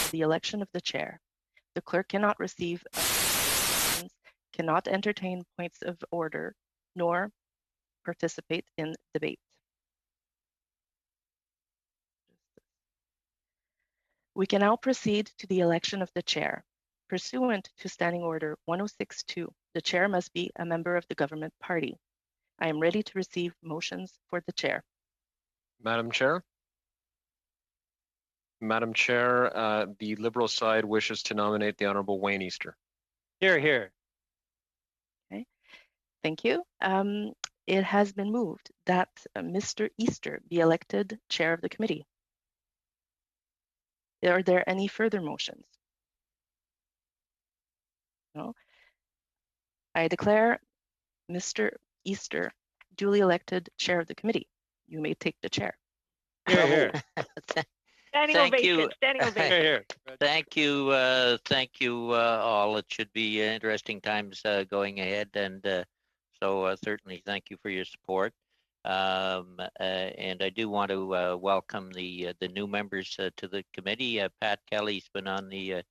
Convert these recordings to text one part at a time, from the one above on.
to the election of the chair. The clerk cannot receive, cannot entertain points of order, nor participate in debate. We can now proceed to the election of the chair. Pursuant to Standing Order 1062, the chair must be a member of the government party. I am ready to receive motions for the chair. Madam Chair? Madam Chair, the Liberal side wishes to nominate the Honourable Wayne Easter. Here, here. Okay, thank you. It has been moved that Mr. Easter be elected chair of the committee. Are there any further motions? No. I declare Mr. Easter duly elected chair of the committee. You may take the chair. Here, here. Thank you. Here. Thank you, all. It should be interesting times going ahead, and so certainly thank you for your support. And I do want to welcome the new members to the committee. Pat Kelly's been on the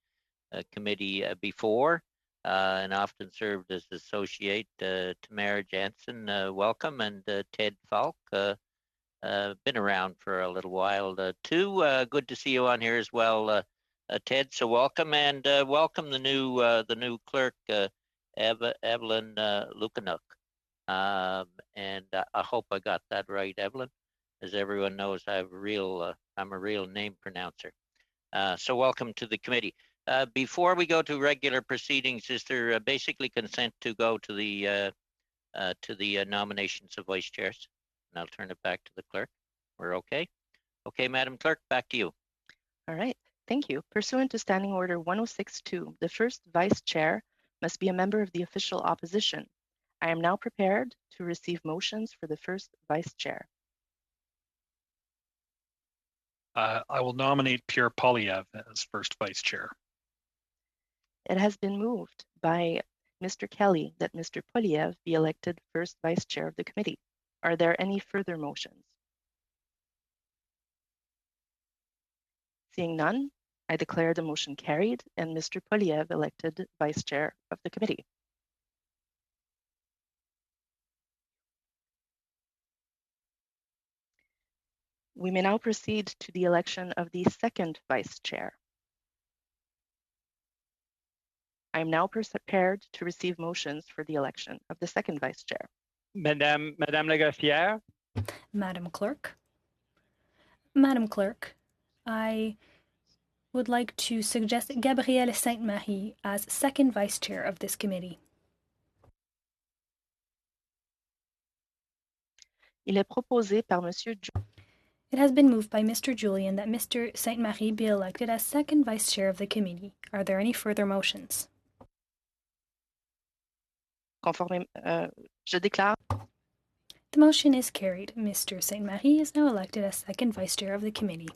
committee before and often served as associate. Tamara Jansen, welcome, and Ted Falk. Been around for a little while too. Good to see you on here as well, Ted. So welcome, and welcome the new clerk, Evelyn Lukanuk. And I hope I got that right, Evelyn. As everyone knows, I'm a real name pronouncer. So welcome to the committee. Before we go to regular proceedings, is there basically consent to go to the nominations of vice chairs? And I'll turn it back to the clerk. We're okay? Okay, Madam Clerk, back to you. All right, thank you. Pursuant to Standing Order 1062, the first vice chair must be a member of the official opposition. I am now prepared to receive motions for the first vice chair. I will nominate Pierre Poilievre as first vice chair. It has been moved by Mr. Kelly that Mr. Poilievre be elected first vice chair of the committee. Are there any further motions? Seeing none, I declare the motion carried and Mr. Poilievre elected vice chair of the committee. We may now proceed to the election of the second vice chair. I am now prepared to receive motions for the election of the second vice chair. Madame Lagossière. Madam Clerk, I would like to suggest Gabrielle Sainte-Marie as second vice chair of this committee. Il est proposé par Monsieur. It has been moved by Mr. Julian that Mr. Sainte-Marie be elected as second vice chair of the committee. Are there any further motions? Je déclare. The motion is carried. Mr. Sainte-Marie is now elected as second vice chair of the committee.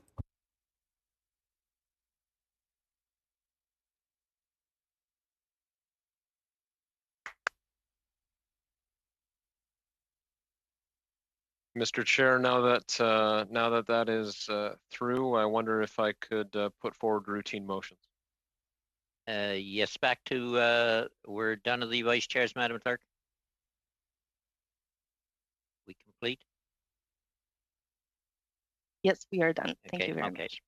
Mr. Chair, now that that is through, I wonder if I could put forward routine motions. Yes, back to we're done with the vice chairs, Madam Clerk. We complete? Yes, we are done. Okay, thank you very much.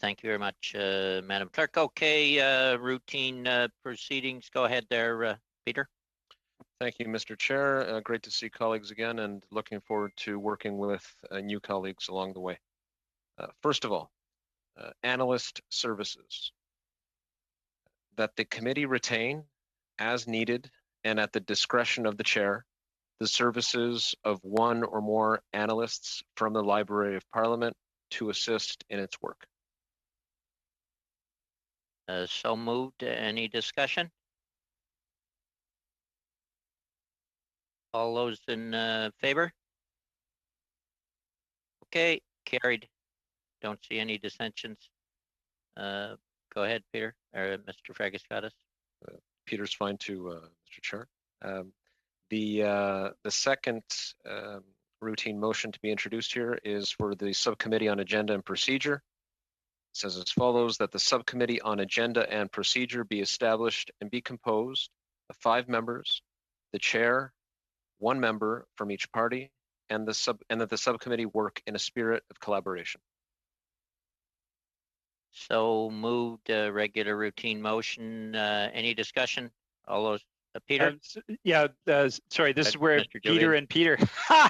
Thank you very much, Madam Clerk. Okay, routine proceedings. Go ahead there, Peter. Thank you, Mr. Chair. Great to see colleagues again and looking forward to working with new colleagues along the way. First of all, analyst services. That the committee retain, as needed and at the discretion of the chair, the services of one or more analysts from the Library of Parliament to assist in its work. So moved. Any discussion? All those in favor? Okay, carried. Don't see any dissensions. Go ahead, Peter, or Mr. Fragascatis. Peter's fine too, Mr. Chair. The second routine motion to be introduced here is for the Subcommittee on Agenda and Procedure. says as follows, that the subcommittee on agenda and procedure be established and be composed of 5 members, the chair, 1 member from each party, and that the subcommittee work in a spirit of collaboration. So moved, regular routine motion. Any discussion? All those, Peter? Sorry, this is where Mr. Peter Julian. and Peter,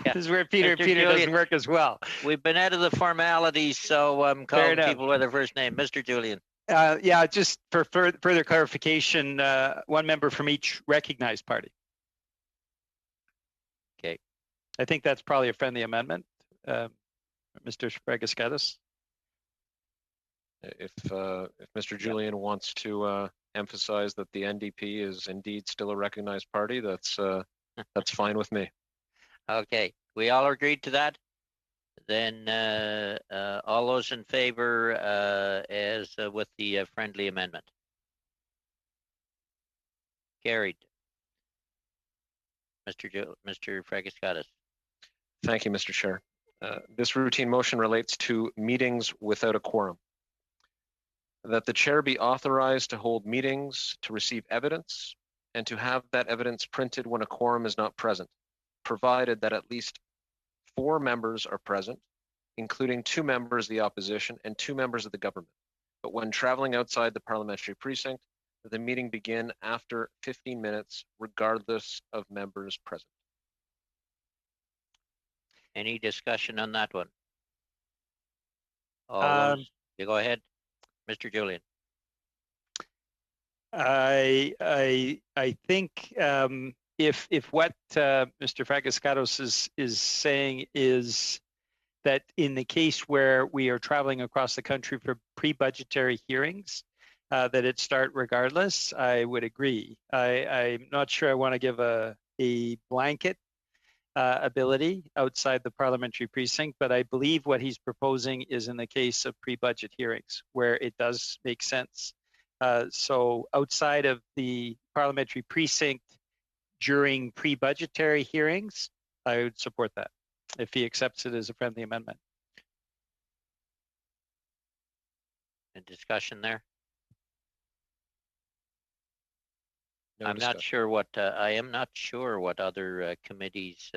this is where Peter and Mr. Peter Julian. doesn't work as well. We've been out of the formalities, so I'm calling enough. people by their first name. Mr. Julian. Just for further clarification, 1 member from each recognized party. Okay. I think that's probably a friendly amendment, Mr. Spregaskatis. If Mr. Julian wants to emphasize that the NDP is indeed still a recognized party, that's fine with me. Okay, we all agreed to that? Then all those in favor as with the friendly amendment? Carried. Mr. Fragaskatis. Thank you, Mr. Chair. This routine motion relates to meetings without a quorum. That the chair be authorized to hold meetings to receive evidence and to have that evidence printed when a quorum is not present, provided that at least 4 members are present, including 2 members of the opposition and 2 members of the government. But when traveling outside the parliamentary precinct, the meeting begin after 15 minutes, regardless of members present. Any discussion on that one? All those, you go ahead, Mr. Julian. I think if what Mr. Fragaskatos is saying is that in the case where we are traveling across the country for pre-budgetary hearings, that it start regardless, I would agree. I'm not sure I want to give a blanket ability outside the parliamentary precinct, but I believe what he's proposing is in the case of pre-budget hearings where it does make sense. So outside of the parliamentary precinct during pre-budgetary hearings, I would support that if he accepts it as a friendly amendment. A discussion there? No I'm discussion. not sure what I am not sure what other committees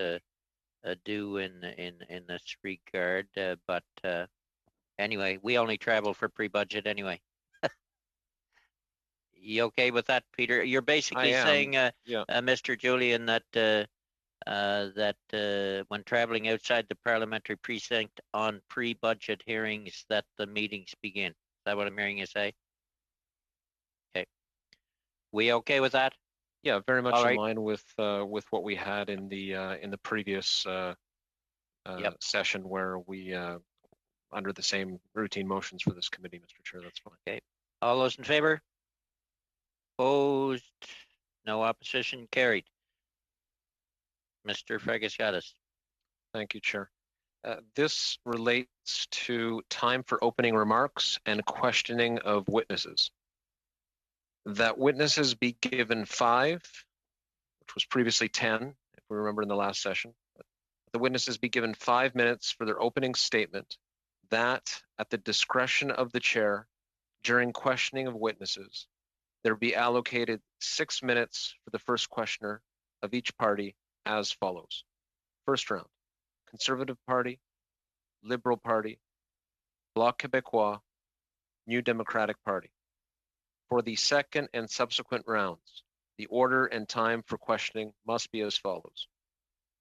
do in this regard, but anyway, we only travel for pre-budget anyway. You okay with that, Peter? You're basically saying, yeah. Mr. Julian, that when traveling outside the parliamentary precinct on pre-budget hearings, that the meetings begin. Is that what I'm hearing you say? Okay. We okay with that? Yeah, very much All in right. line with what we had in the previous session where we under the same routine motions for this committee, Mr. Chair. That's fine. Okay. All those in favor? Opposed? No opposition? Carried. Mr. Fragaskatis. Thank you, Chair. This relates to time for opening remarks and questioning of witnesses. That witnesses be given 5, which was previously 10, if we remember in the last session. The witnesses be given 5 minutes for their opening statement, that at the discretion of the chair, during questioning of witnesses, there be allocated 6 minutes for the first questioner of each party as follows. First round, Conservative Party, Liberal Party, Bloc Québécois, New Democratic Party. For the second and subsequent rounds, the order and time for questioning must be as follows,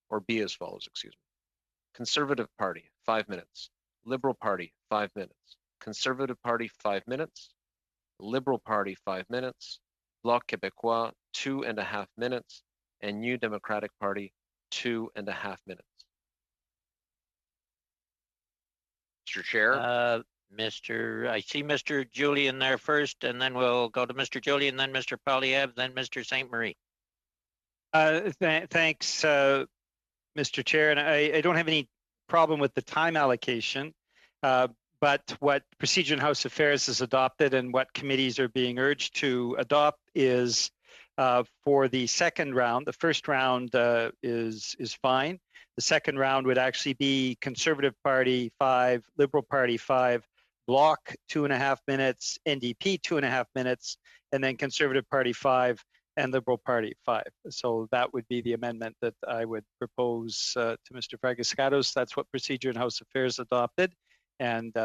or be as follows, excuse me. Conservative Party, 5 minutes. Liberal Party, 5 minutes. Conservative Party, 5 minutes. Liberal Party, 5 minutes. Bloc Québécois, 2.5 minutes. And New Democratic Party, 2.5 minutes. Mr. Chair. I see Mr. Julian there first, and then we'll go to Mr. Julian, then Mr. Polyev, then Mr. St. Marie. Thanks, Mr. Chair, and I don't have any problem with the time allocation, but what Procedure and House Affairs has adopted and what committees are being urged to adopt is for the second round. The first round is fine. The second round would actually be Conservative Party 5, Liberal Party 5, Bloc 2.5 minutes, NDP 2.5 minutes, and then Conservative Party 5 and Liberal Party 5. So that would be the amendment that I would propose to Mr. Fragascatos. That's what Procedure and House Affairs adopted, and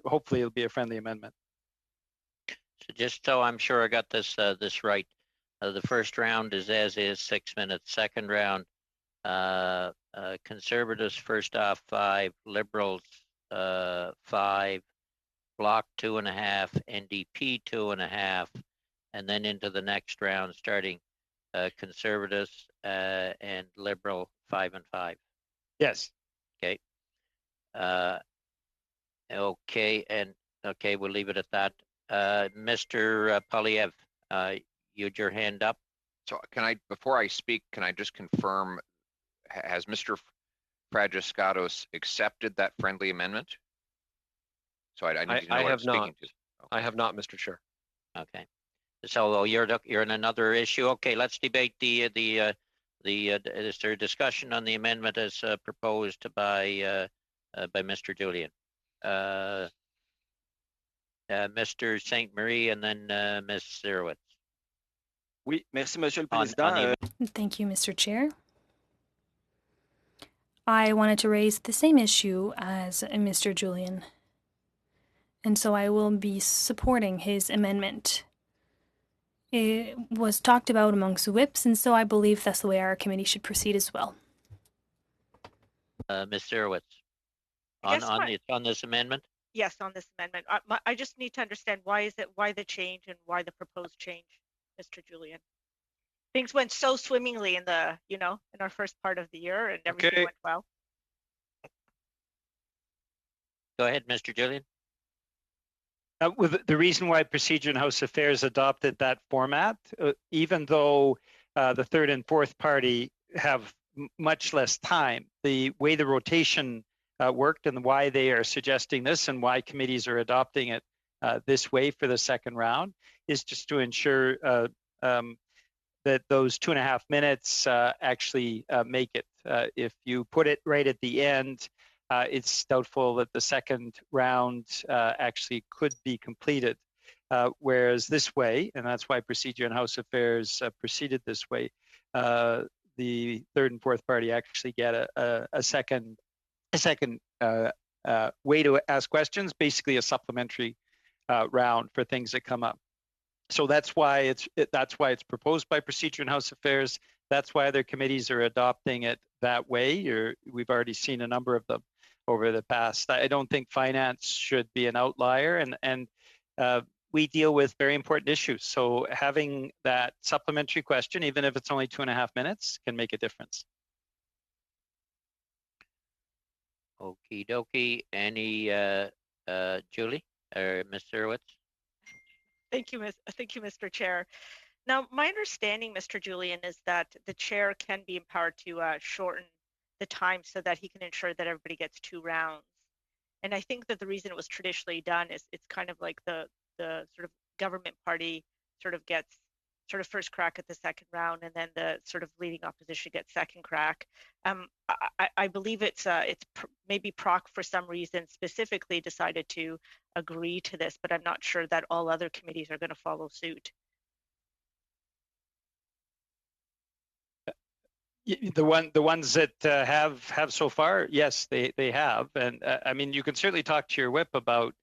hopefully it'll be a friendly amendment. So just so I'm sure I got this this right, the first round is as is, 6 minutes. Second round, Conservatives first off 5, Liberals 5, Bloc 2.5, NDP 2.5, and then into the next round, starting Conservatives and Liberal 5 and 5. Yes. Okay. Okay, and okay, we'll leave it at that. Mr. Polyev, you had your hand up. So can I, before I speak, can I just confirm, has Mr. Fragascatos accepted that friendly amendment? So I need to know what I'm speaking to. Okay. I have not, Mr. Chair. Okay. So you're in another issue. Okay, let's debate is there discussion on the amendment as proposed by Mr. Julian? Mr. St. Marie and then Ms. Zerowitz. Oui, merci, Monsieur le Président. Thank you, Mr. Chair. I wanted to raise the same issue as Mr. Julian, and so I will be supporting his amendment. It was talked about amongst whips, and so I believe that's the way our committee should proceed as well. Ms. Zerowitz, on this amendment? Yes, on this amendment. I just need to understand why the change and why the proposed change, Mr. Julian. Things went so swimmingly in in our first part of the year, and everything went well. Go ahead, Mr. Julian. With the reason why Procedure and House Affairs adopted that format, even though the third and fourth party have much less time, the way the rotation worked and why they are suggesting this and why committees are adopting it this way for the second round is just to ensure that those 2.5 minutes actually make it. If you put it right at the end, it's doubtful that the second round actually could be completed. Whereas this way, and that's why Procedure and House Affairs proceeded this way, the third and fourth party actually get a second way to ask questions, basically a supplementary round for things that come up. So that's why it's proposed by Procedure and House Affairs. That's why other committees are adopting it that way. We've already seen a number of them over the past. I don't think finance should be an outlier, and we deal with very important issues. So having that supplementary question, even if it's only 2.5 minutes, can make a difference. Okie dokie. Any Julie or Ms. Zerowitz? Thank you, Mr. Chair. Now, my understanding, Mr. Julian, is that the chair can be empowered to shorten the time so that he can ensure that everybody gets 2 rounds. And I think that the reason it was traditionally done is it's kind of like the sort of government party sort of gets sort of first crack at the second round, and then the sort of leading opposition gets second crack. I believe it's maybe PROC for some reason specifically decided to agree to this, but I'm not sure that all other committees are going to follow suit. The ones that have so far, yes, they have, and I mean, you can certainly talk to your whip about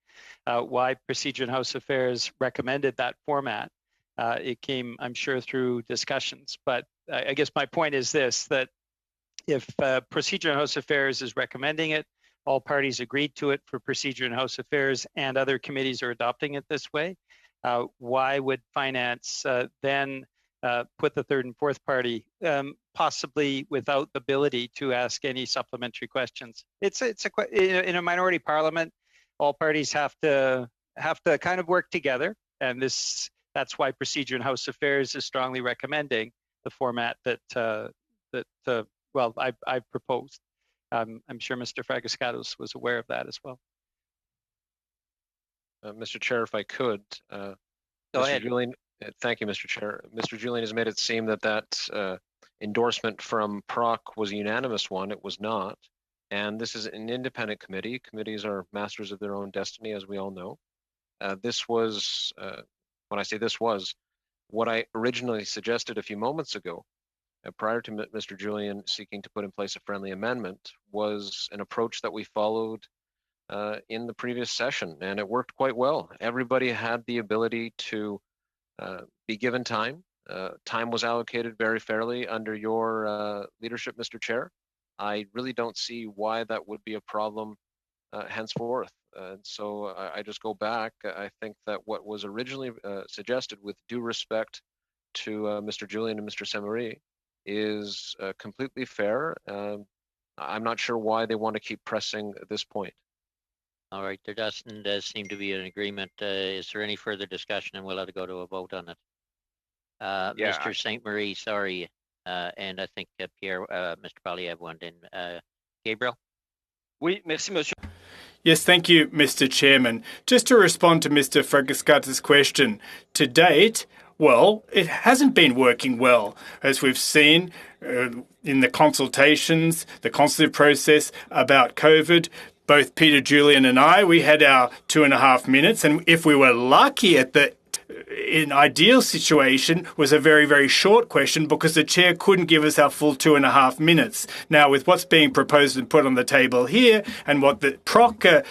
why Procedure and House Affairs recommended that format. It came, I'm sure, through discussions, but I guess my point is this: that if Procedure and House Affairs is recommending it, all parties agreed to it for Procedure and House Affairs, and other committees are adopting it this way, why would Finance then put the third and fourth party possibly without the ability to ask any supplementary questions? In a minority parliament, all parties have to kind of work together, and that's why Procedure and House Affairs is strongly recommending the format that I've proposed. I'm sure Mr. Fragascatos was aware of that as well. Mr. Chair, if I could, Go Mr. ahead. Julian, thank you, Mr. Chair. Mr. Julian has made it seem that endorsement from PROC was a unanimous one. It was not. And this is an independent committee. Committees are masters of their own destiny, as we all know. This was, when I say this was, what I originally suggested a few moments ago, prior to Mr. Julian seeking to put in place a friendly amendment, was an approach that we followed in the previous session, and it worked quite well. Everybody had the ability to be given time. Time was allocated very fairly under your leadership, Mr. Chair. I really don't see why that would be a problem henceforth. And so I just go back. I think that what was originally suggested, with due respect to Mr. Julian and Mr. Samarie, is completely fair. I'm not sure why they want to keep pressing this point. All right, there doesn't seem to be an agreement. Is there any further discussion? And we'll have to go to a vote on it. Mr. St. Marie, sorry, and I think Pierre, Mr. Poilievre wanted in. Gabriel? Oui, merci, monsieur. Yes, thank you, Mr. Chairman. Just to respond to Mr. Fragaskatos' question, to date, well, it hasn't been working well, as we've seen in the consultations, the consultative process about COVID. Both Peter, Julian and I, we had our 2.5 minutes, and if we were lucky in ideal situation was a very, very short question because the chair couldn't give us our full 2.5 minutes. Now, with what's being proposed and put on the table here and what the PROC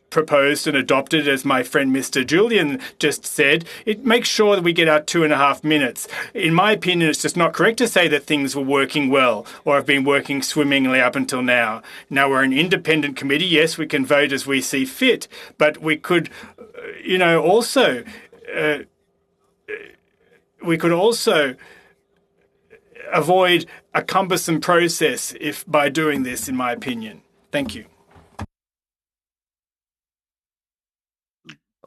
proposed and adopted, as my friend Mr. Julian just said, it makes sure that we get our 2.5 minutes. In my opinion, it's just not correct to say that things were working well or have been working swimmingly up until now. Now, we're an independent committee. Yes, we can vote as we see fit, but we could, also avoid a cumbersome process by doing this, in my opinion. Thank you.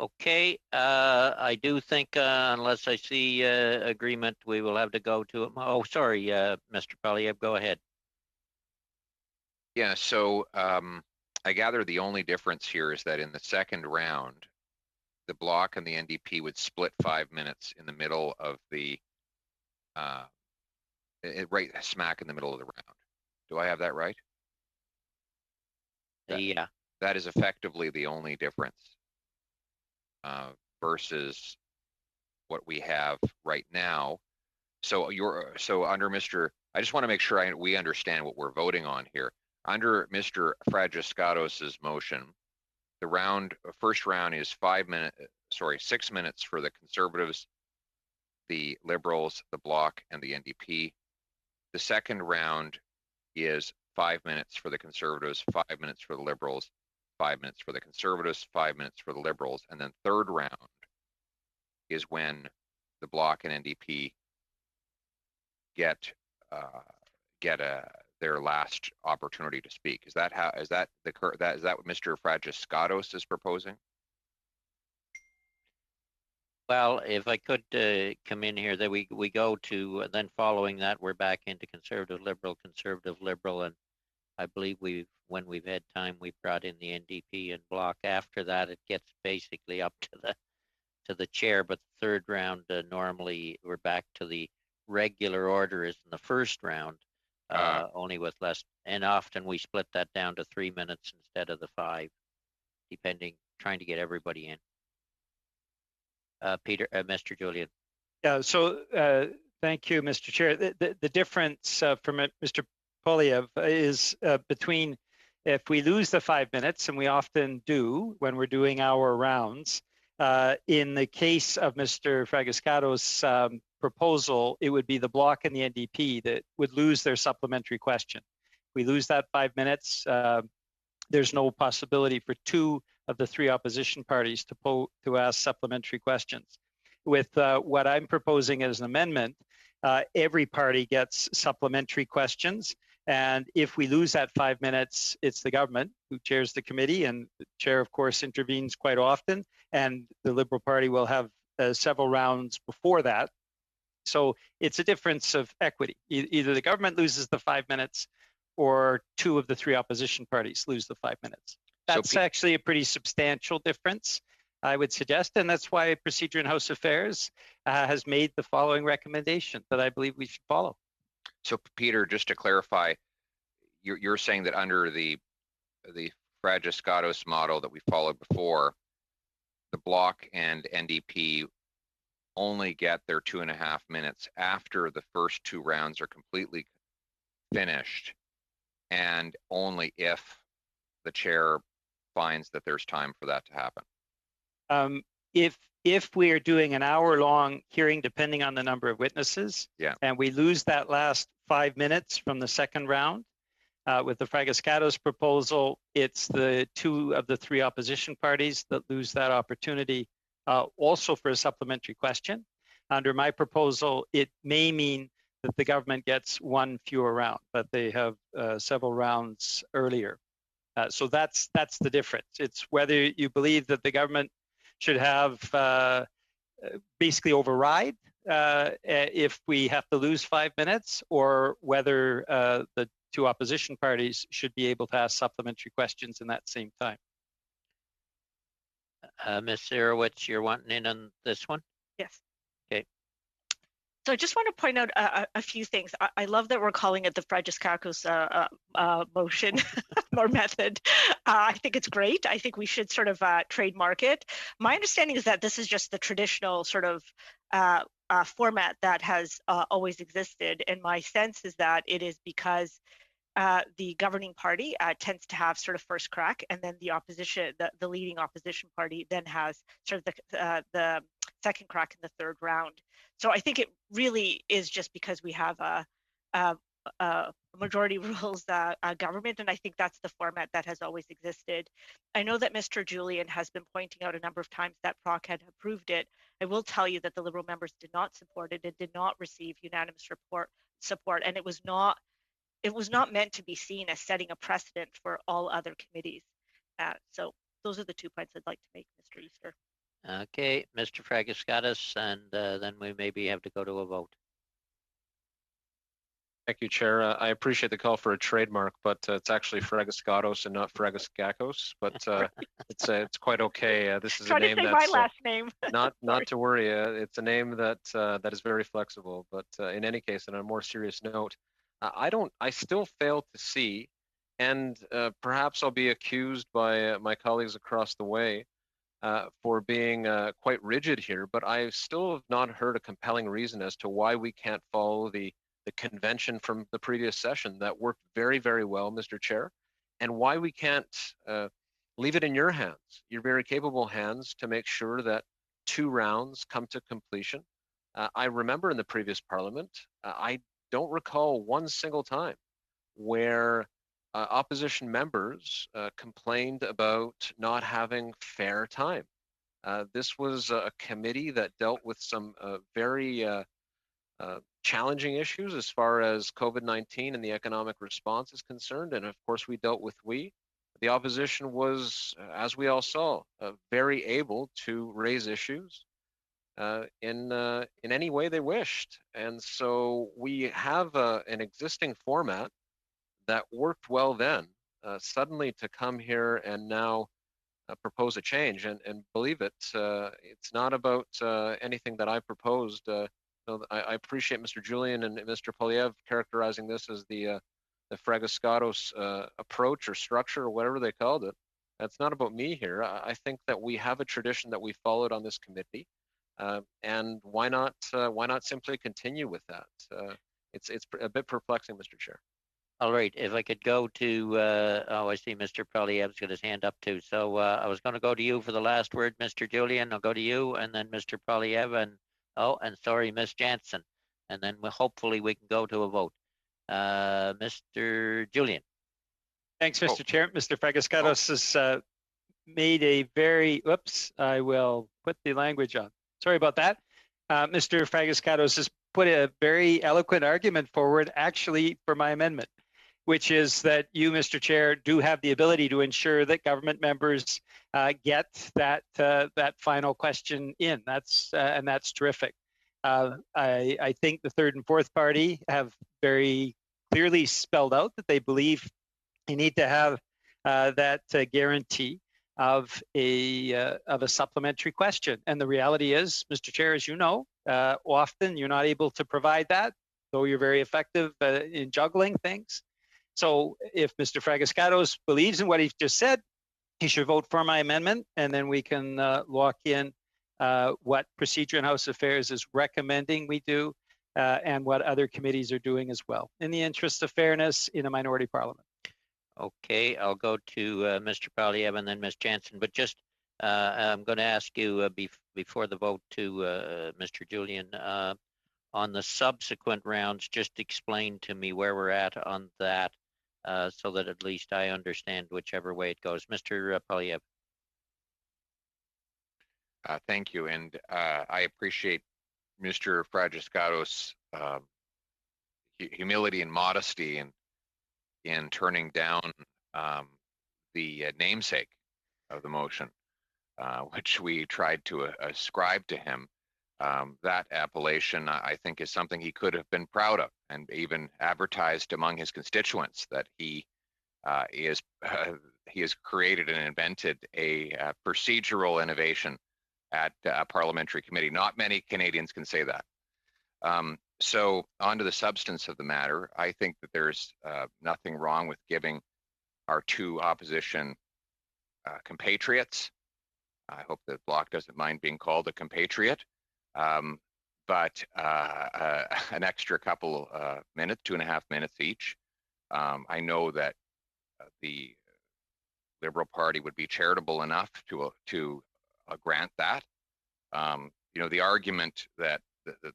Okay, I do think unless I see agreement, we will have to go to it. Oh, sorry, Mr. Poilievre, go ahead. Yeah, so I gather the only difference here is that in the second round, the Bloc and the NDP would split 5 minutes in the middle of the, right smack in the middle of the round. Do I have that right? Yeah. That is effectively the only difference versus what we have right now. So under Mr. I just want to make sure we understand what we're voting on here. Under Mr. Fragaskatos' motion, the first round is 6 minutes for the Conservatives, the Liberals, the Bloc, and the NDP. The second round is 5 minutes for the Conservatives, 5 minutes for the Liberals, 5 minutes for the Conservatives, 5 minutes for the Liberals, and then third round is when the Bloc and NDP get their last opportunity to speak. Is that what Mr. Fragaskatos is proposing? Well, if I could come in here, that we go to then following that we're back into conservative liberal, and I believe when we've had time we brought in the NDP and Bloc. After that, it gets basically up to the chair. But the third round normally we're back to the regular order as in the first round, only with less. And often we split that down to 3 minutes instead of the 5, trying to get everybody in. Mr. Julian. Yeah, so thank you, Mr. Chair. The difference from Mr. Poilievre is between if we lose the 5 minutes, and we often do when we're doing our rounds, in the case of Mr. Fragaskatos' proposal, it would be the Bloc and the NDP that would lose their supplementary question. If we lose that 5 minutes, there's no possibility for 2 of the 3 opposition parties to ask supplementary questions. With what I'm proposing as an amendment, every party gets supplementary questions. And if we lose that 5 minutes, it's the government who chairs the committee, and the chair, of course, intervenes quite often. And the Liberal Party will have several rounds before that. So it's a difference of equity. Either the government loses the 5 minutes or 2 of the 3 opposition parties lose the 5 minutes. That's actually a pretty substantial difference, I would suggest, and that's why Procedure in House Affairs has made the following recommendation that I believe we should follow. So, Peter, just to clarify, you're saying that under the Fragiskatos model that we followed before, the bloc and NDP only get their 2.5 minutes after the first 2 rounds are completely finished, and only if the chair finds that there's time for that to happen. If we are doing an hour-long hearing, depending on the number of witnesses, Yeah. and we lose that last 5 minutes from the second round, with the Fragiskatos proposal, it's the 2 of the 3 opposition parties that lose that opportunity, also for a supplementary question. Under my proposal, it may mean that the government gets 1 fewer round, but they have several rounds earlier. So that's the difference. It's whether you believe that the government should have basically override if we have to lose 5 minutes, or whether the 2 opposition parties should be able to ask supplementary questions in that same time. Ms. Sarowitz, you're wanting in on this one? Yes. Okay. So I just want to point out a few things. I love that we're calling it the Fragiskatos motion or method. I think it's great. I think we should sort of trademark it. My understanding is that this is just the traditional sort of format that has always existed. And my sense is that it is because the governing party tends to have sort of first crack, and then the opposition, the leading opposition party, then has sort of the second crack in the third round. So I think it really is just because we have a majority rules government, and I think that's the format that has always existed. I know that Mr. Julian has been pointing out a number of times that PROC had approved it. I will tell you that the Liberal members did not support it. It did not receive unanimous support, and it was not meant to be seen as setting a precedent for all other committees. So those are the 2 points I'd like to make, Mr. Easter. Okay, Mr. Fragiskatos, and then we maybe have to go to a vote. Thank you, Chair. I appreciate the call for a trademark, but it's actually Fragiskatos and not Fragiskakos. But it's quite okay. This is a name that's my last name. not to worry. It's a name that that is very flexible. But in any case, on a more serious note, I still fail to see, and perhaps I'll be accused by my colleagues across the way for being quite rigid here, but I still have not heard a compelling reason as to why we can't follow the convention from the previous session that worked very, very well, Mr. Chair, and why we can't leave it in your hands, your very capable hands, to make sure that 2 rounds come to completion. I remember in the previous parliament, I don't recall one single time where opposition members complained about not having fair time. This was a committee that dealt with some very challenging issues as far as COVID-19 and the economic response is concerned. And of course, we dealt with the opposition was, as we all saw, very able to raise issues in any way they wished. And so we have an existing format that worked well then, suddenly to come here and now propose a change. And believe it, it's not about anything that I proposed. I appreciate Mr. Julian and Mr. Polyev characterizing this as the Fragiskatos approach or structure or whatever they called it. That's not about me here. I think that we have a tradition that we followed on this committee, and why not simply continue with that? It's a bit perplexing, Mr. Chair. All right, if I could go to, I see Mr. Polyev's got his hand up too. So I was going to go to you for the last word, Mr. Julian. I'll go to you, and then Mr. Polyev, and sorry, Ms. Jansen. And then hopefully we can go to a vote. Mr. Julian. Thanks, Mr. Chair. Mr. Fragiskatos has made a very, I will put the language on. Sorry about that. Mr. Fragiskatos has put a very eloquent argument forward, actually, for my amendment, which is that you, Mr. Chair, do have the ability to ensure that government members get that final question in. That's terrific. I think the third and fourth party have very clearly spelled out that they believe you need to have that guarantee of a supplementary question. And the reality is, Mr. Chair, as you know, often you're not able to provide that, though you're very effective in juggling things. So if Mr. Fragascatos believes in what he just said, he should vote for my amendment, and then we can lock in what Procedure and House Affairs is recommending we do, and what other committees are doing as well, in the interest of fairness in a minority parliament. Okay, I'll go to Mr. Polyev and then Ms. Jansen, but just I'm going to ask you before the vote to Mr. Julian, on the subsequent rounds, just explain to me where we're at on that, so that at least I understand whichever way it goes. Mr. Polyev. Thank you, and I appreciate Mr. Fragiscatos' humility and modesty in turning down the namesake of the motion, which we tried to ascribe to him. That appellation, I think, is something he could have been proud of, and even advertised among his constituents that he has created and invented a procedural innovation at a parliamentary committee. Not many Canadians can say that. So on to the substance of the matter, I think that there's nothing wrong with giving our two opposition compatriots, I hope the bloc doesn't mind being called a compatriot, but an extra couple minutes, 2.5 minutes each. I know that the Liberal Party would be charitable enough to grant that. You know, the argument that the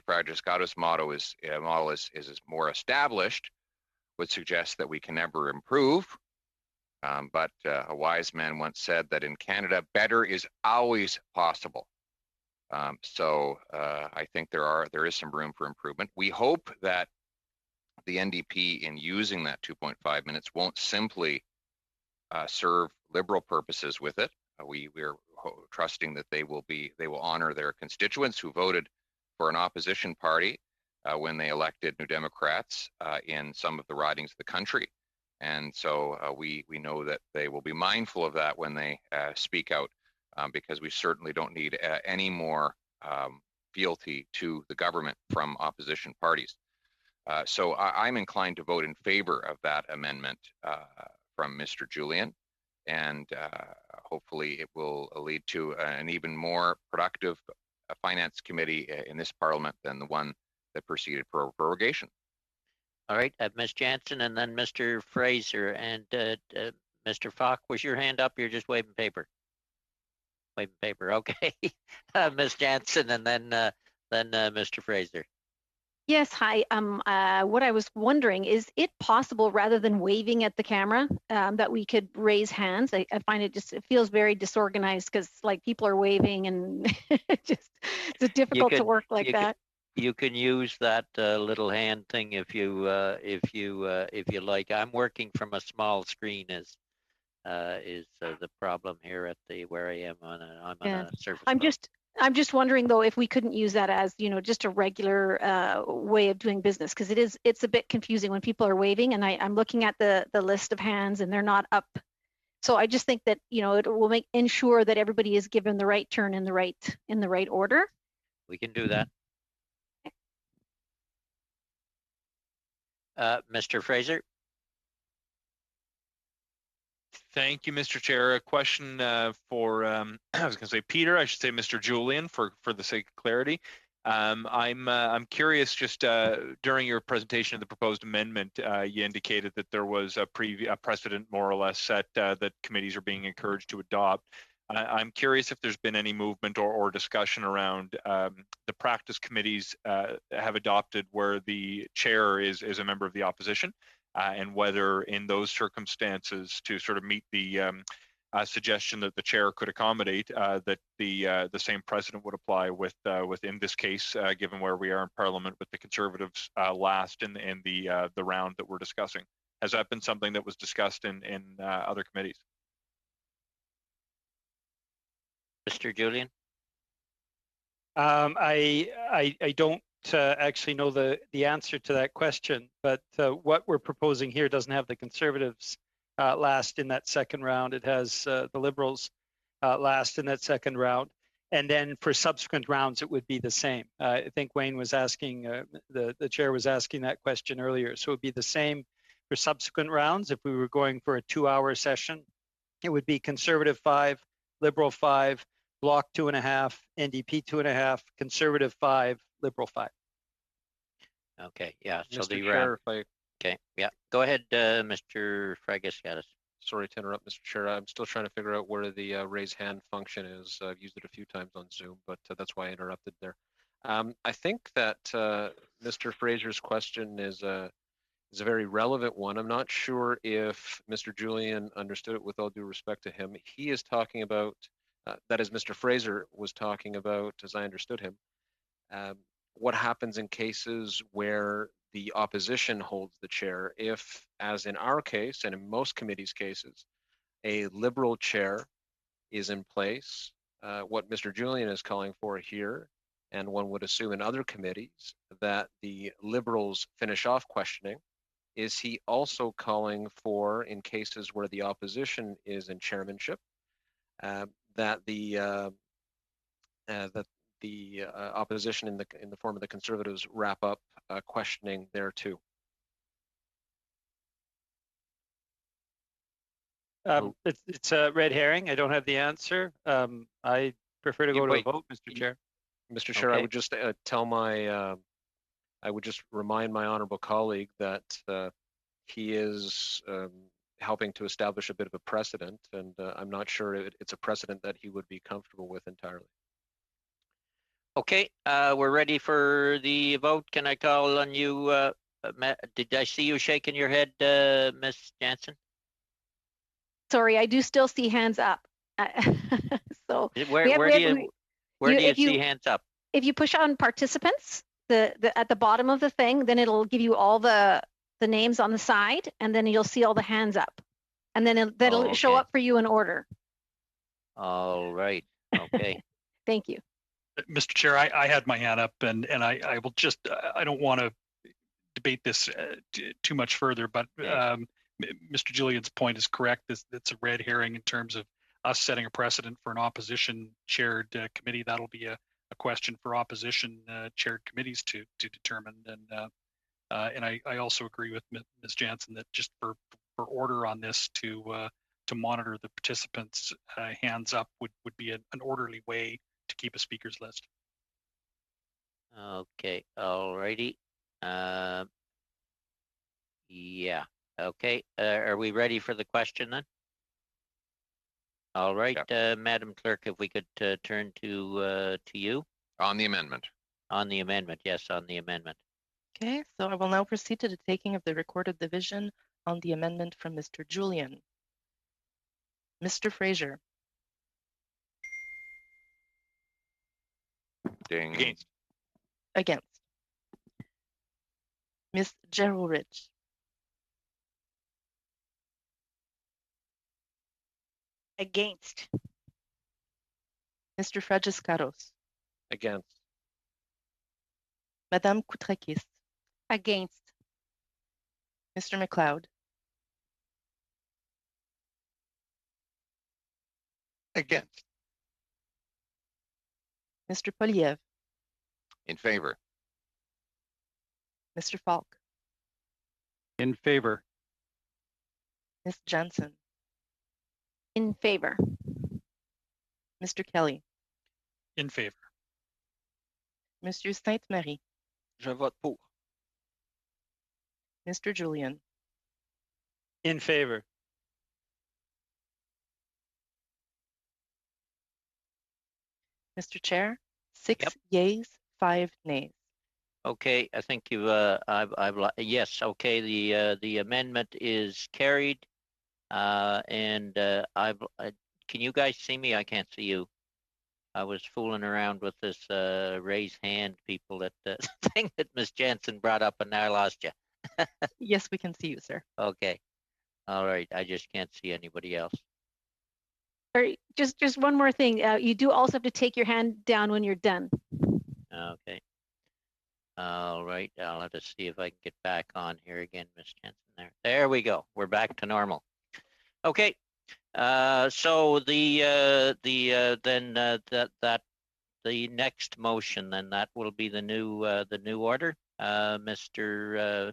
Fragiscatos model is more established would suggest that we can never improve. But a wise man once said that in Canada, better is always possible. So I think there is some room for improvement. We hope that the NDP, in using that 2.5 minutes, won't simply serve Liberal purposes with it. We're trusting that they will honor their constituents who voted for an opposition party when they elected New Democrats in some of the ridings of the country. And so we know that they will be mindful of that when they speak out, because we certainly don't need any more fealty to the government from opposition parties. So I'm inclined to vote in favor of that amendment from Mr. Julian, and hopefully it will lead to an even more productive finance committee in this parliament than the one that preceded prorogation. All right, Ms. Jansen and then Mr. Fraser. And Mr. Falk, was your hand up? You're just waving paper. Waving paper, okay. Ms. Jansen and then Mr. Fraser. Yes, hi. What I was wondering, is it possible, rather than waving at the camera, that we could raise hands? I find it feels very disorganized, because like people are waving and it's difficult to work like that. You can use that little hand thing if you like. I'm working from a small screen is the problem here at where I am on a Surface phone. I'm just wondering though if we couldn't use that as, you know, just a regular way of doing business, because it's a bit confusing when people are waving, and I'm looking at the list of hands and they're not up. So I just think that, you know, it will ensure that everybody is given the right turn in the right order. We can do that. Mr. Fraser. Thank you, Mr. Chair. A question for, I was going to say Peter, I should say Mr. Julian for the sake of clarity. I'm curious, just during your presentation of the proposed amendment, you indicated that there was a precedent more or less set that committees are being encouraged to adopt. I'm curious if there's been any movement or discussion around the practice committees have adopted where the chair is a member of the opposition, and whether in those circumstances, to sort of meet the suggestion that the chair could accommodate, that the same precedent would apply with in this case, given where we are in Parliament with the Conservatives last in the round that we're discussing. Has that been something that was discussed in other committees? Mr. Julian? I don't actually know the answer to that question, but what we're proposing here doesn't have the Conservatives last in that second round. It has the Liberals last in that second round. And then for subsequent rounds, it would be the same. I think Wayne was asking, the chair was asking that question earlier. So it would be the same for subsequent rounds. If we were going for a 2-hour session, it would be Conservative 5, Liberal 5, Bloc 2.5, NDP 2.5, Conservative 5, Liberal 5. Okay, yeah. So Mr. the Chair, round. if I Okay, yeah. Go ahead, Mr. Fragascatis. sorry to interrupt, Mr. Chair. I'm still trying to figure out where the raise hand function is. I've used it a few times on Zoom, but that's why I interrupted there. I think that Mr. Fraser's question is a very relevant one. I'm not sure if Mr. Julian understood it with all due respect to him. He is talking about, that is Mr. Fraser was talking about, as I understood him, what happens in cases where the opposition holds the chair if, as in our case and in most committees' cases, a Liberal chair is in place. What Mr. Julian is calling for here, and one would assume in other committees, that the Liberals finish off questioning. Is he also calling for, in cases where the opposition is in chairmanship, that the opposition in the form of the Conservatives wrap up questioning there too? It's a red herring. I don't have the answer. I prefer to go to a vote, Mr. Chair. Mr. Chair, I would just I would just remind my honourable colleague that he is helping to establish a bit of a precedent, and I'm not sure it's a precedent that he would be comfortable with entirely. Okay, we're ready for the vote. Can I call on you? Did I see you shaking your head, Ms. Jansen? Sorry, I do still see hands up. So where do you see hands up? If you push on participants, at the bottom of the thing, then it'll give you all the names on the side, and then you'll see all the hands up, and then that'll show up for you in order. All right. Okay. Thank you. Mr. Chair, I had my hand up, and I will just, I don't want to debate this too much further, but Mr. Julian's point is correct. It's a red herring in terms of us setting a precedent for an opposition chaired committee. That'll be a question for opposition chaired committees to determine. And I also agree with Ms. Jansen that just for order on this to monitor the participants' hands up would be an orderly way to keep a speakers list. Okay, all righty. Yeah, okay. Are we ready for the question then? All right, Madam Clerk, if we could turn to you. On the amendment. On the amendment, yes, on the amendment. Okay, so I will now proceed to the taking of the recorded division on the amendment from Mr. Julian. Mr. Fraser. Ding. Against. Against. Ms. Gerald Rich. Against. Mr. Fragiscaros. Against. Madame Koutrakis. Against. Mr. McLeod. Against. Mr. Poliev. In favor. Mr. Falk. In favor. Ms. Jansen. In favor. Mr. Kelly. In favor. Monsieur Sainte-Marie. Je vote pour. Mr. Julian. In favor. Mr. Chair, 6 yeas, 5 nays. Okay, I think you've, yes, okay, the amendment is carried. And can you guys see me? I can't see you. I was fooling around with this raise hand people that thing that Ms. Jansen brought up, and now I lost you. Yes, we can see you, sir. Okay. All right. I just can't see anybody else. Or just one more thing. You do also have to take your hand down when you're done. Okay. All right. I'll have to see if I can get back on here again, Ms. Jensen. There we go. We're back to normal. Okay. So then that the next motion, then that will be the new order. Mr.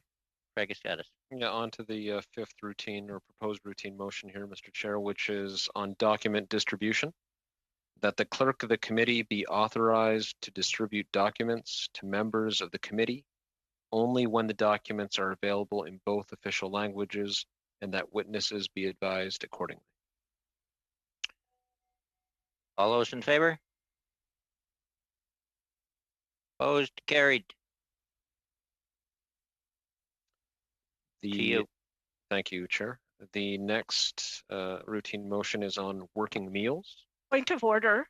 Fragaskatis. Yeah, on to the fifth routine or proposed routine motion here, Mr. Chair, which is on document distribution. That the clerk of the committee be authorized to distribute documents to members of the committee only when the documents are available in both official languages, and that witnesses be advised accordingly. All those in favor? Opposed? Carried. To you. Thank you, Chair. The next routine motion is on working meals. Point of order.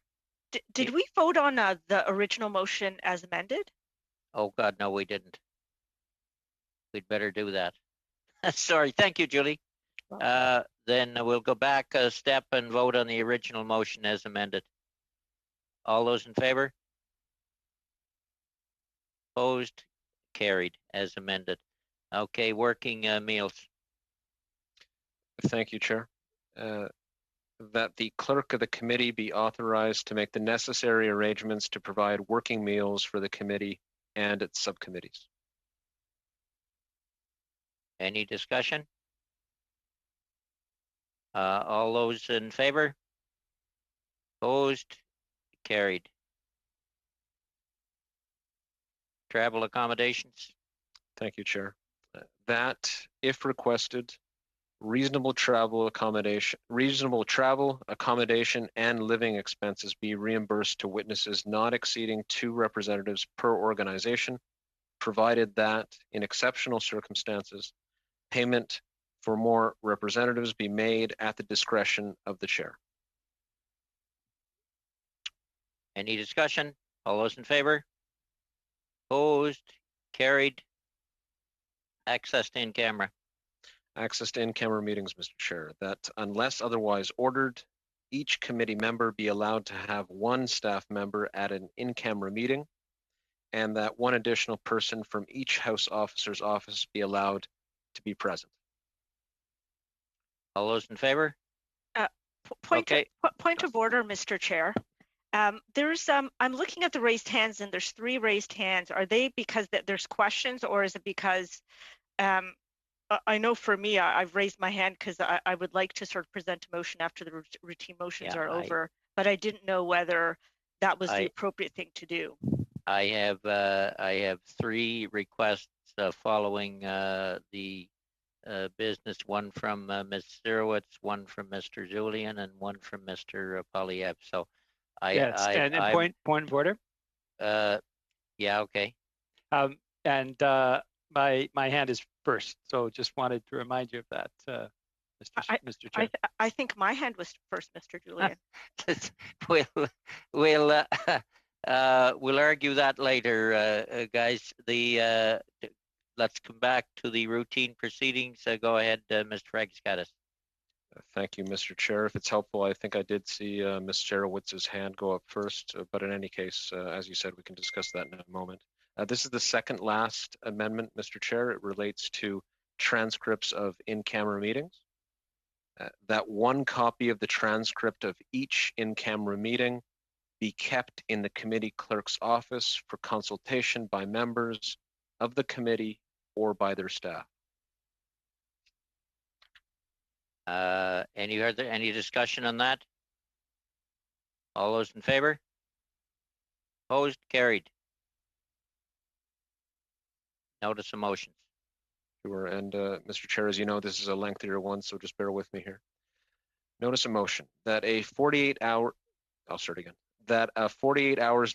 Did we vote on the original motion as amended? Oh God, no, we didn't. We'd better do that. Sorry. Thank you, Julie. Then we'll go back a step and vote on the original motion as amended. All those in favor? Opposed? Carried as amended. Okay, working meals. Thank you, Chair. That the clerk of the committee be authorized to make the necessary arrangements to provide working meals for the committee and its subcommittees. Any discussion? All those in favor? Opposed? Carried. Travel accommodations. Thank you, Chair. That, if requested, reasonable travel accommodation, and living expenses be reimbursed to witnesses not exceeding 2 representatives per organization, provided that, in exceptional circumstances, payment for more representatives be made at the discretion of the chair. Any discussion? All those in favor? Opposed? Carried. Access to in-camera. Access to in-camera meetings, Mr. Chair, that unless otherwise ordered, each committee member be allowed to have 1 staff member at an in-camera meeting, and that 1 additional person from each House officer's office be allowed to be present. All those in favor? Point of order, Mr. Chair. I'm looking at the raised hands, and there's 3 raised hands. Are they because there's questions, or is it because I know for me, I've raised my hand because I would like to sort of present a motion after the routine motions are over, but I didn't know whether that was the appropriate thing to do. I have 3 requests following the business, 1 from Ms. Zerowitz, 1 from Mr. Julian, and 1 from Mr. Polyev. So point of order. Yeah, okay. My hand is first, so just wanted to remind you of that, Mr. Chair. I think my hand was first, Mr. Julian. We'll argue that later, guys. Let's come back to the routine proceedings. Go ahead, Mr. Fragaskatis. Thank you, Mr. Chair. If it's helpful, I think I did see Ms. Jerowitz's hand go up first, but in any case, as you said, we can discuss that in a moment. This is the second last amendment, Mr. Chair. It relates to transcripts of in-camera meetings. That 1 copy of the transcript of each in-camera meeting be kept in the committee clerk's office for consultation by members of the committee or by their staff. Any discussion on that? All those in favor? Opposed? Carried. Notice of motions. Sure, and Mr. Chair, as you know, this is a lengthier one, so just bear with me here. Notice of motion that a 48 hours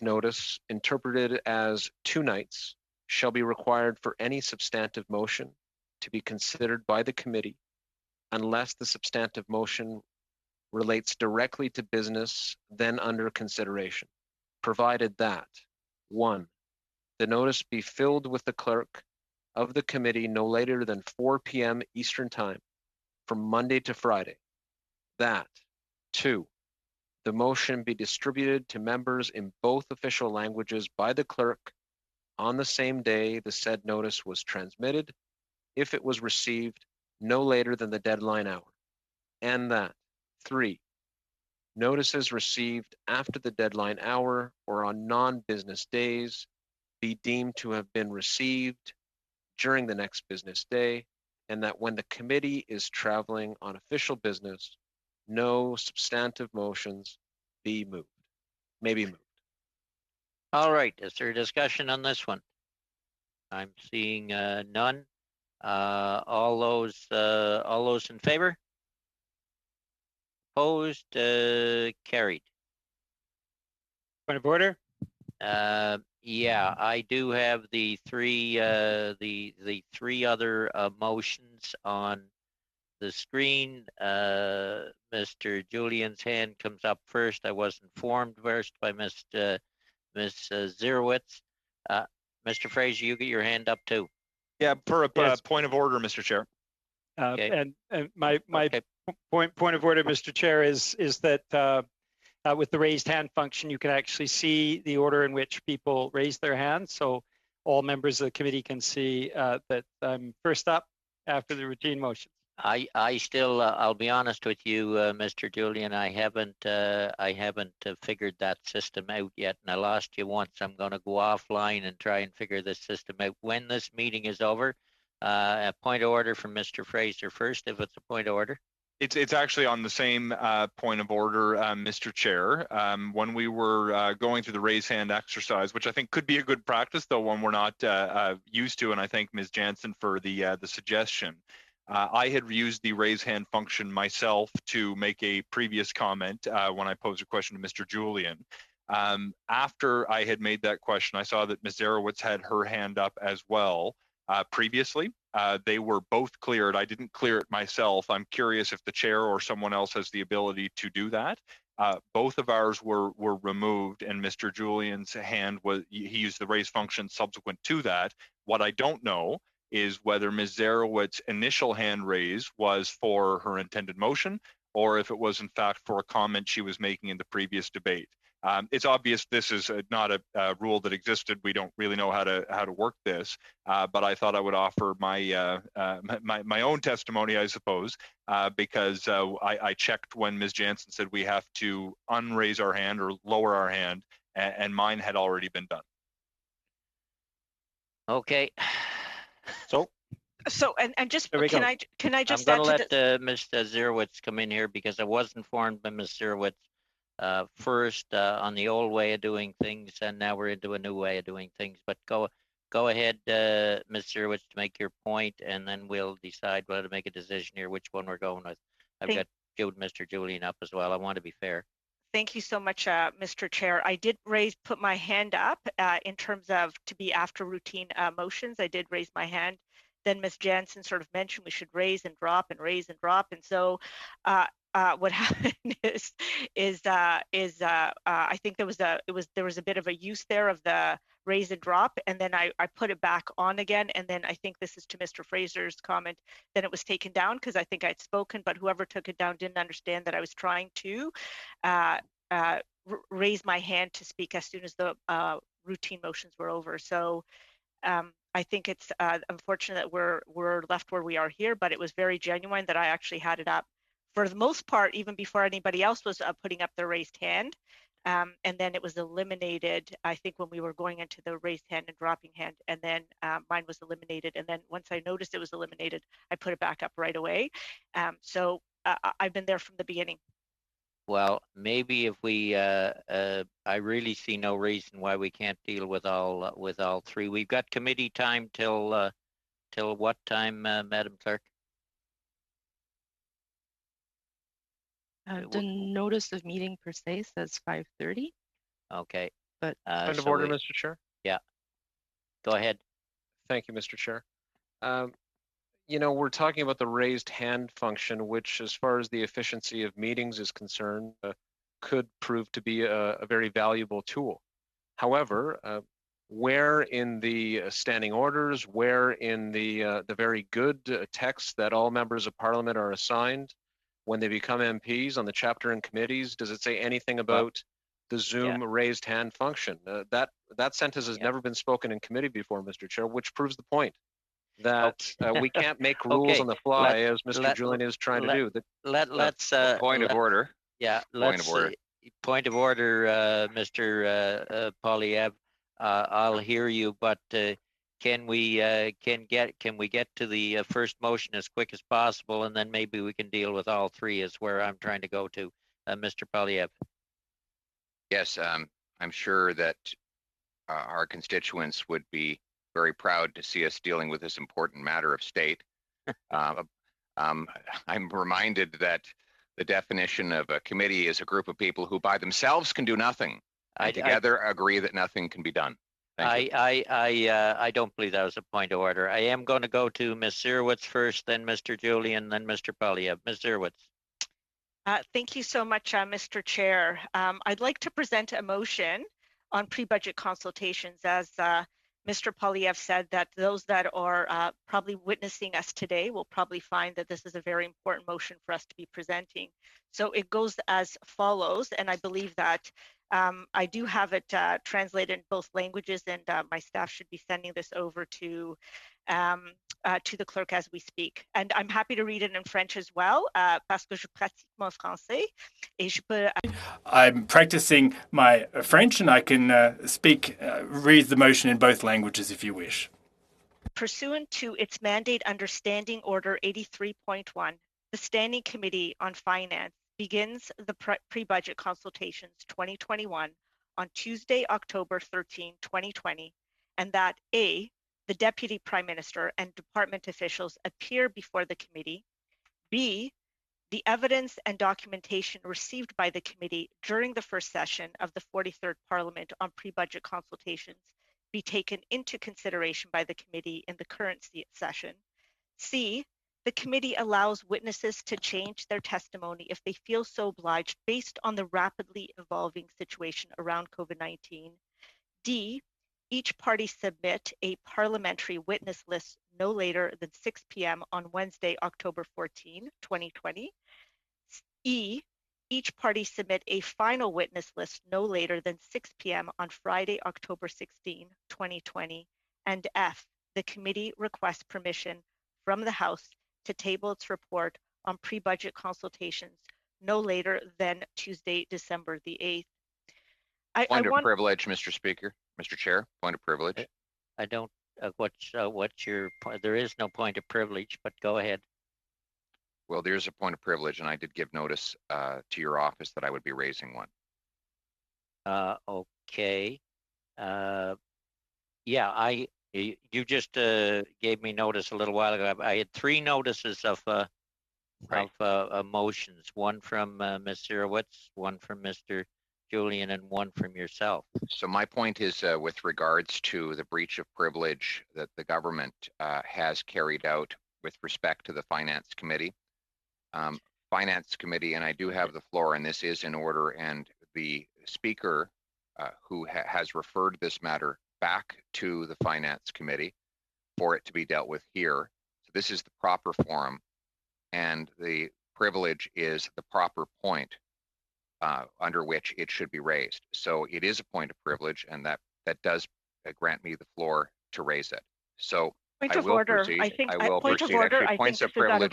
notice interpreted as 2 nights shall be required for any substantive motion to be considered by the committee unless the substantive motion relates directly to business then under consideration, provided that 1, the notice be filled with the clerk of the committee no later than 4 p.m. Eastern Time from Monday to Friday. That 2, the motion be distributed to members in both official languages by the clerk on the same day the said notice was transmitted, if it was received no later than the deadline hour. And that 3, Notices received after the deadline hour or on non-business days be deemed to have been received during the next business day, and that when the committee is traveling on official business, no substantive motions may be moved. All right, is there discussion on this one? I'm seeing none. All those in favor? Opposed? Carried. Point of order. Yeah, I do have the three three other motions on the screen. Mr. Julian's hand comes up first. I was informed first by Ms. Zerowitz. Mr. Fraser, you get your hand up too. Yeah, for a Yes. point of order, Mr. Chair. And my Okay. point of order, Mr. Chair, is that with the raised hand function, you can actually see the order in which people raise their hands. So all members of the committee can see that I'm first up after the routine motions. I still, I'll be honest with you, Mr. Julian, I haven't figured that system out yet, and I lost you once. I'm going to go offline and try and figure this system out when this meeting is over. A point of order from Mr. Fraser first, if it's a point of order. It's actually on the same point of order, Mr. Chair. When we were going through the raise hand exercise, which I think could be a good practice, though one we're not used to, and I thank Ms. Jansen for the suggestion. I had used the raise hand function myself to make a previous comment when I posed a question to Mr. Julian. After I had made that question, I saw that Ms. Zerowitz had her hand up as well previously. They were both cleared. I didn't clear it myself. I'm curious if the chair or someone else has the ability to do that. Both of ours were removed, and Mr. Julian's hand he used the raise function subsequent to that. What I don't know is whether Ms. Zerowitz's initial hand raise was for her intended motion, or if it was in fact for a comment she was making in the previous debate. It's obvious this is not a rule that existed. We don't really know how to work this, but I thought I would offer my my own testimony, I suppose, because I checked when Ms. Jansen said we have to unraise our hand or lower our hand, and mine had already been done. Okay. So and just There we can go. I just I'm going add to let Ms. Zerowitz come in here because I was informed by Ms. Zerowitz first on the old way of doing things, and now we're into a new way of doing things. But go ahead, Ms. Zerowitz, to make your point, and then we'll decide whether to make a decision here, which one we're going with. I've got Mr. Julian up as well. I want to be fair. Thank you so much, Mr. Chair. I did put my hand up in terms of to be after routine motions. I did raise my hand. Then Ms. Jansen sort of mentioned we should raise and drop and raise and drop. And so what happened is I think there was a bit of a use there of the raise and drop, and then I put it back on again, and then I think this is to Mr. Fraser's comment, then it was taken down because I think I'd spoken, but whoever took it down didn't understand that I was trying to raise my hand to speak as soon as the routine motions were over. So I think it's unfortunate that we're left where we are here, but it was very genuine that I actually had it up for the most part, even before anybody else was putting up their raised hand. And then it was eliminated, I think, when we were going into the raised hand and dropping hand, and then mine was eliminated. And then once I noticed it was eliminated, I put it back up right away. So I've been there from the beginning. Well, maybe if we, I really see no reason why we can't deal with all three. We've got committee time till what time, Madam Clerk? The notice of meeting per se says 5:30. Okay. But point of order, Mr. Chair. Yeah. Go ahead. Thank you, Mr. Chair. You know, we're talking about the raised hand function, which, as far as the efficiency of meetings is concerned, could prove to be a very valuable tool. However, where in the standing orders, where in the very good text that all members of Parliament are assigned when they become MPs on the chapter and committees, does it say anything about the Zoom raised hand function? That sentence has never been spoken in committee before, Mr. Chair, which proves the point that we can't make rules on the fly, as Mr. Julian is trying to do. Point of order. Yeah, Point of order. Point of order, Mr. Polyev. I'll hear you, but can we get to the first motion as quick as possible, and then maybe we can deal with all three, is where I'm trying to go to, Mr. Polyev. Yes, I'm sure that our constituents would be very proud to see us dealing with this important matter of state. I'm reminded that the definition of a committee is a group of people who by themselves can do nothing, and together agree that nothing can be done. Thank you. I don't believe that was a point of order. I am going to go to Ms. Zerwitz first, then Mr. Julian, then Mr. Polyev. Ms. Zerwitz. Thank you so much, Mr. Chair. I'd like to present a motion on pre-budget consultations. As Mr. Polyev said, that those that are probably witnessing us today will probably find that this is a very important motion for us to be presenting. So it goes as follows, and I believe that I do have it translated in both languages, and my staff should be sending this over to the clerk as we speak. And I'm happy to read it in French as well, parce que je pratique mon français. Et je peux... I'm practicing my French, and I can read the motion in both languages if you wish. Pursuant to its mandate under Standing Order 83.1, the Standing Committee on Finance begins the pre-budget consultations 2021 on Tuesday, October 13, 2020, and that A, the Deputy Prime Minister and department officials appear before the committee. B, the evidence and documentation received by the committee during the first session of the 43rd Parliament on pre-budget consultations be taken into consideration by the committee in the current session. C, the committee allows witnesses to change their testimony if they feel so obliged based on the rapidly evolving situation around COVID-19. D, each party submit a parliamentary witness list no later than 6 p.m. on Wednesday, October 14, 2020. E, each party submit a final witness list no later than 6 p.m. on Friday, October 16, 2020. And F, the committee requests permission from the House to table its report on pre-budget consultations no later than Tuesday, December the 8th. Point of privilege, Mr. Speaker, Mr. Chair, point of privilege. I don't, what's your, there is no point of privilege, but go ahead. Well, there's a point of privilege, and I did give notice to your office that I would be raising one. Okay. Yeah, you just gave me notice a little while ago. I had 3 notices of motions, one from Ms. Zerwitz, one from Mr. Julian, and one from yourself. So my point is with regards to the breach of privilege that the government has carried out with respect to the Finance Committee. Finance Committee, and I do have the floor, and this is in order, and the Speaker who has referred this matter back to the Finance Committee for it to be dealt with here. So this is the proper forum, and the privilege is the proper point under which it should be raised. So it is a point of privilege, and that does grant me the floor to raise it. So point of order. Proceed. I think I will point proceed. of order. Actually, I points think of privilege.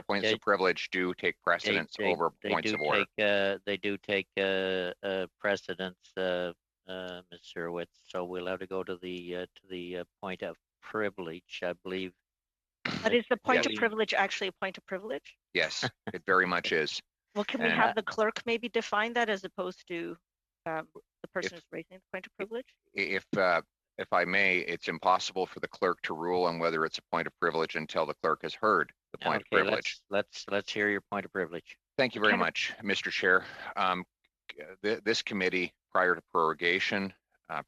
Points of privilege do take precedence over points of order. They do take precedence, Ms. Zerwitz. So we'll have to go to the point of privilege, I believe. But is the point of privilege actually a point of privilege? Yes, it very much is. Well, can we have the clerk maybe define that as opposed to the person who's raising the point of privilege? If I may, it's impossible for the clerk to rule on whether it's a point of privilege until the clerk has heard the point of privilege. Let's hear your point of privilege. Thank you very much, Mr. Chair. This committee, prior to prorogation,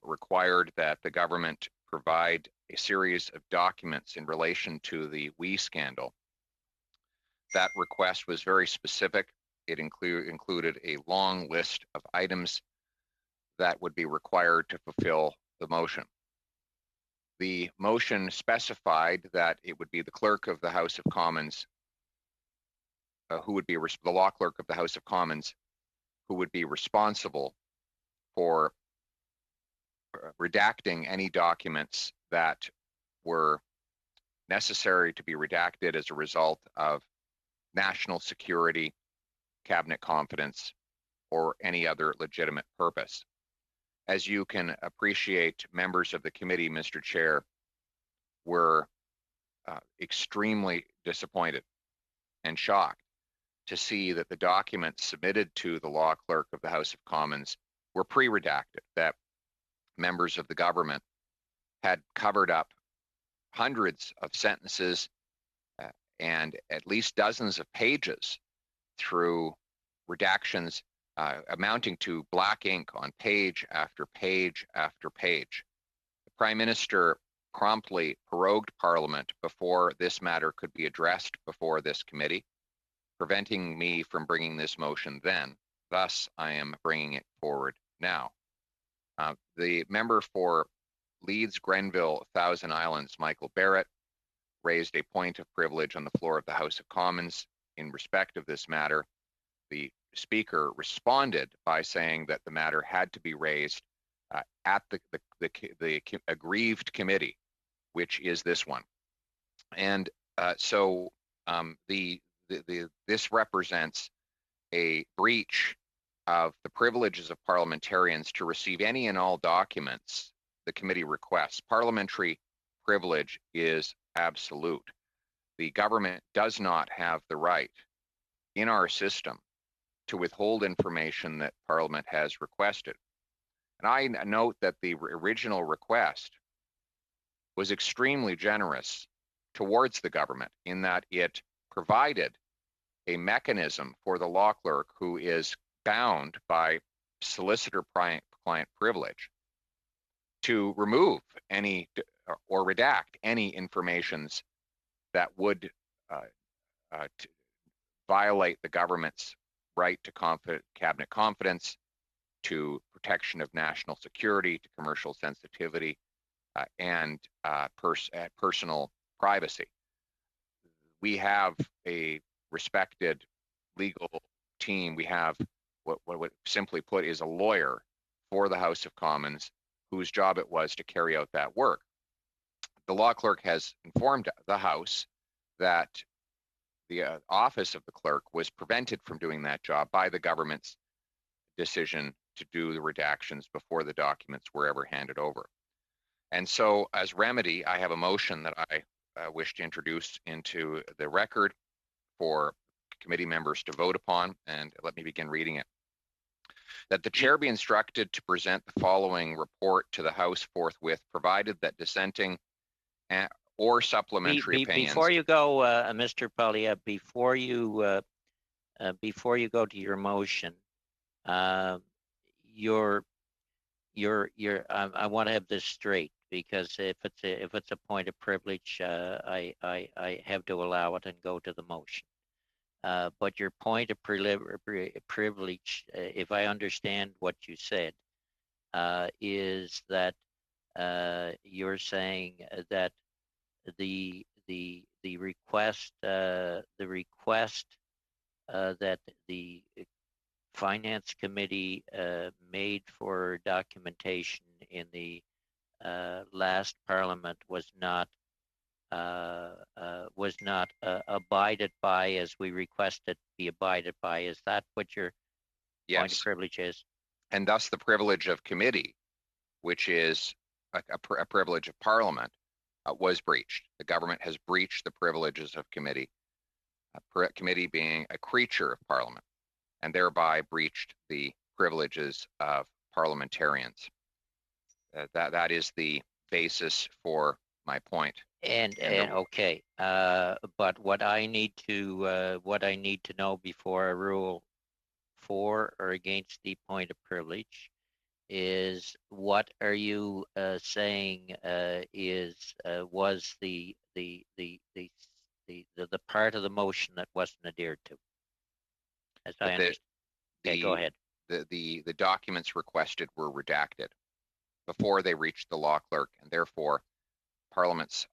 required that the government provide a series of documents in relation to the WE scandal. That request was very specific. It included a long list of items that would be required to fulfill the motion. The motion specified that it would be the clerk of the House of Commons who would be the law clerk of the House of Commons who would be responsible for redacting any documents that were necessary to be redacted as a result of national security cabinet confidence or any other legitimate purpose. As you can appreciate, members of the committee, Mr. Chair, were extremely disappointed and shocked to see that the documents submitted to the law clerk of the House of Commons were pre-redacted, that members of the government had covered up hundreds of sentences and at least dozens of pages through redactions amounting to black ink on page after page after page. The Prime Minister promptly prorogued Parliament before this matter could be addressed before this committee, preventing me from bringing this motion then. Thus, I am bringing it forward now. The member for Leeds, Grenville, Thousand Islands, Michael Barrett, raised a point of privilege on the floor of the House of Commons in respect of this matter. The Speaker responded by saying that the matter had to be raised at the aggrieved committee, which is this one. And so this represents a breach of the privileges of parliamentarians to receive any and all documents the committee requests. Parliamentary privilege is absolute. The government does not have the right in our system to withhold information that Parliament has requested. And I note that the original request was extremely generous towards the government in that it provided a mechanism for the law clerk, who is bound by solicitor-client privilege, to remove any or redact any informations that would violate the government's right to cabinet confidence, to protection of national security, to commercial sensitivity, and personal privacy. We have a respected legal team. We have what simply put is a lawyer for the House of Commons whose job it was to carry out that work. The law clerk has informed the House that the office of the clerk was prevented from doing that job by the government's decision to do the redactions before the documents were ever handed over. And so, as remedy, I have a motion that I wish to introduce into the record for committee members to vote upon, and let me begin reading it. That the chair be instructed to present the following report to the House forthwith, provided that dissenting or supplementary opinions. Before you go, Mr. Polyev, before you go to your motion, I want to have this straight, because if it's a point of privilege, I have to allow it and go to the motion. But your point of privilege, if I understand what you said, is that you're saying that the request that the Finance Committee made for documentation in the last Parliament was not abided by as we requested be abided by. Is that what your point of privilege is? And thus the privilege of committee, which is a privilege of Parliament, was breached. The government has breached the privileges of committee, committee being a creature of Parliament, and thereby breached the privileges of parliamentarians. That is the basis for my point. Okay, but what I need to know before I rule for or against the point of privilege is, what are you saying was the part of the motion that wasn't adhered to? As I understand. Okay, go ahead. The documents requested were redacted before they reached the law clerk, and therefore Parliament's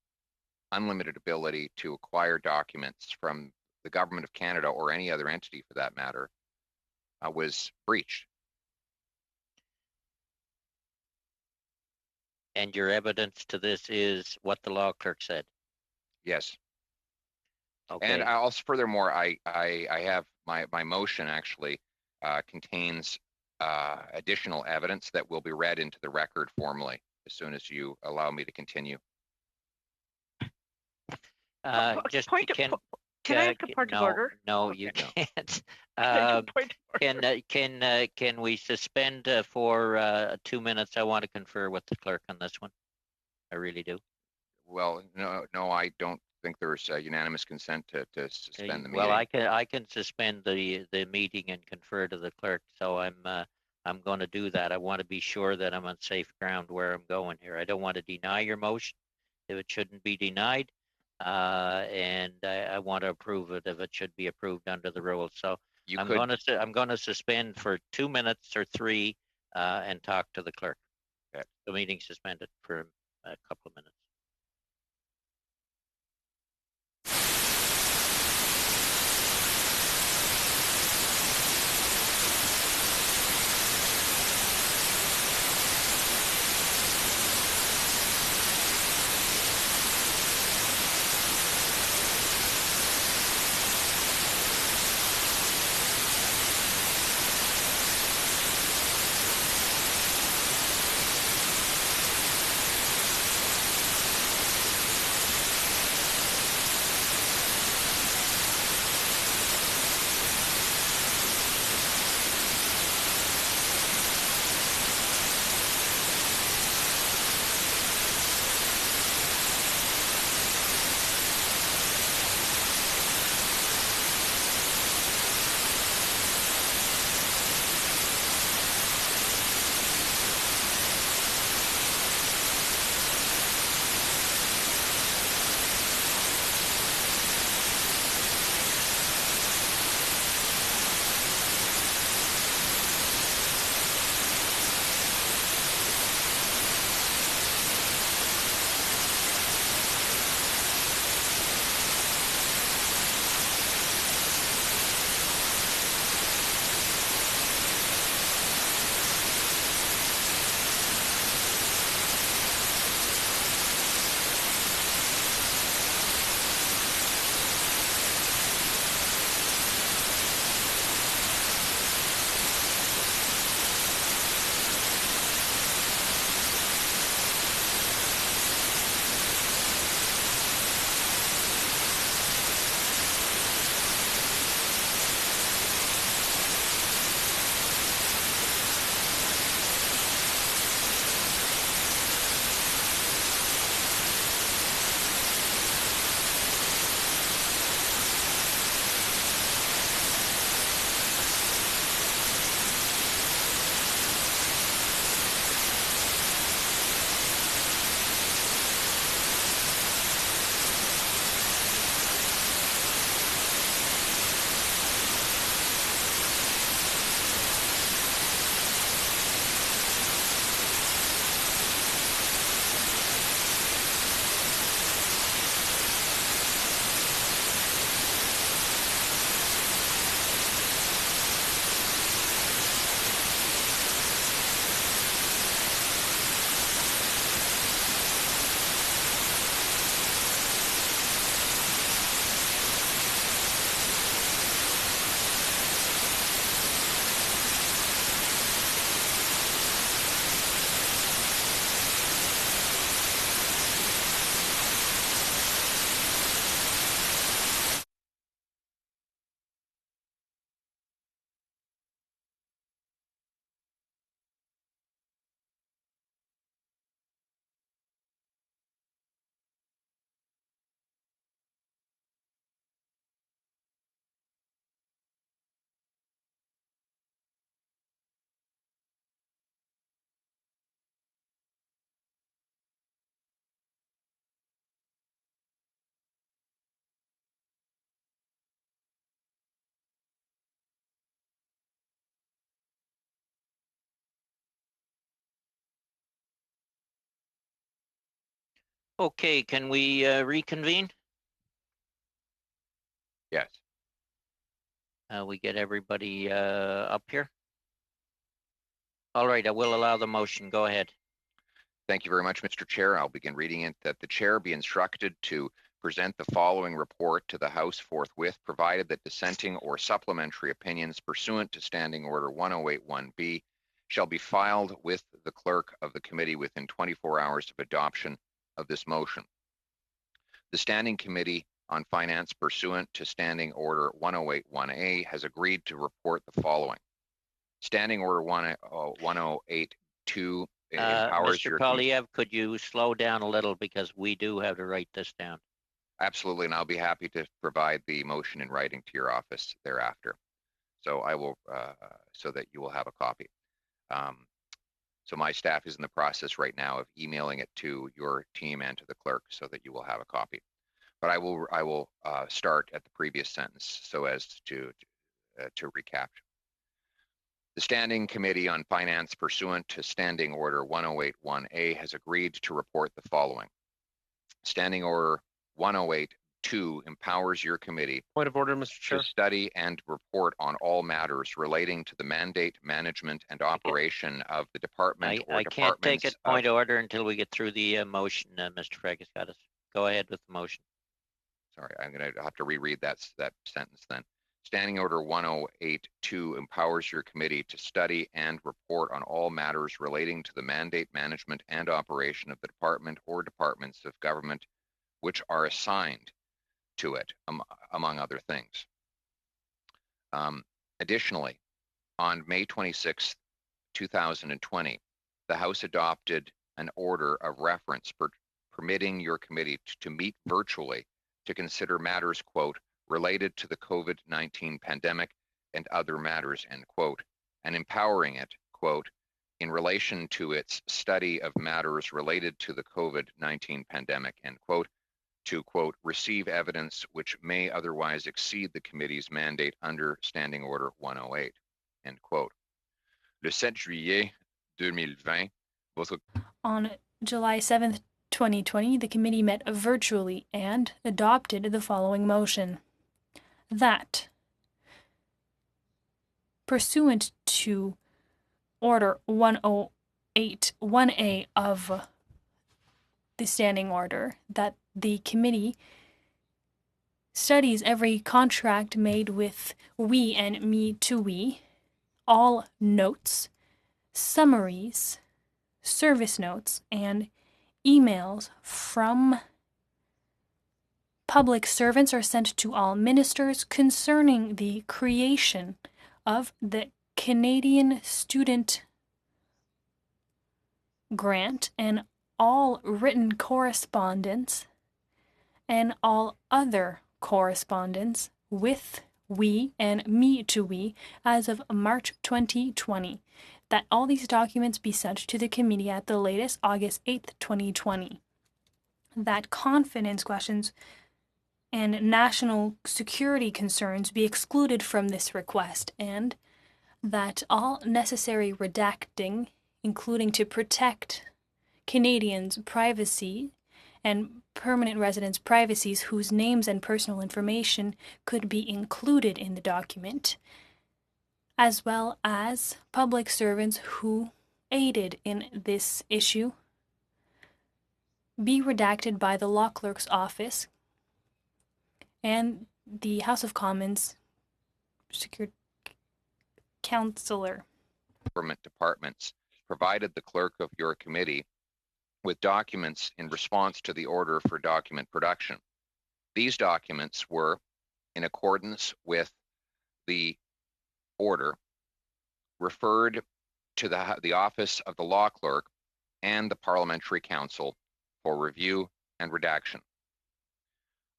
unlimited ability to acquire documents from the Government of Canada or any other entity for that matter was breached. And your evidence to this is what the law clerk said? Yes. Okay. And I also, furthermore, I have my motion actually contains additional evidence that will be read into the record formally as soon as you allow me to continue. Just can I make a point of order? No, Okay. you can't. Point of order. Can we suspend for 2 minutes? I want to confer with the clerk on this one. I really do. Well, no, I don't think there's unanimous consent to suspend the meeting. Well, I can suspend the meeting and confer to the clerk. So I'm going to do that. I want to be sure that I'm on safe ground where I'm going here. I don't want to deny your motion if it shouldn't be denied, and I want to approve it if it should be approved under the rules. So I'm going to suspend for 2 minutes or 3 and talk to the clerk. Okay. The meeting suspended for a couple of minutes. Okay, can we reconvene? Yes. We get everybody up here. All right, I will allow the motion. Go ahead. Thank you very much, Mr. Chair. I'll begin reading it. That the chair be instructed to present the following report to the House forthwith, provided that dissenting or supplementary opinions pursuant to Standing Order 1081B shall be filed with the clerk of the committee within 24 hours of adoption of this motion. The Standing Committee on Finance pursuant to Standing Order 1081A has agreed to report the following. Standing Order 1082 empowers Mr. your... Polyev, could you slow down a little because we do have to write this down? Absolutely, and I'll be happy to provide the motion in writing to your office thereafter. So I will, so that you will have a copy. So my staff is in the process right now of emailing it to your team and to the clerk so that you will have a copy. But I will start at the previous sentence so as to recap. The Standing Committee on Finance pursuant to Standing Order 1081A has agreed to report the following. Standing Order 1082 empowers your committee Point of order, Mr. Chair. to study and report on all matters relating to the mandate, management, and operation of the department or I can't take departments a point of order until we get through the motion, Mr. Fragaskatos. Go ahead with the motion. Sorry, I'm going to have to reread that sentence then. Standing Order 1082 empowers your committee to study and report on all matters relating to the mandate, management, and operation of the department or departments of government which are assigned to it, among other things. Additionally, on May 26, 2020, the House adopted an order of reference permitting your committee to meet virtually to consider matters, quote, related to the COVID-19 pandemic and other matters, end quote, and empowering it, quote, in relation to its study of matters related to the COVID-19 pandemic, end quote, to, quote, receive evidence which may otherwise exceed the committee's mandate under Standing Order 108, end quote. Le 7 juillet 2020, votre... On July 7th, 2020, the committee met virtually and adopted the following motion. That, pursuant to Order 1081A of the Standing Order, that the committee studies every contract made with we and me to we, all notes, summaries, service notes, and emails from public servants are sent to all ministers concerning the creation of the Canadian Student Grant and all written correspondence and all other correspondence with we and me to we as of March 2020, that all these documents be sent to the committee at the latest August 8th, 2020, that confidence questions and national security concerns be excluded from this request, and that all necessary redacting, including to protect Canadians' privacy and permanent residents' privacies whose names and personal information could be included in the document, as well as public servants who aided in this issue, be redacted by the Law Clerk's Office and the House of Commons Secured Counselor. Government departments provided the clerk of your committee with documents in response to the order for document production. These documents were, in accordance with the order, referred to the Office of the Law Clerk and the Parliamentary Council for review and redaction.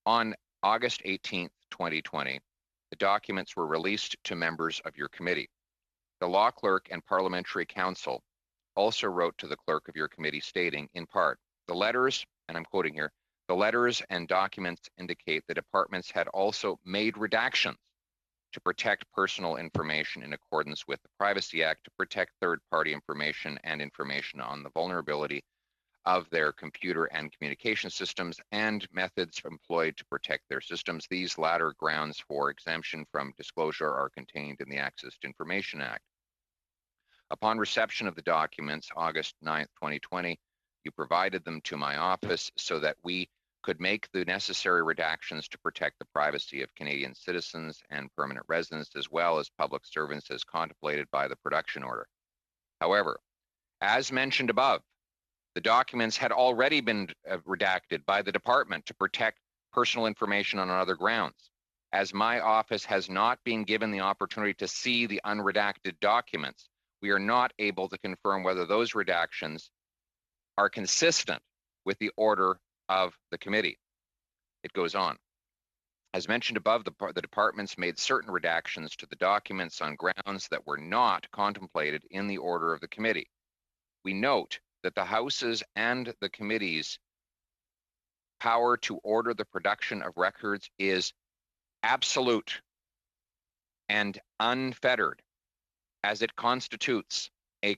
On August 18th, 2020, the documents were released to members of your committee. The Law Clerk and Parliamentary Council also wrote to the clerk of your committee stating, in part, the letters, and I'm quoting here, the letters and documents indicate the departments had also made redactions to protect personal information in accordance with the Privacy Act, to protect third-party information and information on the vulnerability of their computer and communication systems and methods employed to protect their systems. These latter grounds for exemption from disclosure are contained in the Access to Information Act. Upon reception of the documents, August 9th, 2020, you provided them to my office so that we could make the necessary redactions to protect the privacy of Canadian citizens and permanent residents, as well as public servants, as contemplated by the production order. However, as mentioned above, the documents had already been redacted by the department to protect personal information on other grounds. As my office has not been given the opportunity to see the unredacted documents, we are not able to confirm whether those redactions are consistent with the order of the committee. It goes on. As mentioned above, the departments made certain redactions to the documents on grounds that were not contemplated in the order of the committee. We note that the House's and the committee's power to order the production of records is absolute and unfettered, as it constitutes a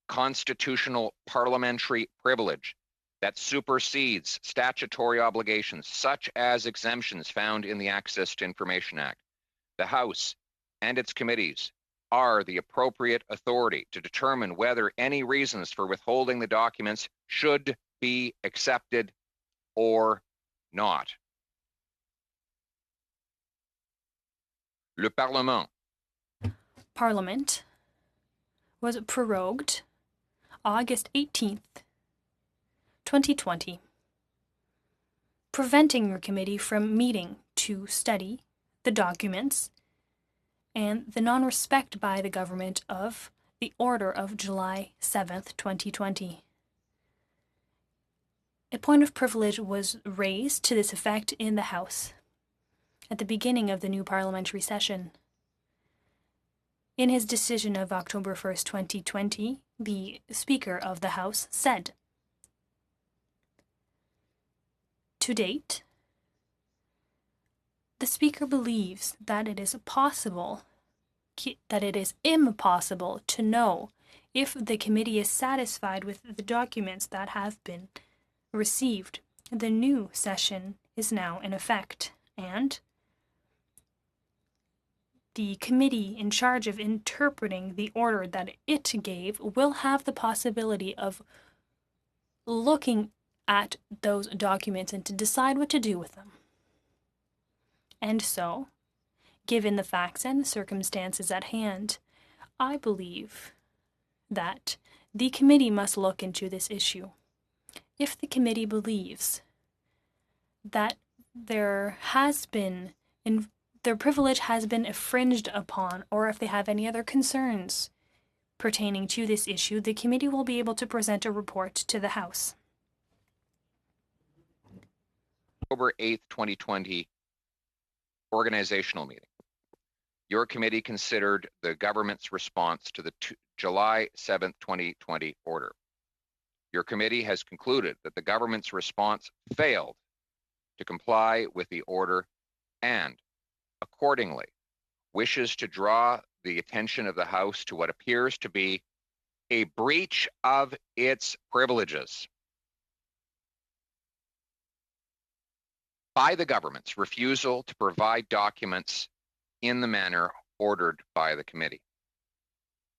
constitutional parliamentary privilege that supersedes statutory obligations, such as exemptions found in the Access to Information Act. The House and its committees are the appropriate authority to determine whether any reasons for withholding the documents should be accepted or not. Le Parlement. Parliament was prorogued August 18th, 2020, preventing your committee from meeting to study the documents and the non-respect by the government of the order of July 7th, 2020. A point of privilege was raised to this effect in the House at the beginning of the new parliamentary session. In his decision of October 1st, 2020, the Speaker of the House said, "To date, the Speaker believes that it is impossible to know if the committee is satisfied with the documents that have been received. The new session is now in effect, and the committee in charge of interpreting the order that it gave will have the possibility of looking at those documents and to decide what to do with them. And so, given the facts and the circumstances at hand, I believe that the committee must look into this issue. If the committee believes that their privilege has been infringed upon, or if they have any other concerns pertaining to this issue, the committee will be able to present a report to the House." October 8th, 2020, organizational meeting. Your committee considered the government's response to the July 7th, 2020 order. Your committee has concluded that the government's response failed to comply with the order and, accordingly, wishes to draw the attention of the House to what appears to be a breach of its privileges by the government's refusal to provide documents in the manner ordered by the committee.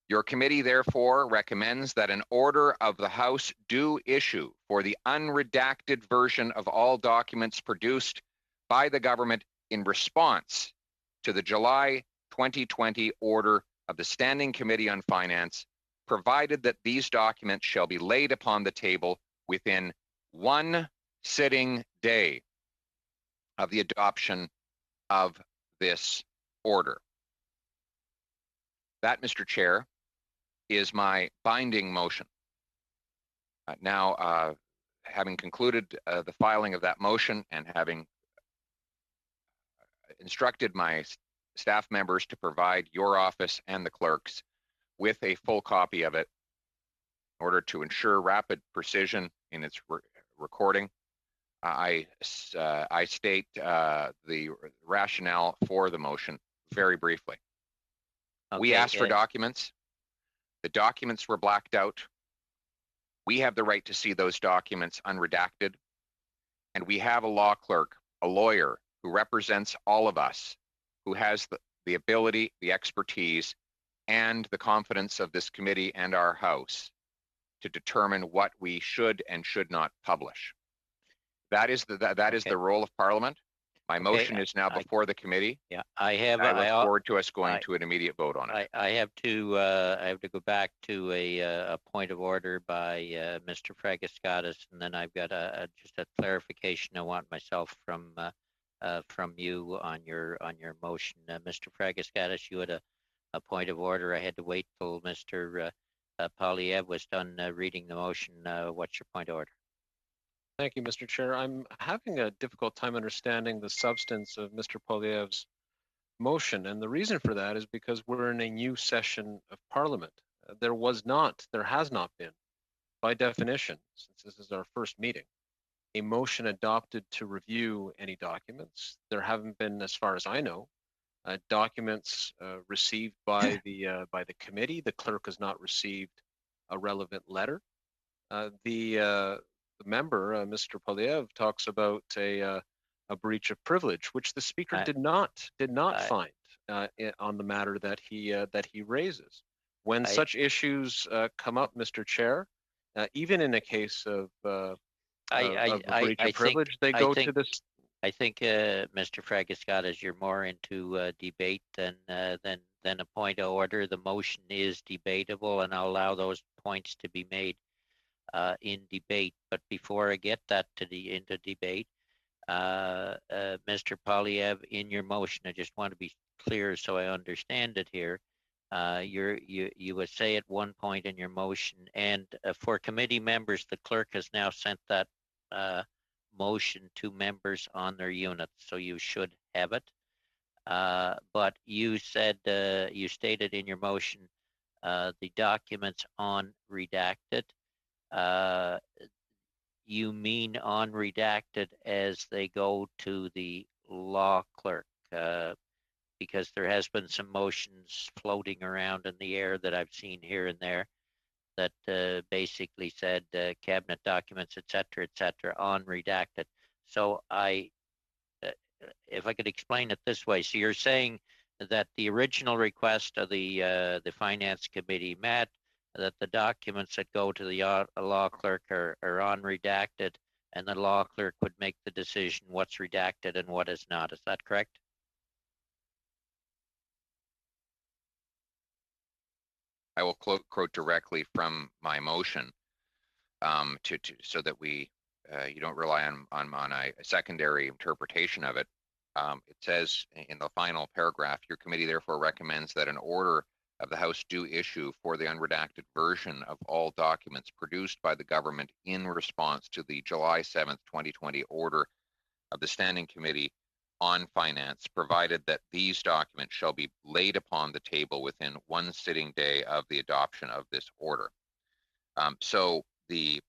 Your committee therefore recommends that an order of the House do issue for the unredacted version of all documents produced by the government in response to the July 2020 order of the Standing Committee on Finance, provided that these documents shall be laid upon the table within one sitting day of the adoption of this order. That, Mr. Chair, is my binding motion. Now, having concluded the filing of that motion and having instructed my staff members to provide your office and the clerks with a full copy of it in order to ensure rapid precision in its recording, I state the rationale for the motion very briefly. Okay, we asked for documents. The documents were blacked out. We have the right to see those documents unredacted. And we have a law clerk, a lawyer who represents all of us, who has the ability, the expertise, and the confidence of this committee and our House to determine what we should and should not publish. That is the role of Parliament. My motion is now before the committee. Yeah, I look forward to us going to an immediate vote on it. I have to go back to a point of order by Mr. Fragaskatis, and then I've got just a clarification I want myself from you on your motion. Mr. Fragaskatis, you had a point of order. I had to wait till Mr. Polyev was done reading the motion. What's your point of order? Thank you, Mr. Chair. I'm having a difficult time understanding the substance of Mr. Polyev's motion, and the reason for that is because we're in a new session of Parliament. There has not been, by definition, since this is our first meeting, a motion adopted to review any documents. There haven't been, as far as I know, documents received by the committee. The clerk has not received a relevant letter. The member, Mr. Polyev, talks about a breach of privilege, which the speaker did not find on the matter that he raises. When such issues come up, Mr. Chair, even in a case of a breach of privilege, they go to this. I think, Mr. Fragaskatis, you're more into debate than a point of order. The motion is debatable, and I'll allow those points to be made in debate. But before I get that into debate, Mr. Polyev, in your motion, I just want to be clear so I understand it here. You would say at one point in your motion, and for committee members, the clerk has now sent that motion to members on their units, so you should have it. But you said, you stated in your motion, the documents on redacted. You mean on redacted as they go to the law clerk, because there has been some motions floating around in the air that I've seen here and there that basically said cabinet documents, et cetera, on redacted. So if I could explain it this way, so you're saying that the original request of the Finance Committee met, that the documents that go to the law clerk are on redacted, and the law clerk would make the decision what's redacted and what is not. Is that correct? I will quote directly from my motion so that you don't rely on a secondary interpretation of it. It says in the final paragraph, your committee therefore recommends that an order of the House do issue for the unredacted version of all documents produced by the government in response to the July 7th, 2020 order of the Standing Committee on Finance, provided that these documents shall be laid upon the table within one sitting day of the adoption of this order. So the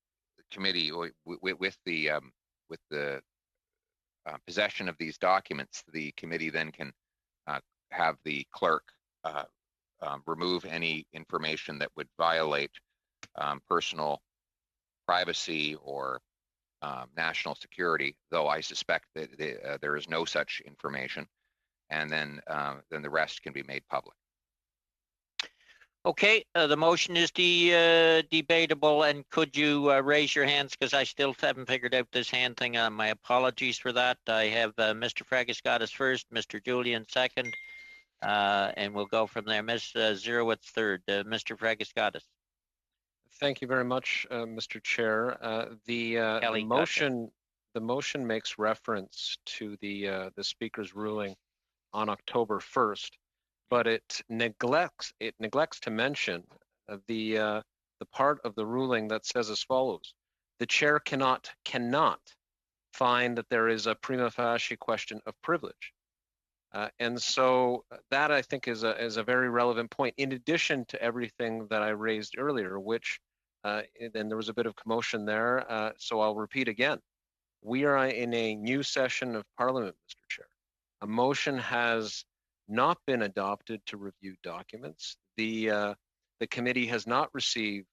committee, with the possession of these documents, the committee then can have the clerk remove any information that would violate personal privacy or national security, though I suspect that there is no such information, and then the rest can be made public. Okay, the motion is debatable, and could you raise your hands, because I still haven't figured out this hand thing. My apologies for that. I have Mr. Fragaskatis first, Mr. Julian second, and we'll go from there. Ms. Zerowitz third. Mr. Fragaskatis. Thank you very much, Mr. Chair. The motion makes reference to the Speaker's ruling on October 1st, but it neglects to mention the part of the ruling that says as follows: the chair cannot find that there is a prima facie question of privilege. And so that, I think, is a very relevant point, in addition to everything that I raised earlier, which then there was a bit of commotion there, so I'll repeat again. We are in a new session of Parliament, Mr. Chair. A motion has not been adopted to review documents. The committee has not received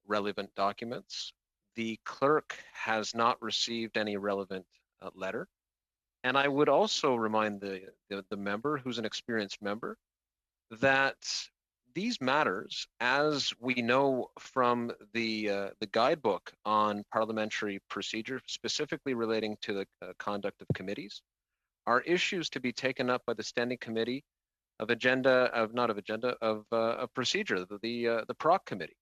relevant documents. The clerk has not received any relevant letter. And I would also remind the member, who's an experienced member, that these matters, as we know from the guidebook on parliamentary procedure, specifically relating to the conduct of committees, are issues to be taken up by the Standing Committee of procedure, the PROC committee.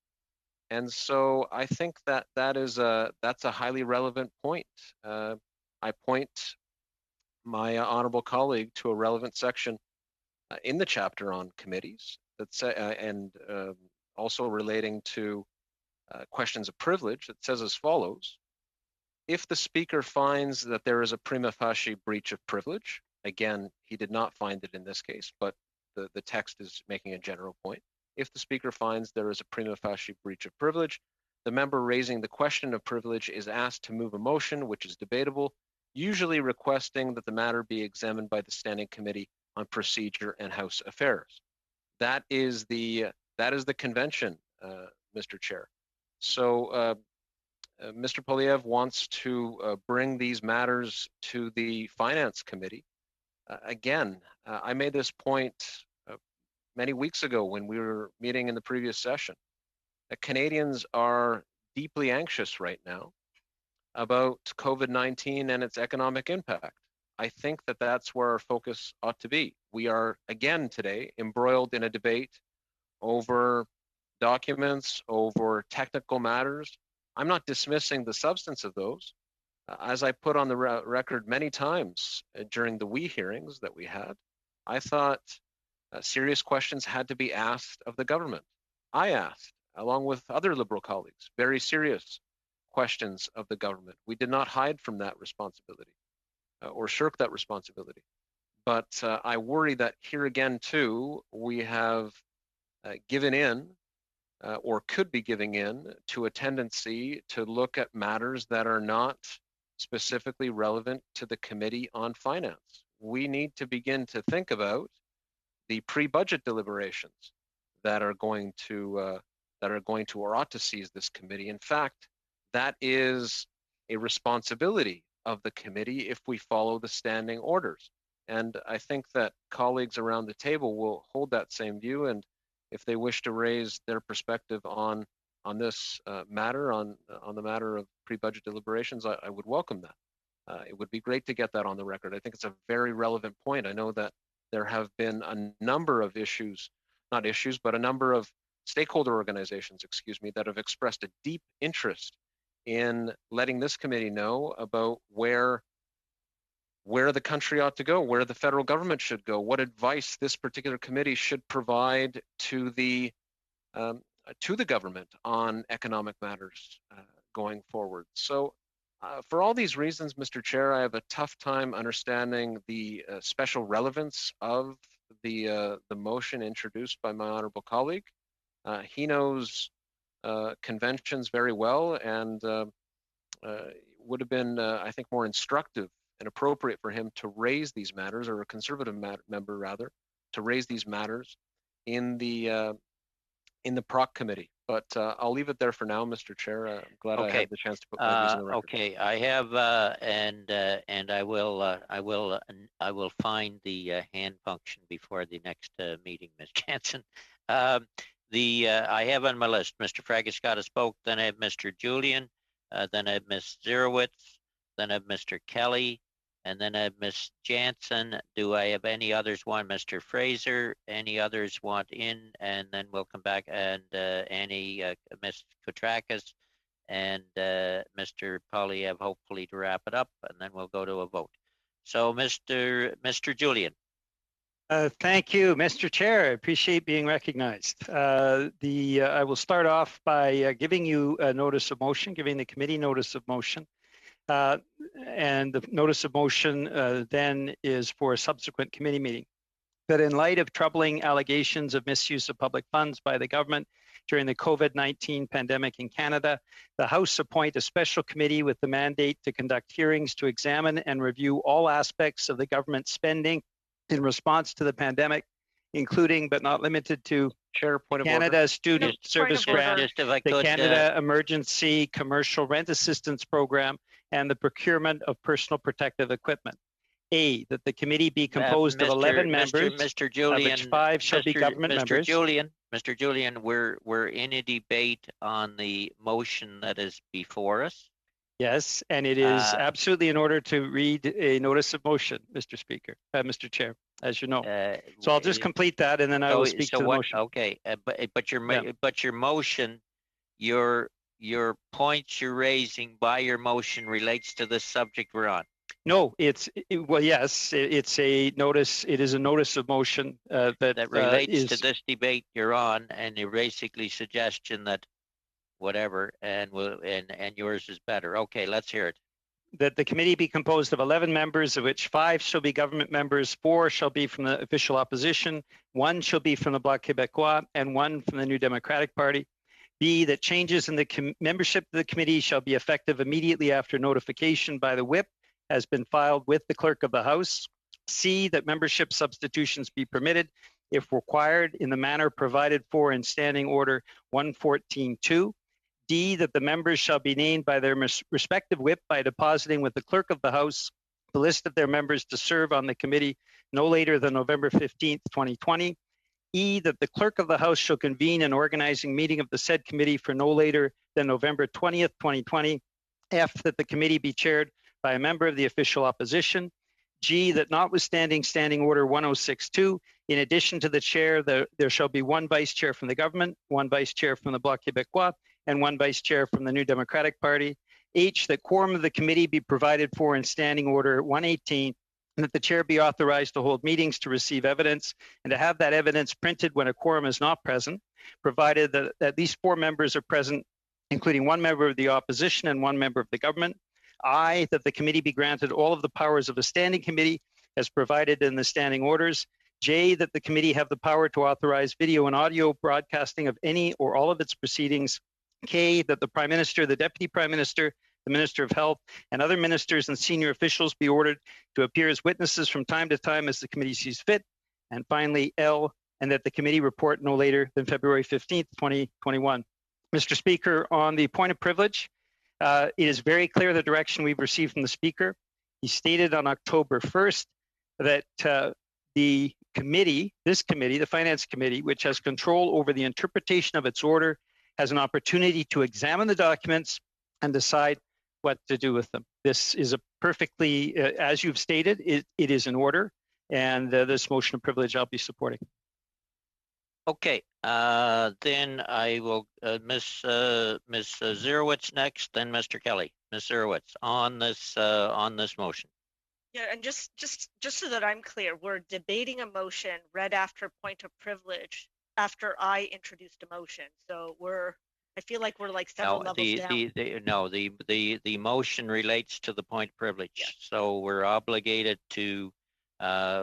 And so I think that that's a highly relevant point. I point my honorable colleague to a relevant section in the chapter on committees that's and also relating to questions of privilege that says as follows: if the speaker finds that there is a prima facie breach of privilege, again, he did not find it in this case, but the text is making a general point. If the speaker finds there is a prima facie breach of privilege, the member raising the question of privilege is asked to move a motion which is debatable, usually requesting that the matter be examined by the Standing Committee on Procedure and House Affairs. That is the convention, Mr. Chair. So Mr. Polyev wants to bring these matters to the Finance Committee. Again, I made this point many weeks ago when we were meeting in the previous session. Canadians are deeply anxious right now about COVID-19 and its economic impact. I think that that's where our focus ought to be. We are, again today, embroiled in a debate over documents, over technical matters. I'm not dismissing the substance of those. As I put on the record many times during the hearings that we had, I thought serious questions had to be asked of the government. I asked, along with other Liberal colleagues, very serious questions of the government. We did not hide from that responsibility or shirk that responsibility. But I worry that here again, too, we have given in or could be giving in to a tendency to look at matters that are not specifically relevant to the Committee on Finance. We need to begin to think about the pre-budget deliberations that are going to or ought to seize this committee. In fact, that is a responsibility of the committee if we follow the standing orders. And I think that colleagues around the table will hold that same view, and if they wish to raise their perspective on this matter, on the matter of pre-budget deliberations, I would welcome that. It would be great to get that on the record. I think it's a very relevant point. I know that there have been a number of a number of stakeholder organizations, that have expressed a deep interest in letting this committee know about where the country ought to go, where the federal government should go, what advice this particular committee should provide to the government on economic matters going forward. So for all these reasons, Mr. Chair, I have a tough time understanding the special relevance of the motion introduced by my honorable colleague. He knows conventions very well, and would have been, I think, more instructive and appropriate for him to raise these matters, or a Conservative member rather, to raise these matters in the PROC committee. But I'll leave it there for now, Mr. Chair. I'm glad I had the chance to put my views on the record. Okay, I have, and I will find the hand function before the next meeting, Ms. Jansen. I have on my list Mr. Fragascata spoke, then I have Mr. Julian, then I have Ms. Zerowitz, then I have Mr. Kelly, and then I have Ms. Jansen. Do I have any others want? Mr. Fraser, any others want in? And then we'll come back, and Annie, Ms. Kotrakis, and Mr. Polyev, hopefully to wrap it up, and then we'll go to a vote. So Mr. Julian. Thank you, Mr. Chair. I appreciate being recognized. I will start off by giving you a notice of motion, giving the committee notice of motion. And the notice of motion then is for a subsequent committee meeting. That in light of troubling allegations of misuse of public funds by the government during the COVID-19 pandemic in Canada, the House appoint a special committee with the mandate to conduct hearings to examine and review all aspects of the government spending in response to the pandemic, including but not limited to Canada Student Service Grant, the Canada Emergency Commercial Rent Assistance Program, and the procurement of personal protective equipment. A, that the committee be composed of 11 members, Mr. Julian, of which 5 shall be government members. Mr. Julian, we're in a debate on the motion that is before us. Yes, and it is absolutely in order to read a notice of motion, Mr. Speaker, Mr. Chair, as you know. So I'll just complete that, and then I will speak to the motion. Okay, but your motion, your points you're raising by your motion relates to the subject we're on. No, well, yes, it's a notice. It is a notice of motion that relates to this debate you're on, and your basically suggestion that whatever, and yours is better. Okay, let's hear it. That the committee be composed of 11 members, of which 5 shall be government members, 4 shall be from the official opposition, 1 shall be from the Bloc Québécois, and 1 from the New Democratic Party. B, that changes in the membership of the committee shall be effective immediately after notification by the whip has been filed with the clerk of the House. C, that membership substitutions be permitted if required in the manner provided for in Standing Order 114.2. D, that the members shall be named by their respective whip by depositing with the clerk of the House the list of their members to serve on the committee no later than November 15th, 2020. E, that the clerk of the House shall convene an organizing meeting of the said committee for no later than November 20th, 2020. F, that the committee be chaired by a member of the official opposition. G, that notwithstanding Standing Order 106.2, in addition to the chair, there shall be 1 vice chair from the government, 1 vice chair from the Bloc Québécois, and 1 vice chair from the New Democratic Party. H, that quorum of the committee be provided for in Standing Order 118, and that the chair be authorized to hold meetings to receive evidence and to have that evidence printed when a quorum is not present, provided that at least 4 members are present, including 1 member of the opposition and 1 member of the government. I, that the committee be granted all of the powers of a standing committee as provided in the standing orders. J, that the committee have the power to authorize video and audio broadcasting of any or all of its proceedings. K, that the Prime Minister, the Deputy Prime Minister, the Minister of Health, and other ministers and senior officials be ordered to appear as witnesses from time to time as the committee sees fit. And finally, L, and that the committee report no later than February 15th, 2021. Mr. Speaker, on the point of privilege, it is very clear the direction we've received from the Speaker. He stated on October 1st that the committee, this committee, the Finance Committee, which has control over the interpretation of its order, has an opportunity to examine the documents and decide what to do with them. This is a perfectly, as you've stated, it is in order, and this motion of privilege I'll be supporting. Okay, then I will, Ms. Zerowitz next, then Mr. Kelly. Ms. Zerowitz, on this motion. Yeah, and just so that I'm clear, we're debating a motion read after point of privilege after I introduced a motion. So I feel like we're like several levels down. The motion relates to the point of privilege. Yeah. So we're obligated to,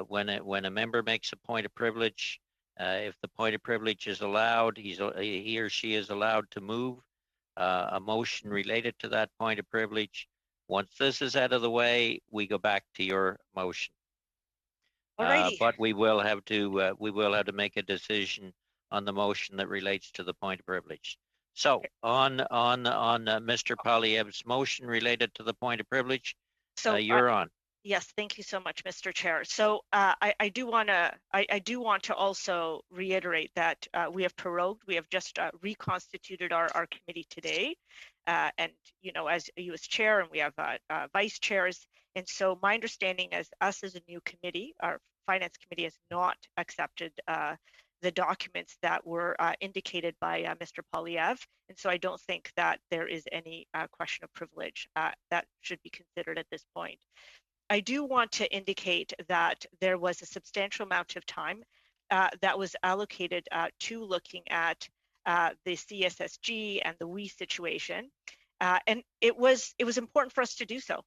when a member makes a point of privilege, if the point of privilege is allowed, he or she is allowed to move a motion related to that point of privilege. Once this is out of the way, we go back to your motion. But we will have to make a decision on the motion that relates to the point of privilege. So on Mr. Poilievre's motion related to the point of privilege, so you're on. Yes, thank you so much, Mr. Chair. So I do want to also reiterate that we have prorogued. We have just reconstituted our committee today, and as you as chair, and we have vice chairs. And so my understanding is us as a new committee, our finance committee has not accepted the documents that were indicated by Mr. Poilievre, and so I don't think that there is any question of privilege that should be considered at this point. I do want to indicate that there was a substantial amount of time that was allocated to looking at the CSSG and the WE situation, and it was important for us to do so.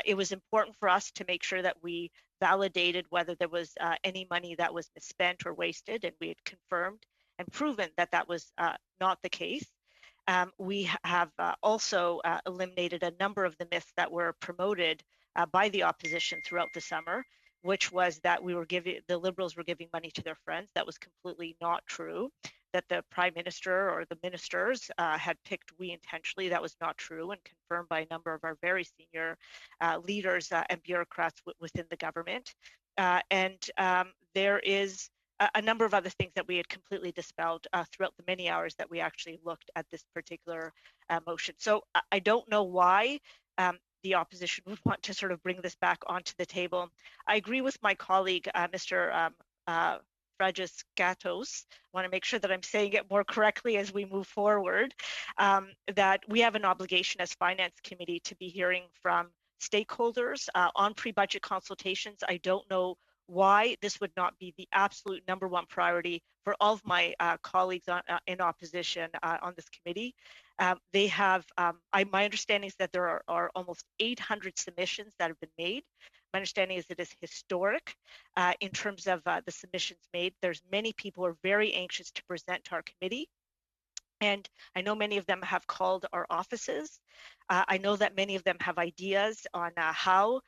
It was important for us to make sure that we validated whether there was any money that was misspent or wasted, and we had confirmed and proven that that was not the case. We have also eliminated a number of the myths that were promoted by the opposition throughout the summer, which was that the Liberals were giving money to their friends. That was completely not true. that the Prime Minister or the ministers had picked we intentionally. That was not true, and confirmed by a number of our very senior leaders and bureaucrats within the government. There is a number of other things that we had completely dispelled throughout the many hours that we actually looked at this particular motion. So I don't know why the opposition would want to sort of bring this back onto the table. I agree with my colleague, Mr. Fragiskatos. I want to make sure that I'm saying it more correctly as we move forward, that we have an obligation as Finance Committee to be hearing from stakeholders on pre-budget consultations. I don't know why this would not be the absolute #1 priority for all of my colleagues in opposition on this committee. They have, my understanding is that there are almost 800 submissions that have been made. My understanding is it is historic in terms of the submissions made. There's many people who are very anxious to present to our committee. And I know many of them have called our offices. I know that many of them have ideas on how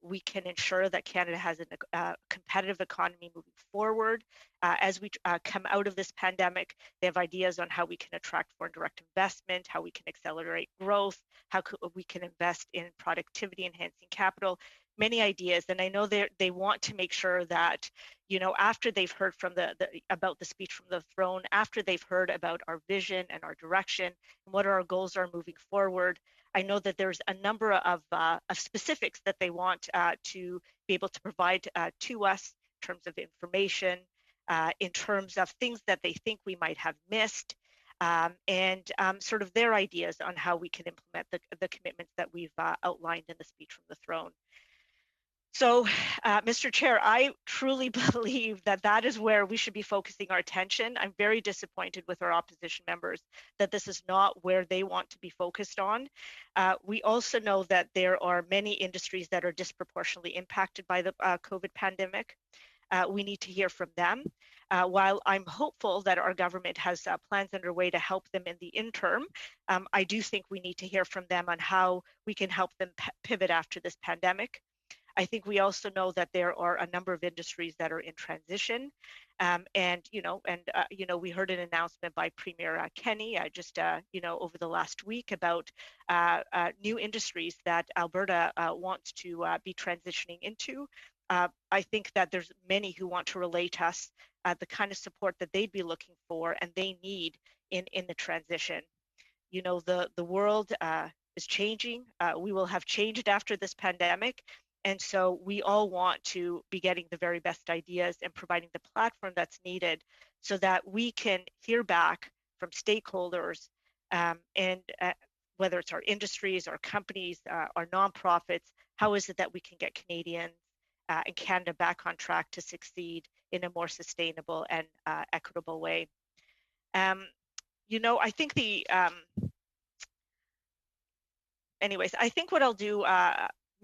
we can ensure that Canada has a competitive economy moving forward. As we come out of this pandemic, they have ideas on how we can attract foreign direct investment, how we can accelerate growth, how we can invest in productivity enhancing capital, many ideas. And I know they want to make sure that, you know, after they've heard from about the speech from the throne, after they've heard about our vision and our direction and what our goals are moving forward, I know that there's a number of specifics that they want to be able to provide to us in terms of information, in terms of things that they think we might have missed, and sort of their ideas on how we can implement the commitments that we've outlined in the speech from the throne. So, Mr. Chair, I truly believe that that is where we should be focusing our attention. I'm very disappointed with our opposition members that this is not where they want to be focused on. We also know that there are many industries that are disproportionately impacted by the COVID pandemic. We need to hear from them. While I'm hopeful that our government has plans underway to help them in the interim, I do think we need to hear from them on how we can help them pivot after this pandemic. I think we also know that there are a number of industries that are in transition, we heard an announcement by Premier Kenny just over the last week about new industries that Alberta wants to be transitioning into. I think that there's many who want to relate us the kind of support that they'd be looking for and they need in the transition. You know, the world is changing. We will have changed after this pandemic. And so we all want to be getting the very best ideas and providing the platform that's needed so that we can hear back from stakeholders and whether it's our industries, our companies, our nonprofits, how is it that we can get Canadians and Canada back on track to succeed in a more sustainable and equitable way. I think anyways, I think what I'll do,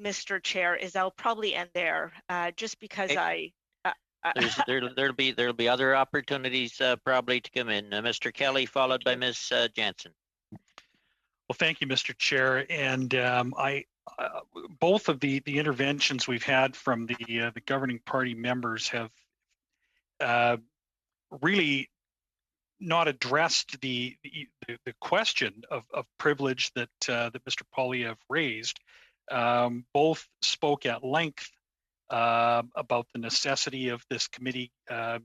Mr. Chair, is I'll probably end there, just because there'll be other opportunities probably to come in. Mr. Kelly, followed by Ms. Jansen. Well, thank you, Mr. Chair, and both of the interventions we've had from the governing party members have really not addressed the question of privilege that Mr. Poilievre raised. Both spoke at length about the necessity of this committee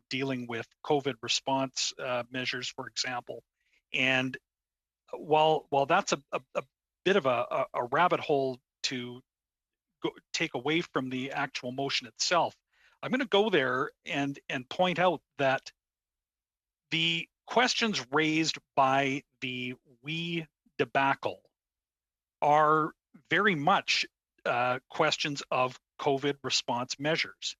dealing with COVID response measures, for example. And while that's a bit of a rabbit hole to take away from the actual motion itself, I'm going to go there and point out that the questions raised by the WE debacle are very much questions of COVID response measures.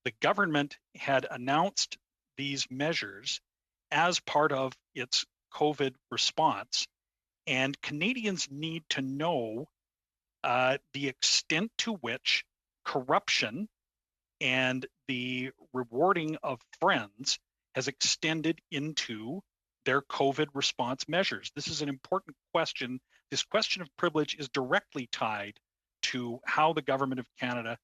The government had announced these measures as part of its COVID response, and Canadians need to know the extent to which corruption and the rewarding of friends has extended into their COVID response measures. This is an important question. This question of privilege is directly tied to how the government of Canada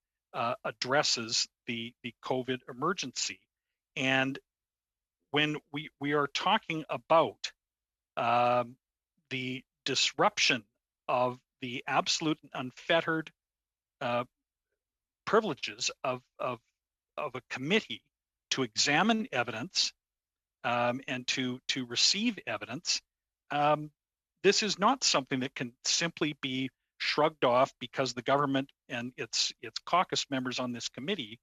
addresses the COVID emergency. And when we are talking about the disruption of the absolute and unfettered privileges of a committee to examine evidence and to receive evidence, this is not something that can simply be shrugged off because the government and its caucus members on this committee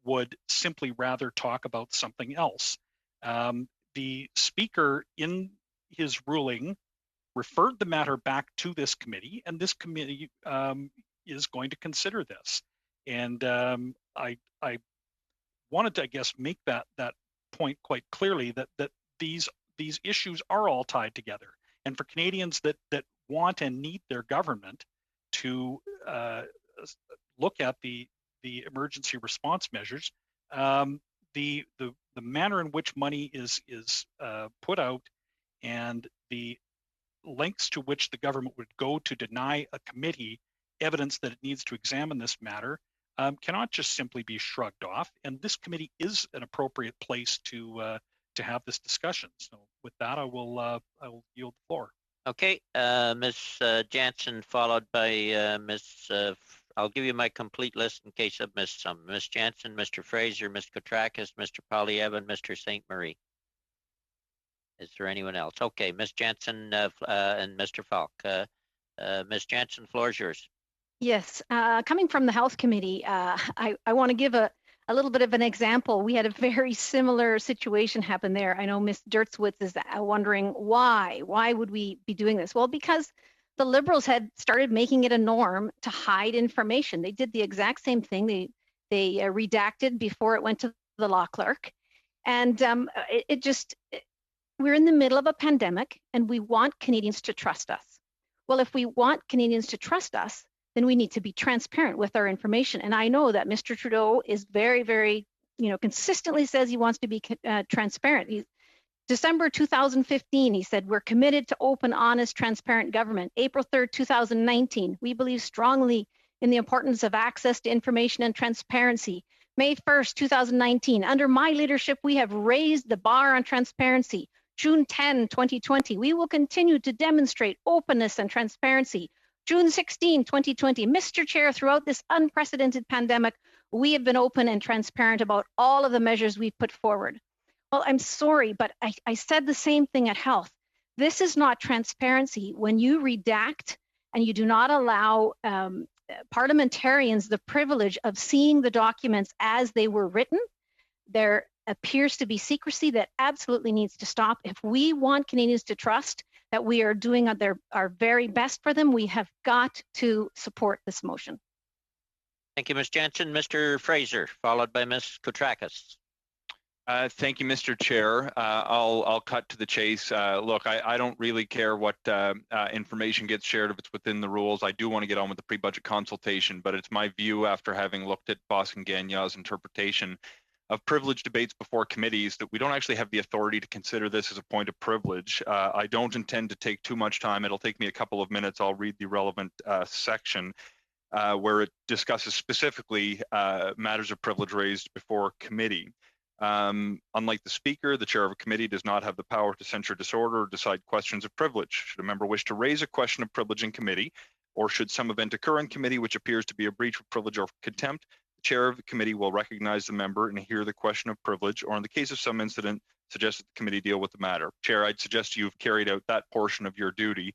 would simply rather talk about something else. The speaker in his ruling referred the matter back to this committee, and this committee is going to consider this. And I wanted to, I guess, make that point quite clearly that these issues are all tied together. And for Canadians that want and need their government to look at the emergency response measures, the manner in which money is put out and the lengths to which the government would go to deny a committee evidence that it needs to examine this matter cannot just simply be shrugged off. And this committee is an appropriate place to have this discussion. So with that, I will yield the floor. Okay, Ms. Jansen, followed by Ms. I'll give you my complete list in case I've missed some. Ms. Jansen, Mr. Fraser, Ms. Kotrakis, Mr. Polyev, and Mr. St. Marie. Is there anyone else? Okay, Ms. Jansen and Mr. Falk. Ms. Jansen, floor is yours. Yes, coming from the Health Committee, I want to give a little bit of an example. We had a very similar situation happen there. I know Ms. Dertzwitz is wondering why. Why would we be doing this? Well, because the Liberals had started making it a norm to hide information. They did the exact same thing. They redacted before it went to the law clerk. And we're in the middle of a pandemic and we want Canadians to trust us. Well, if we want Canadians to trust us, then we need to be transparent with our information. And I know that Mr. Trudeau is very, very, consistently says he wants to be transparent. December 2015, he said, we're committed to open, honest, transparent government. April 3rd, 2019, we believe strongly in the importance of access to information and transparency. May 1st, 2019, under my leadership, we have raised the bar on transparency. June 10, 2020, we will continue to demonstrate openness and transparency. June 16, 2020, Mr. Chair, throughout this unprecedented pandemic, we have been open and transparent about all of the measures we've put forward. Well, I'm sorry, but I said the same thing at Health. This is not transparency. When you redact and you do not allow parliamentarians the privilege of seeing the documents as they were written, there appears to be secrecy that absolutely needs to stop. If we want Canadians to trust that we are doing our very best for them, we have got to support this motion. Thank you, Ms. Jansen. Mr. Fraser, followed by Ms. Kotrakis. Thank you, Mr. Chair. I'll cut to the chase. Look, I don't really care what information gets shared if it's within the rules. I do want to get on with the pre-budget consultation, but it's my view after having looked at Boston Gagne's interpretation of privilege debates before committees that we don't actually have the authority to consider this as a point of privilege. I don't intend to take too much time. It'll take me a couple of minutes. I'll read the relevant section where it discusses specifically matters of privilege raised before committee. Unlike the Speaker, the chair of a committee does not have the power to censure disorder or decide questions of privilege. Should a member wish to raise a question of privilege in committee, or should some event occur in committee which appears to be a breach of privilege or contempt, the chair of the committee will recognize the member and hear the question of privilege, or in the case of some incident, suggest that the committee deal with the matter. Chair, I'd suggest you've carried out that portion of your duty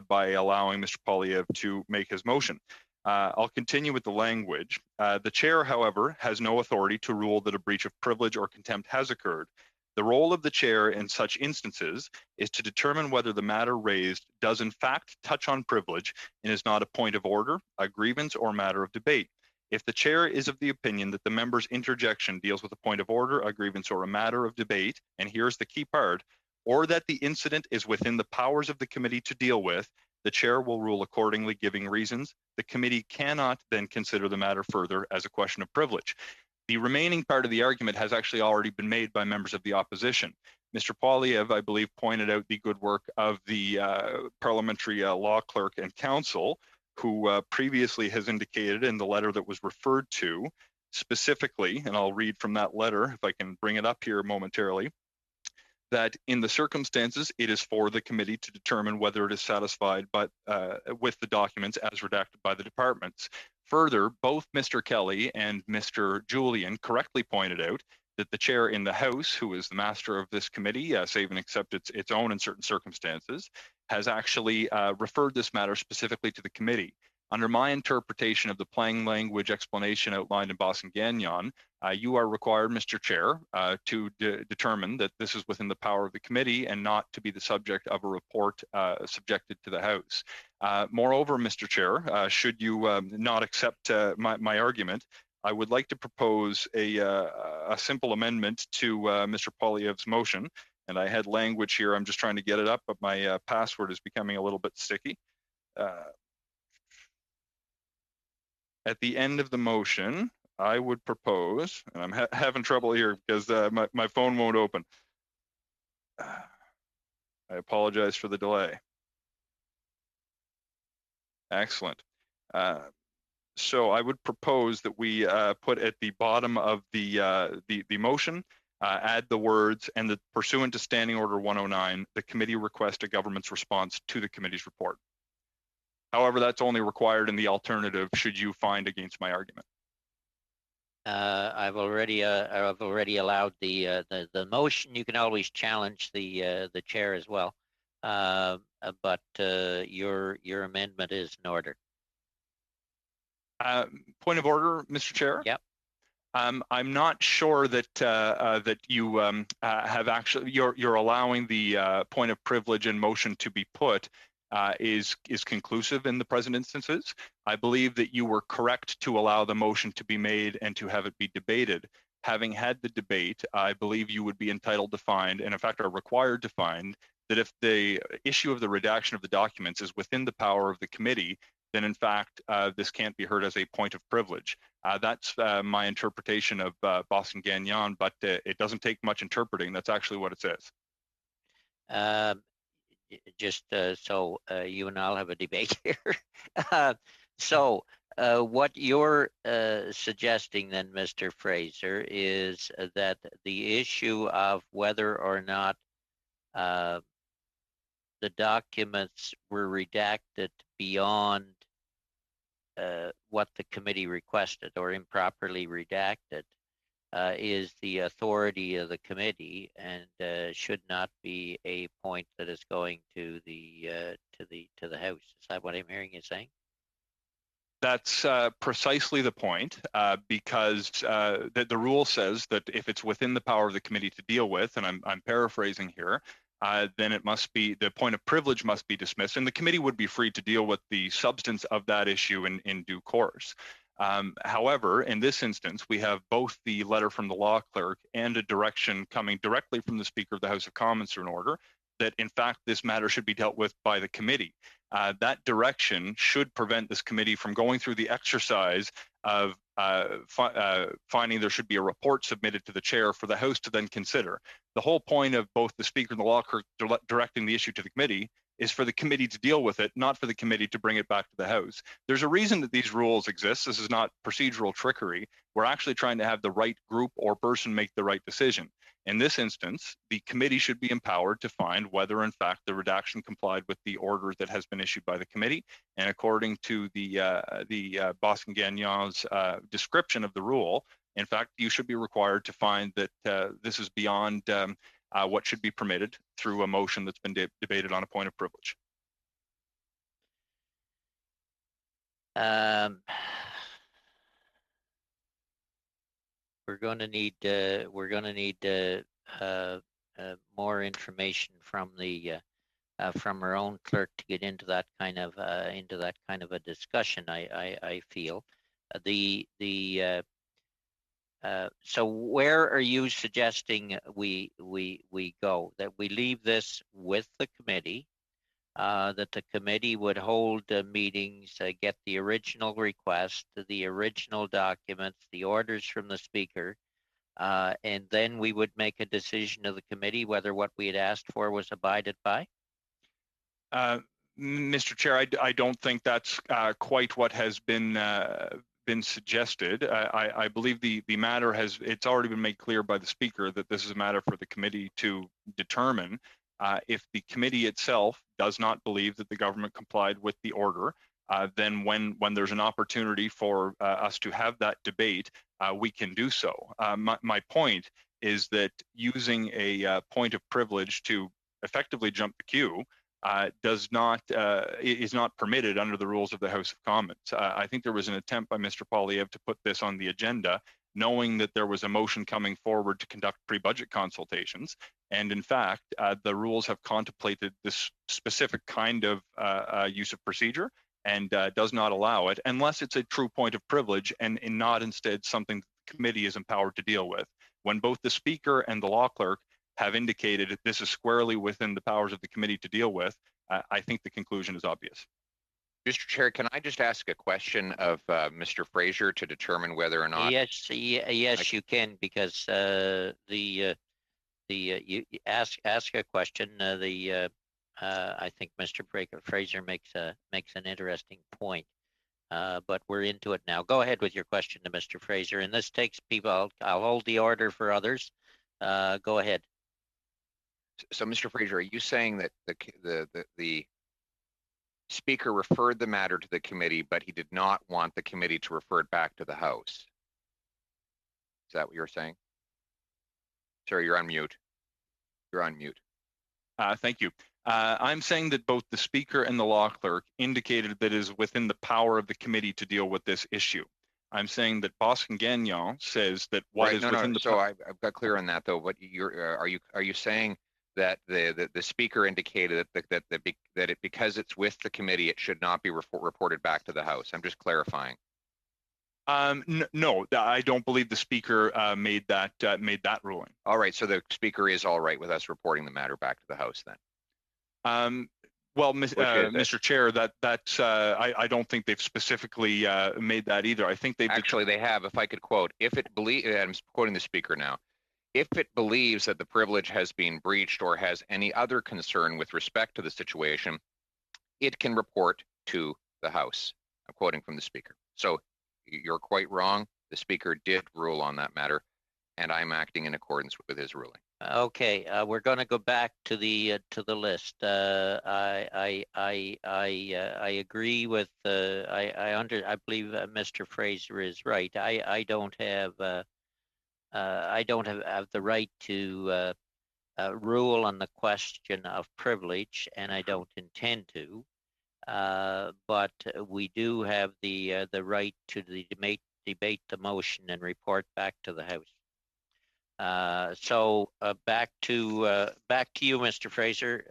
by allowing Mr. Polyev to make his motion. I'll continue with the language. The chair, however, has no authority to rule that a breach of privilege or contempt has occurred. The role of the chair in such instances is to determine whether the matter raised does in fact touch on privilege and is not a point of order, a grievance, or matter of debate. If the chair is of the opinion that the member's interjection deals with a point of order, a grievance, or a matter of debate, and here's the key part, or that the incident is within the powers of the committee to deal with, the chair will rule accordingly, giving reasons. The committee cannot then consider the matter further as a question of privilege. The remaining part of the argument has actually already been made by members of the opposition. Mr. Polyev, I believe, pointed out the good work of the parliamentary law clerk and counsel, who previously has indicated in the letter that was referred to specifically, and I'll read from that letter if I can bring it up here momentarily. that in the circumstances, it is for the committee to determine whether it is satisfied with the documents as redacted by the departments. Further, both Mr. Kelly and Mr. Julian correctly pointed out that the chair in the House, who is the master of this committee, save and except its own in certain circumstances, has actually referred this matter specifically to the committee. Under my interpretation of the plain language explanation outlined in Boston Gagnon, you are required, Mr. Chair, to determine that this is within the power of the committee and not to be the subject of a report subjected to the House. Moreover, Mr. Chair, should you not accept my argument, I would like to propose a simple amendment to Mr. Poilievre's motion. And I had language here, I'm just trying to get it up, but my password is becoming a little bit sticky. At the end of the motion, I would propose, and I'm having trouble here because my phone won't open. I apologize for the delay. Excellent. So I would propose that we put at the bottom of the motion, add the words, and that pursuant to Standing Order 109, the committee request a government's response to the committee's report. However, that's only required in the alternative should you find against my argument. I've already allowed the motion. You can always challenge the chair as well, but your amendment is in order. Point of order, Mr. Chair. Yep. I'm not sure that that you have actually you're allowing the point of privilege and motion to be put is conclusive in the present instances. I believe that you were correct to allow the motion to be made and to have it be debated. Having had the debate, I believe you would be entitled to find, and in fact are required to find, that if the issue of the redaction of the documents is within the power of the committee, then in fact this can't be heard as a point of privilege. That's my interpretation of Boston Gagnon, but it doesn't take much interpreting. That's actually what it says. Just so you and I'll have a debate here. So what you're suggesting then, Mr. Fraser, is that the issue of whether or not the documents were redacted beyond what the committee requested or improperly redacted is the authority of the committee and should not be a point that is going to the House. Is that what I'm hearing you saying? That's precisely the point, because the rule says that if it's within the power of the committee to deal with, and I'm paraphrasing here, then it must be, the point of privilege must be dismissed, and the committee would be free to deal with the substance of that issue in due course. However, in this instance, we have both the letter from the law clerk and a direction coming directly from the Speaker of the House of Commons through an order that, in fact, this matter should be dealt with by the committee. That direction should prevent this committee from going through the exercise of finding there should be a report submitted to the chair for the House to then consider. The whole point of both the Speaker and the law clerk directing the issue to the committee is for the committee to deal with it, not for the committee to bring it back to the House. There's a reason that these rules exist. This is not procedural trickery. We're actually trying to have the right group or person make the right decision. In this instance, the committee should be empowered to find whether, in fact, the redaction complied with the order that has been issued by the committee. And according to the Boston Gagnon's description of the rule, in fact, you should be required to find that this is beyond what should be permitted through a motion that's been debated on a point of privilege. We're going to need more information from our own clerk to get into that kind of a discussion. I feel so where are you suggesting we go? That we leave this with the committee, that the committee would hold meetings, get the original request, the original documents, the orders from the Speaker, and then we would make a decision of the committee whether what we had asked for was abided by? Mr. Chair, I don't think that's quite what has been been suggested. I believe the matter it's already been made clear by the speaker that this is a matter for the committee to determine. If the committee itself does not believe that the government complied with the order, then when there's an opportunity for us to have that debate, we can do so. My point is that using a point of privilege to effectively jump the queue is not permitted under the rules of the House of Commons. I think there was an attempt by Mr. Poilievre to put this on the agenda, knowing that there was a motion coming forward to conduct pre-budget consultations. And in fact, the rules have contemplated this specific kind of use of procedure and does not allow it unless it's a true point of privilege and not instead something the committee is empowered to deal with. When both the speaker and the law clerk have indicated that this is squarely within the powers of the committee to deal with, I think the conclusion is obvious. Mr. Chair, can I just ask a question of Mr. Fraser to determine whether or not? Yes, you can, because you ask a question. I think Mr. Fraser makes an interesting point, but we're into it now. Go ahead with your question to Mr. Fraser, and this takes people. I'll hold the order for others. Go ahead. So, Mr. Fraser, are you saying that the speaker referred the matter to the committee, but he did not want the committee to refer it back to the House? Is that what you're saying? Sorry, you're on mute. You're on mute. Thank you. I'm saying that both the speaker and the law clerk indicated that it is within the power of the committee to deal with this issue. I'm saying that Boston Gagnon says that what is within the. So I've got clear on that though. But are you saying that the speaker indicated that because it's with the committee, it should not be reported back to the House? I'm just clarifying. No, I don't believe the speaker made that ruling. All right, so the speaker is all right with us reporting the matter back to the House then. Well, Mr. Chair, that's I don't think they've specifically made that either. I think they have. If I could quote, I'm quoting the speaker now. If it believes that the privilege has been breached or has any other concern with respect to the situation, it can report to the House. I'm quoting from the speaker. So you're quite wrong. The speaker did rule on that matter, and I'm acting in accordance with his ruling. Okay, we're going to go back to the list. I agree with. I believe Mr. Fraser is right. I don't have the right to rule on the question of privilege, and I don't intend to. But we do have the right to debate the motion and report back to the House. So back to you, Mr. Fraser.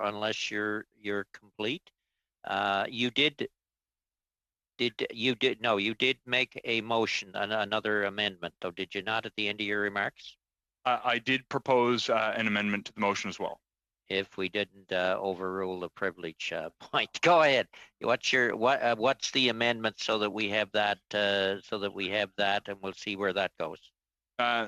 Unless you're complete, you did make a motion, another amendment, though, did you not? At the end of your remarks, I did propose an amendment to the motion as well. If we didn't overrule the privilege point, go ahead. What's the amendment so that we have that? And we'll see where that goes.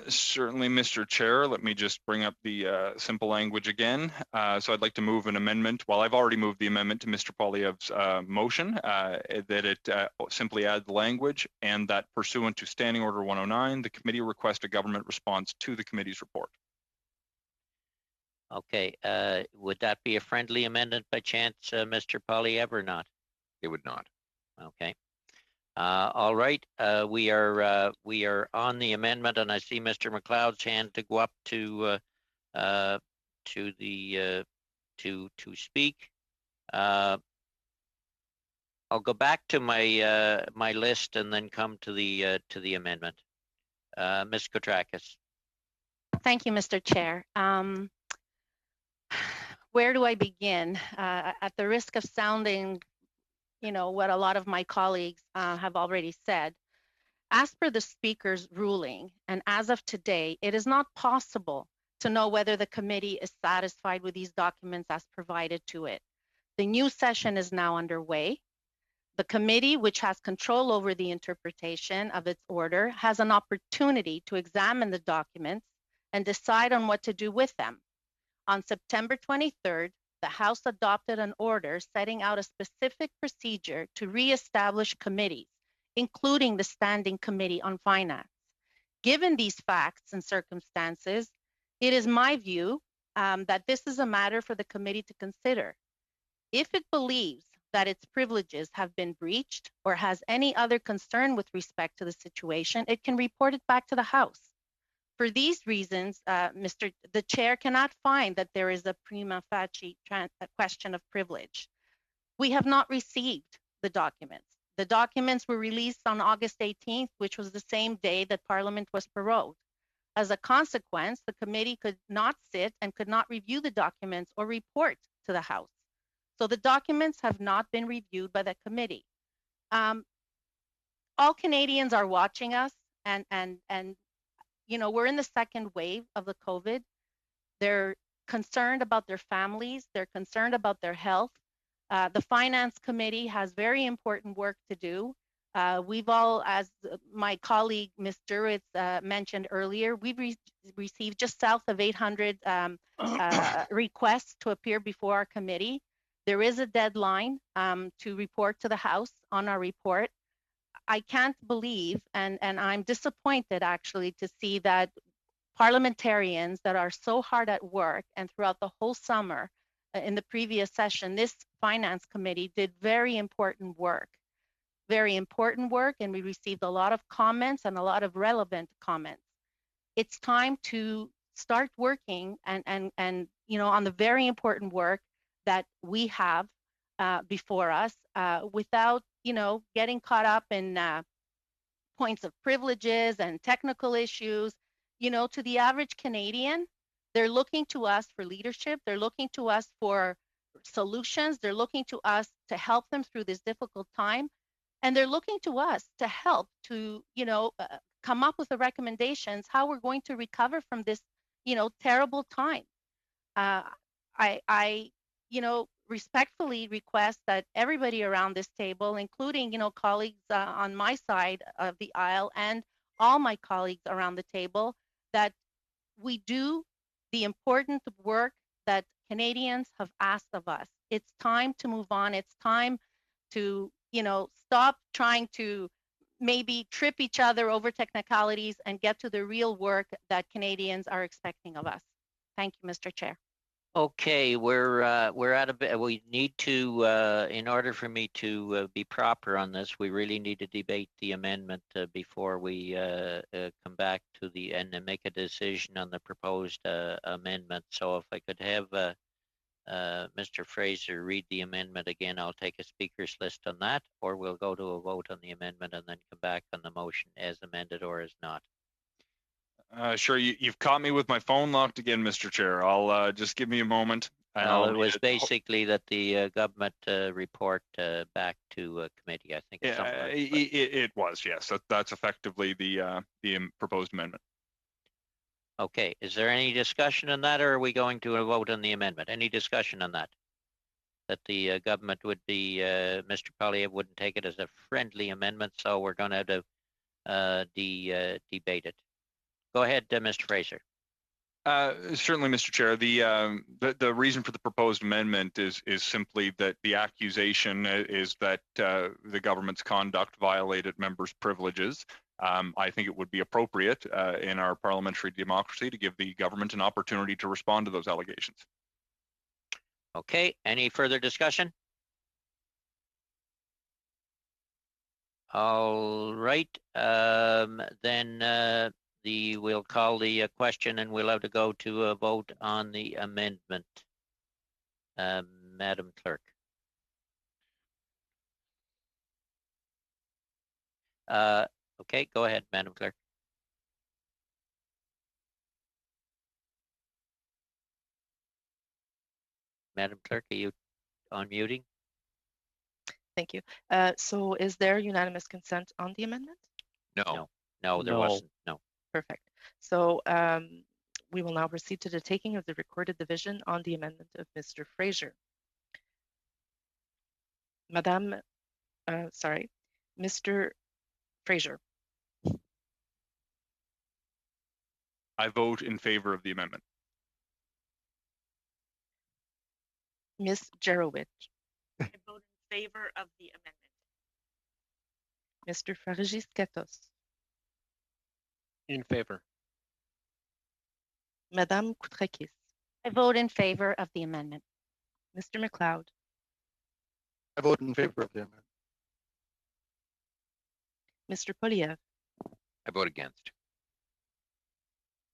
Certainly, Mr. Chair. Let me just bring up the simple language again. So I'd like to move an amendment. Well, I've already moved the amendment to Mr. Poilievre's motion, that it simply add the language, and that pursuant to Standing Order 109, the committee request a government response to the committee's report. Okay. Would that be a friendly amendment by chance, Mr. Poilievre, or not? It would not. Okay. All right, we are on the amendment, and I see Mr. McLeod's hand to go up to speak. I'll go back to my list and then come to the amendment. Ms. Kotrakis. Thank you, Mr. Chair. Where do I begin? At the risk of sounding what a lot of my colleagues have already said. As per the speaker's ruling, and as of today, it is not possible to know whether the committee is satisfied with these documents as provided to it. The new session is now underway. The committee, which has control over the interpretation of its order, has an opportunity to examine the documents and decide on what to do with them. On September 23rd, the House adopted an order setting out a specific procedure to reestablish committees including the Standing Committee on Finance. Given these facts and circumstances, it is my view that this is a matter for the committee to consider. If it believes that its privileges have been breached or has any other concern with respect to the situation, it can report it back to the House. For these reasons, the chair cannot find that there is a prima facie question of privilege. We have not received the documents. The documents were released on August 18th, which was the same day that Parliament was prorogued. As a consequence, the committee could not sit and could not review the documents or report to the House. So the documents have not been reviewed by the committee. All Canadians are watching us, and you know, we're in the second wave of the COVID. They're concerned about their families. They're concerned about their health. The Finance Committee has very important work to do. We've all, as my colleague, Ms. Duritz, mentioned earlier, we've received just south of 800 requests to appear before our committee. There is a deadline to report to the House on our report. I can't believe, and I'm disappointed actually to see that parliamentarians that are so hard at work and throughout the whole summer in the previous session, this Finance Committee did very important work, and we received a lot of comments and a lot of relevant comments. It's time to start working and you know, on the very important work that we have before us without, you know, getting caught up in points of privileges and technical issues. You know, to the average Canadian, they're looking to us for leadership. They're looking to us for solutions. They're looking to us to help them through this difficult time. And they're looking to us to help to, you know, come up with the recommendations, how we're going to recover from this, you know, terrible time. I, you know, respectfully request that everybody around this table, including, you know, colleagues on my side of the aisle and all my colleagues around the table, that we do the important work that Canadians have asked of us. It's time to move on. It's time to, you know, stop trying to maybe trip each other over technicalities and get to the real work that Canadians are expecting of us. Thank you, Mr. Chair. Okay, we're at a bit. We need to, in order for me to be proper on this, we really need to debate the amendment before we come back to the and make a decision on the proposed amendment. So if I could have Mr. Fraser read the amendment again, I'll take a speaker's list on that, or we'll go to a vote on the amendment and then come back on the motion as amended or as not. Sure, you've caught me with my phone locked again, Mr. Chair. I'll just give me a moment. Well, it was basically that the government report back to committee. I think. Yeah, it was, yes. That's effectively the proposed amendment. Okay. Is there any discussion on that, or are we going to a vote on the amendment? Any discussion on that? That the government would be, Mr. Poilievre wouldn't take it as a friendly amendment, so we're going to have to debate it. Go ahead, Mr. Fraser. Certainly, Mr. Chair. The reason for the proposed amendment is simply that the accusation is that the government's conduct violated members' privileges. I think it would be appropriate in our parliamentary democracy to give the government an opportunity to respond to those allegations. Okay. Any further discussion? All right. Then. We'll call the question and we'll have to go to a vote on the amendment. Madam Clerk. Okay, go ahead, Madam Clerk. Madam Clerk, are you unmuting? Thank you. So is there unanimous consent on the amendment? No. No, there wasn't. No. Perfect. So we will now proceed to the taking of the recorded division on the amendment of Mr. Fraser. Mr. Fraser. I vote in favor of the amendment. Ms. Jerowich. I vote in favor of the amendment. Mr. Fragiskatos, In favor. Madame Koutrakis, I vote in favor of the amendment. Mr. McLeod, I vote in favor of the amendment. Mr. Poliev, I vote against.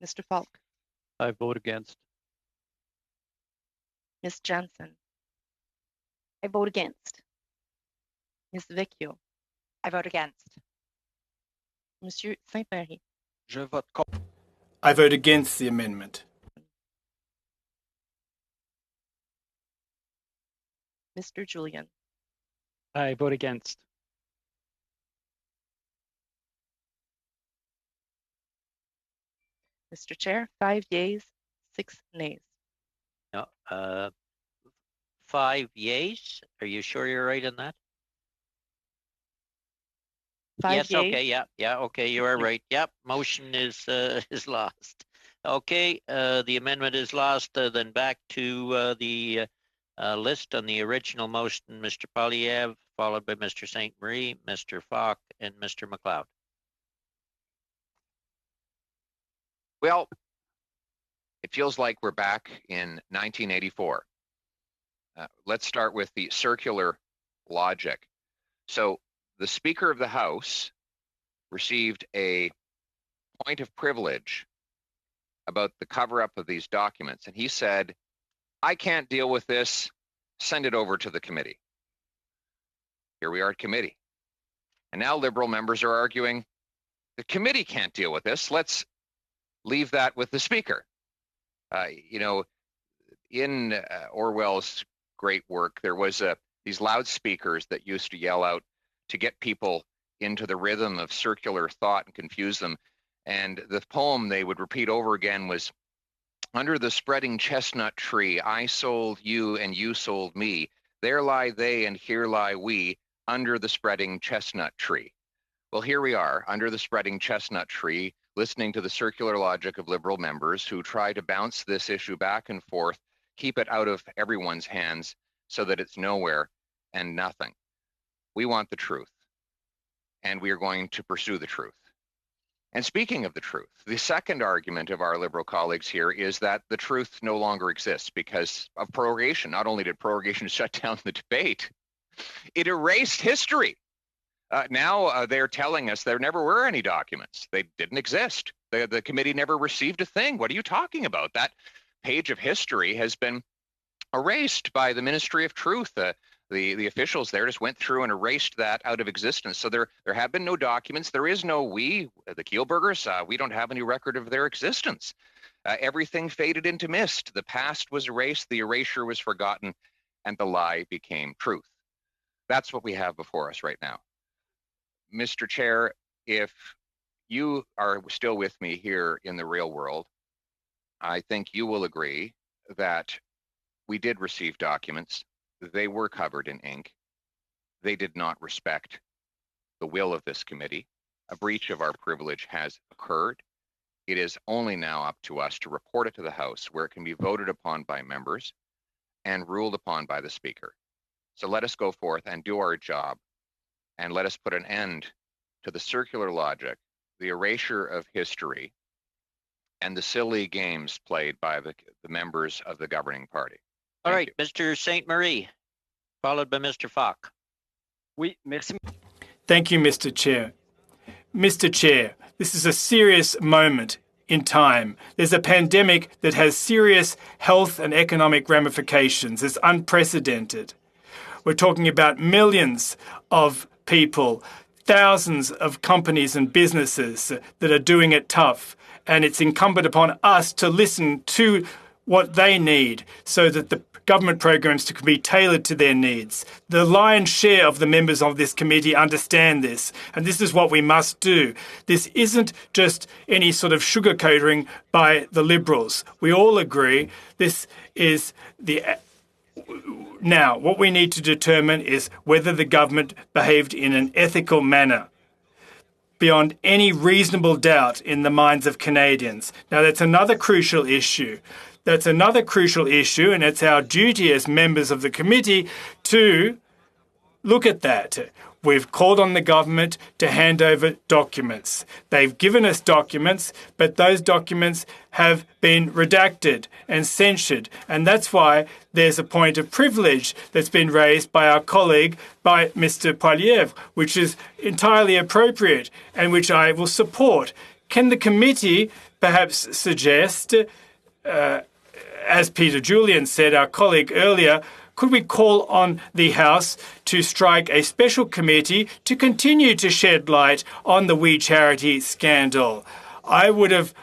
Mr. Falk, I vote against. Ms. Jansen, I vote against. Ms. Vecchio, I vote against. Monsieur Saint-Marie, Je vote contre. I vote against the amendment. Mr. Julian, I vote against. Mr. Chair, 5 yeas, 6 nays. No, 5 yeas. Are you sure you're right on that? 5 Yes, yeas. okay, yeah, okay, you are right. Yep, motion is lost. Okay, the amendment is lost. Then back to the list on the original motion, Mr. Poliev, followed by Mr. St. Marie, Mr. Falk, and Mr. McLeod. Well, it feels like we're back in 1984. Let's start with the circular logic. So the Speaker of the House received a point of privilege about the cover-up of these documents, and he said, I can't deal with this, send it over to the committee. Here we are at committee. And now Liberal members are arguing, the committee can't deal with this, let's leave that with the Speaker. In Orwell's great work, there was these loudspeakers that used to yell out to get people into the rhythm of circular thought and confuse them. And the poem they would repeat over again was, under the spreading chestnut tree, I sold you and you sold me. There lie they and here lie we, under the spreading chestnut tree. Well, here we are, under the spreading chestnut tree, listening to the circular logic of Liberal members who try to bounce this issue back and forth, keep it out of everyone's hands so that it's nowhere and nothing. We want the truth, and we are going to pursue the truth. And speaking of the truth, the second argument of our Liberal colleagues here is that the truth no longer exists because of prorogation. Not only did prorogation shut down the debate, it erased history. Now they're telling us there never were any documents. They didn't exist. The committee never received a thing. What are you talking about? That page of history has been erased by the Ministry of Truth. The officials there just went through and erased that out of existence. So there have been no documents. There is no we, the Kielburgers, we don't have any record of their existence. Everything faded into mist. The past was erased, the erasure was forgotten, and the lie became truth. That's what we have before us right now. Mr. Chair, if you are still with me here in the real world, I think you will agree that we did receive documents. They were covered in ink. They did not respect the will of this committee. A breach of our privilege has occurred. It is only now up to us to report it to the House where it can be voted upon by members and ruled upon by the Speaker. So let us go forth and do our job, and let us put an end to the circular logic, the erasure of history, and the silly games played by the members of the governing party. All right, Mr. St. Marie, followed by Mr. Falk. Oui, merci. Thank you, Mr. Chair. Mr. Chair, this is a serious moment in time. There's a pandemic that has serious health and economic ramifications. It's unprecedented. We're talking about millions of people, thousands of companies and businesses that are doing it tough. And it's incumbent upon us to listen to what they need so that the government programs can be tailored to their needs. The lion's share of the members of this committee understand this, and this is what we must do. This isn't just any sort of sugarcoating by the Liberals. We all agree this is the... Now, what we need to determine is whether the government behaved in an ethical manner, beyond any reasonable doubt in the minds of Canadians. Now, that's another crucial issue. And it's our duty as members of the committee to look at that. we've called on the government to hand over documents. They've given us documents, but those documents have been redacted and censured. And that's why there's a point of privilege that's been raised by our colleague, by Mr. Poilievre, which is entirely appropriate and which I will support. Can the committee perhaps suggest, as Peter Julian said, our colleague earlier, could we call on the House to strike a special committee to continue to shed light on the We Charity scandal? I would have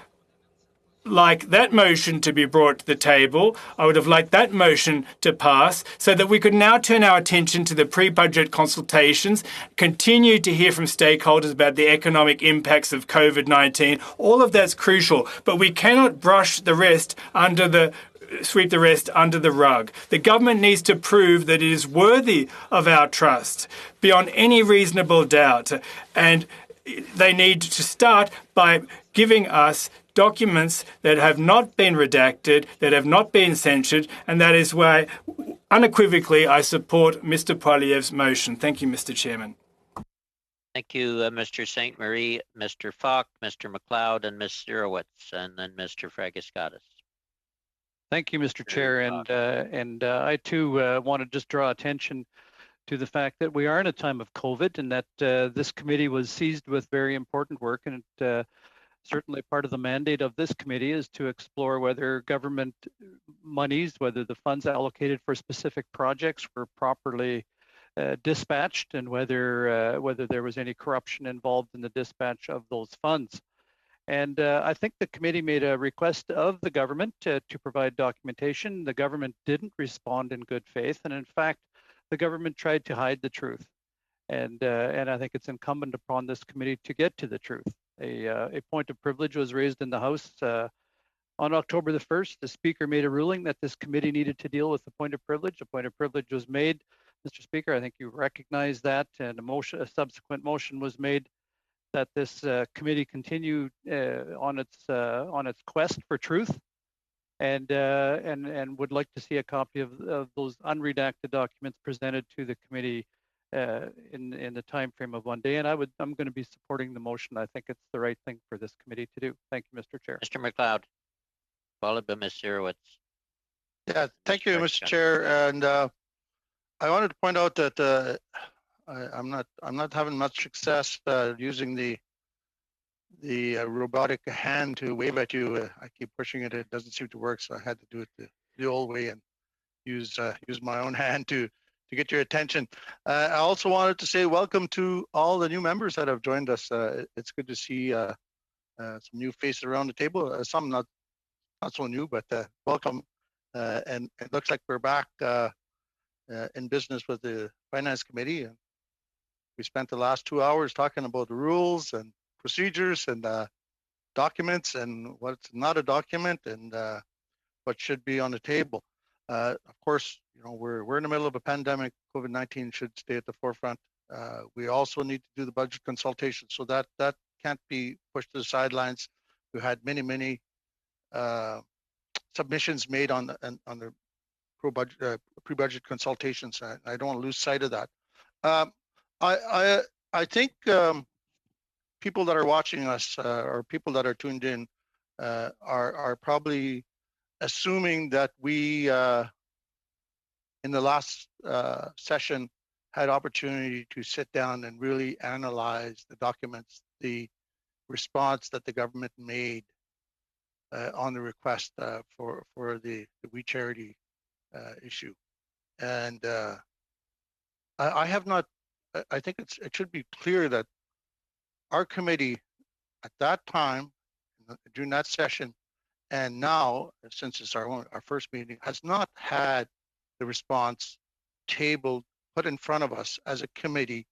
liked that motion to be brought to the table. I would have liked that motion to pass so that we could now turn our attention to the pre-budget consultations, continue to hear from stakeholders about the economic impacts of COVID-19. All of that's crucial, but we cannot sweep the rest under the rug. The government needs to prove that it is worthy of our trust beyond any reasonable doubt. And they need to start by giving us documents that have not been redacted, that have not been censured, and that is why unequivocally I support Mr. Poilievre's motion. Thank you, Mr. Chairman. Thank you, Mr. St. Marie, Mr. Falk, Mr. McLeod, and Ms. Zerowitz, and then Mr. Fragiskatis. Thank you, Mr. Chair, and I too want to just draw attention to the fact that we are in a time of COVID, and that this committee was seized with very important work, and certainly part of the mandate of this committee is to explore whether government monies, whether the funds allocated for specific projects were properly dispatched, and whether there was any corruption involved in the dispatch of those funds. And I think the committee made a request of the government to provide documentation. The government didn't respond in good faith, and in fact, the government tried to hide the truth. And I think it's incumbent upon this committee to get to the truth. A point of privilege was raised in the House on October the 1st. The Speaker made a ruling that this committee needed to deal with the point of privilege. A point of privilege was made. Mr. Speaker, I think you recognize that, and a subsequent motion was made that this committee continue on its quest for truth, and would like to see a copy of those unredacted documents presented to the committee in the time frame of 1 day. And I'm going to be supporting the motion. I think it's the right thing for this committee to do. Thank you, Mr. Chair. Mr. McLeod, followed by Ms. Zerowitz. Yeah, thank you, Mr. Chair. And I wanted to point out that I'm not having much success using the robotic hand to wave at you. I keep pushing it; it doesn't seem to work, so I had to do it the old way and use my own hand to get your attention. I also wanted to say welcome to all the new members that have joined us. It's good to see some new faces around the table. Some not so new, but welcome. And it looks like we're back in business with the Finance Committee. And we spent the last 2 hours talking about the rules and procedures and documents and what's not a document and what should be on the table. Of course, you know, we're in the middle of a pandemic. COVID-19 should stay at the forefront. We also need to do the budget consultation, so that can't be pushed to the sidelines. We had many submissions made on the pre-budget consultations. I don't want to lose sight of that. I think people that are watching us or people that are tuned in are probably assuming that we in the last session had opportunity to sit down and really analyze the documents, the response that the government made on the request for the We Charity issue. And I have not. I think it should be clear that our committee at that time, during that session, and now, since it's our first meeting, has not had the response tabled, put in front of us as a committee,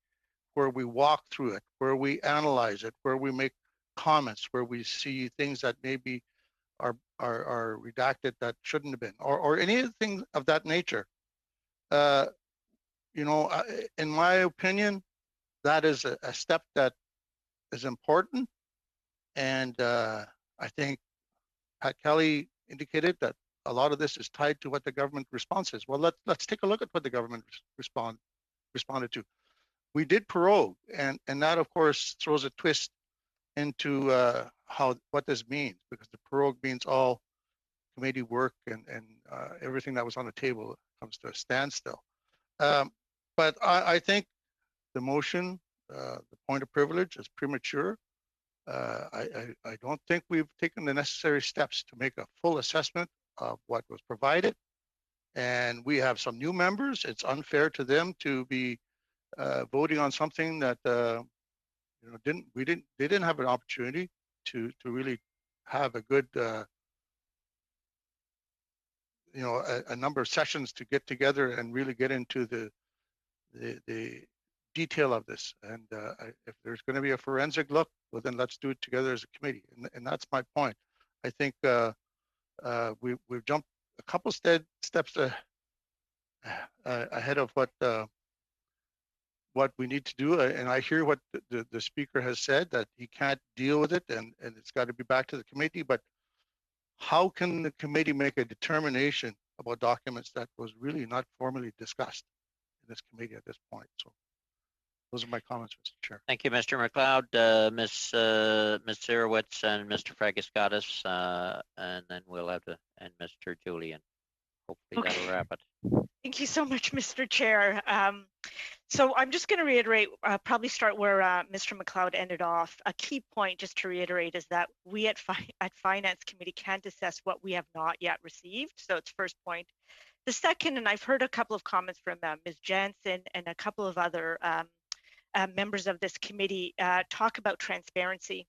where we walk through it, where we analyze it, where we make comments, where we see things that maybe are redacted that shouldn't have been, or anything of that nature. You know, in my opinion, that is a step that is important. And I think Pat Kelly indicated that a lot of this is tied to what the government response is. Well, let's take a look at what the government responded to. we did prorogue, and that of course throws a twist into what this means, because the prorogue means all committee work and everything that was on the table comes to a standstill. But I think the motion, the point of privilege, is premature. I don't think we've taken the necessary steps to make a full assessment of what was provided. And we have some new members. It's unfair to them to be voting on something that they didn't have an opportunity to really have a good a number of sessions to get together and really get into the detail of this. And if there's going to be a forensic look, well, then let's do it together as a committee. And that's my point. I think we've jumped a couple steps ahead of what we need to do. And I hear what the speaker has said, that he can't deal with it and it's got to be back to the committee. But how can the committee make a determination about documents that was really not formally discussed in this committee at this point? So those are my comments, Mr. Chair. Thank you, Mr. McLeod, Ms. Sirowitz, and Mr. Fragaskatis, and then we'll have to, and Mr. Julian. Hopefully that'll wrap it. Thank you so much, Mr. Chair. So I'm just going to reiterate, probably start where Mr. McLeod ended off. A key point, just to reiterate, is that we at Finance Committee can't assess what we have not yet received. So it's first point. The second, and I've heard a couple of comments from Ms. Jansen and a couple of other members of this committee talk about transparency.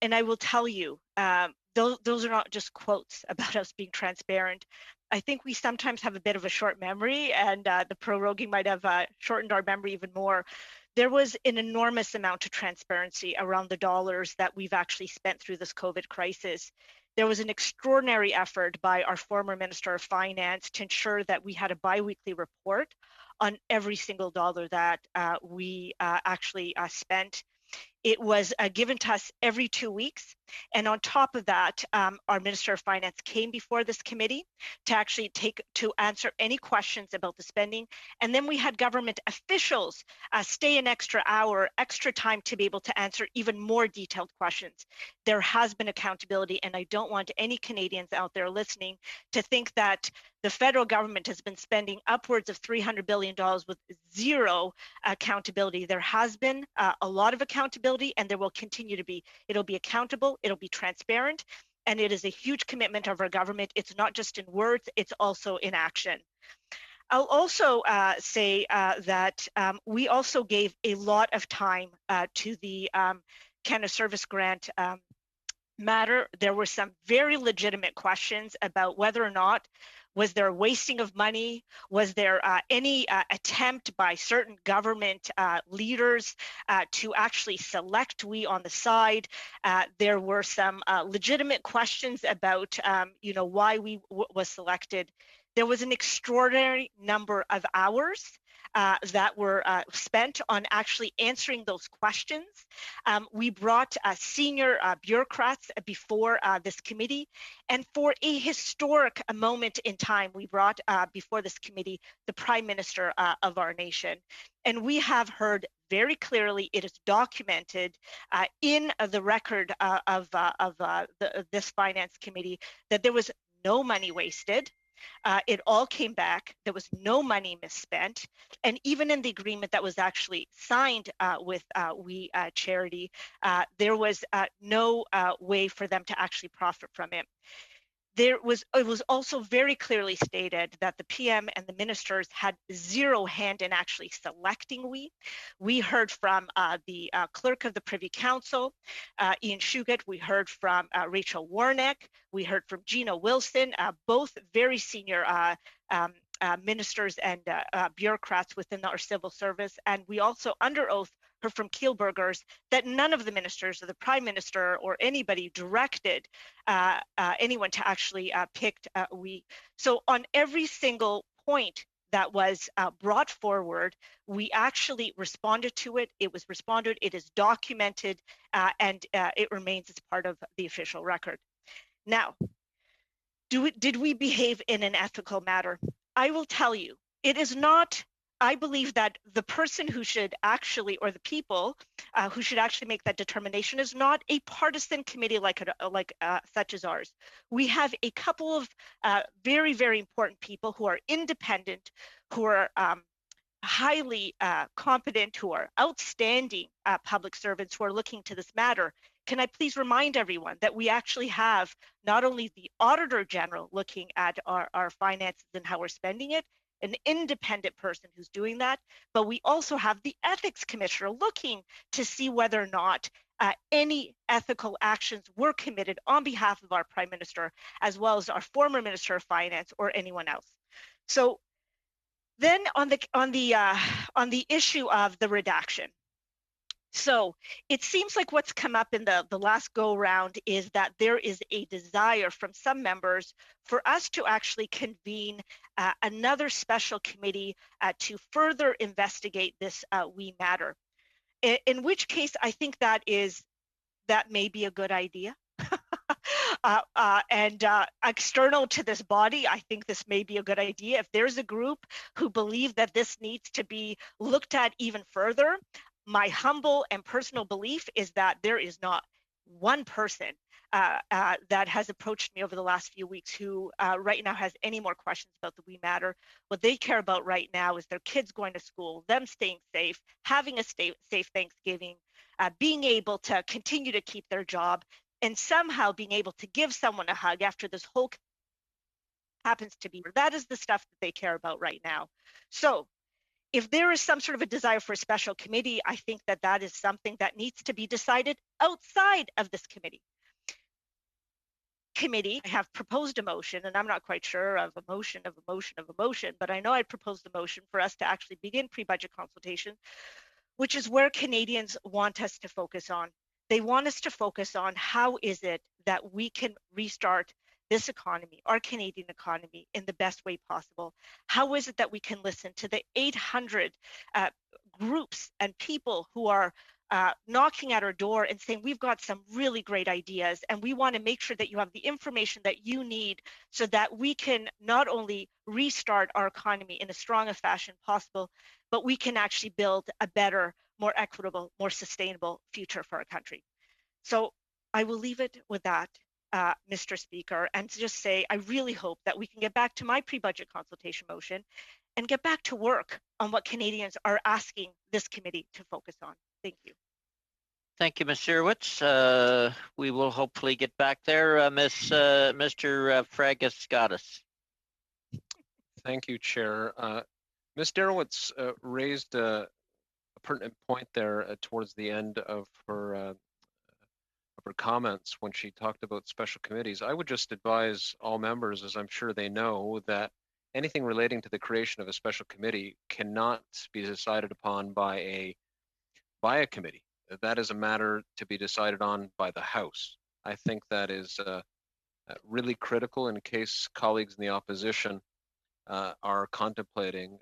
And I will tell you, those are not just quotes about us being transparent. I think we sometimes have a bit of a short memory, and the proroguing might have shortened our memory even more. There was an enormous amount of transparency around the dollars that we've actually spent through this COVID crisis. There was an extraordinary effort by our former Minister of Finance to ensure that we had a biweekly report on every single dollar that we actually spent. It was given to us every 2 weeks. And on top of that, our Minister of Finance came before this committee to answer any questions about the spending. And then we had government officials stay an extra hour, extra time to be able to answer even more detailed questions. There has been accountability, and I don't want any Canadians out there listening to think that the federal government has been spending upwards of $300 billion with zero accountability. There has been a lot of accountability, and there will continue to be. It'll be accountable, it'll be transparent, and it is a huge commitment of our government. It's not just in words, it's also in action. I'll also say that we also gave a lot of time to the Canada Service Grant matter. There were some very legitimate questions about whether or not was there wasting of money? Was there any attempt by certain government leaders to actually select we on the side? There were some legitimate questions about, why we was selected. There was an extraordinary number of hours that were spent on actually answering those questions. We brought senior bureaucrats before this committee, and for a historic moment in time, we brought before this committee the Prime Minister of our nation. And we have heard very clearly, it is documented in the record of this Finance Committee, that there was no money wasted. It all came back. There was no money misspent. And even in the agreement that was actually signed with We Charity, there was no way for them to actually profit from it. It was also very clearly stated that the PM and the ministers had zero hand in actually selecting we. We heard from the clerk of the Privy Council, Ian Shugat. We heard from Rachel Warnock. We heard from Gina Wilson, both very senior ministers and bureaucrats within our civil service. And we also, under oath, heard from Kielburgers that none of the ministers or the Prime Minister or anybody directed anyone to actually pick we. So on every single point that was brought forward, we actually responded to it. It was responded, it is documented, and it remains as part of the official record. Now, did we behave in an ethical manner? I will tell you, it is not I believe that the person who should actually, or the people who should actually make that determination is not a partisan committee like such as ours. We have a couple of very, very important people who are independent, who are highly competent, who are outstanding public servants who are looking to this matter. Can I please remind everyone that we actually have not only the Auditor General looking at our finances and how we're spending it, an independent person who's doing that, but we also have the Ethics Commissioner looking to see whether or not any ethical actions were committed on behalf of our Prime Minister, as well as our former Minister of Finance or anyone else. So then on the issue of the redaction. So it seems like what's come up in the last go round is that there is a desire from some members for us to actually convene another special committee to further investigate this wee matter. In which case, I think that may be a good idea. And external to this body, I think this may be a good idea. If there's a group who believe that this needs to be looked at even further, my humble and personal belief is that there is not one person that has approached me over the last few weeks who right now has any more questions about the wee matter. What they care about right now is their kids going to school, them staying safe, having a safe Thanksgiving, being able to continue to keep their job, and somehow being able to give someone a hug after this whole happens to be. That is the stuff that they care about right now. So if there is some sort of a desire for a special committee, I think that that is something that needs to be decided outside of this committee. I have proposed a motion, and I'm not quite sure of a motion, but I know I proposed a motion for us to actually begin pre-budget consultation, which is where Canadians want us to focus on. They want us to focus on how is it that we can restart this economy, our Canadian economy, in the best way possible. How is it that we can listen to the 800 groups and people who are knocking at our door and saying, we've got some really great ideas and we want to make sure that you have the information that you need so that we can not only restart our economy in as strong a fashion possible, but we can actually build a better, more equitable, more sustainable future for our country. So I will leave it with that, Mr. Speaker, and just say I really hope that we can get back to my pre-budget consultation motion and get back to work on what Canadians are asking this committee to focus on. Thank you. Thank you, Ms. Sirwitz. We will hopefully get back there. Mr. Fragascatis. Thank you, Chair. Ms. Derowitz raised a pertinent point there towards the end of her comments when she talked about special committees. I would just advise all members, as I'm sure they know, that anything relating to the creation of a special committee cannot be decided upon by a committee. That is a matter to be decided on by the House. I think that is really critical in case colleagues in the opposition are contemplating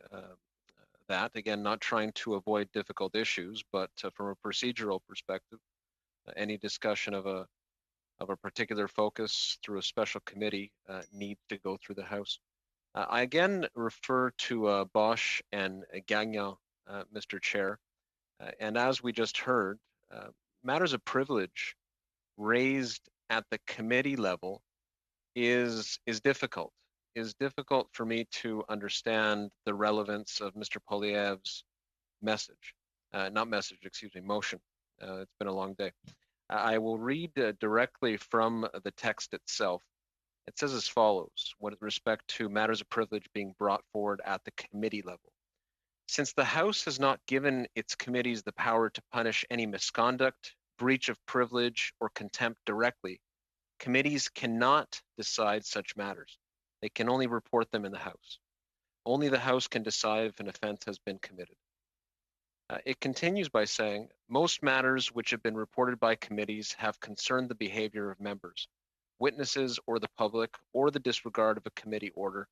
that. Again, not trying to avoid difficult issues, but from a procedural perspective, any discussion of a particular focus through a special committee needs to go through the House. I again refer to Bosch and Gagnon, Mr. Chair, and as we just heard, matters of privilege raised at the committee level is difficult. Is difficult for me to understand the relevance of Mr. Poilievre's motion. It's been a long day. I will read directly from the text itself. It says as follows, with respect to matters of privilege being brought forward at the committee level. Since the House has not given its committees the power to punish any misconduct, breach of privilege, or contempt directly, committees cannot decide such matters. They can only report them in the House. Only the House can decide if an offense has been committed. It continues by saying, most matters which have been reported by committees have concerned the behavior of members, witnesses, or the public, or the disregard of a committee order.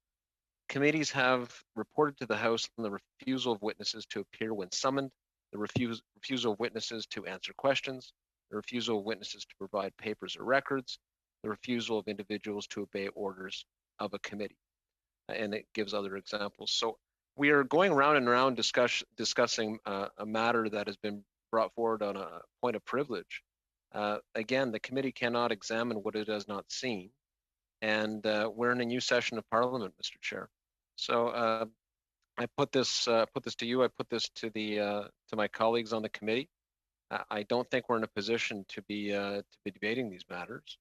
Committees have reported to the House on the refusal of witnesses to appear when summoned, the refusal of witnesses to answer questions, the refusal of witnesses to provide papers or records, the refusal of individuals to obey orders of a committee. And it gives other examples. So we are going round and round discussing a matter that has been brought forward on a point of privilege. Again, the committee cannot examine what it has not seen, and we're in a new session of Parliament, Mr. Chair. So I put this to you. I put this to my colleagues on the committee. I don't think we're in a position to be debating these matters.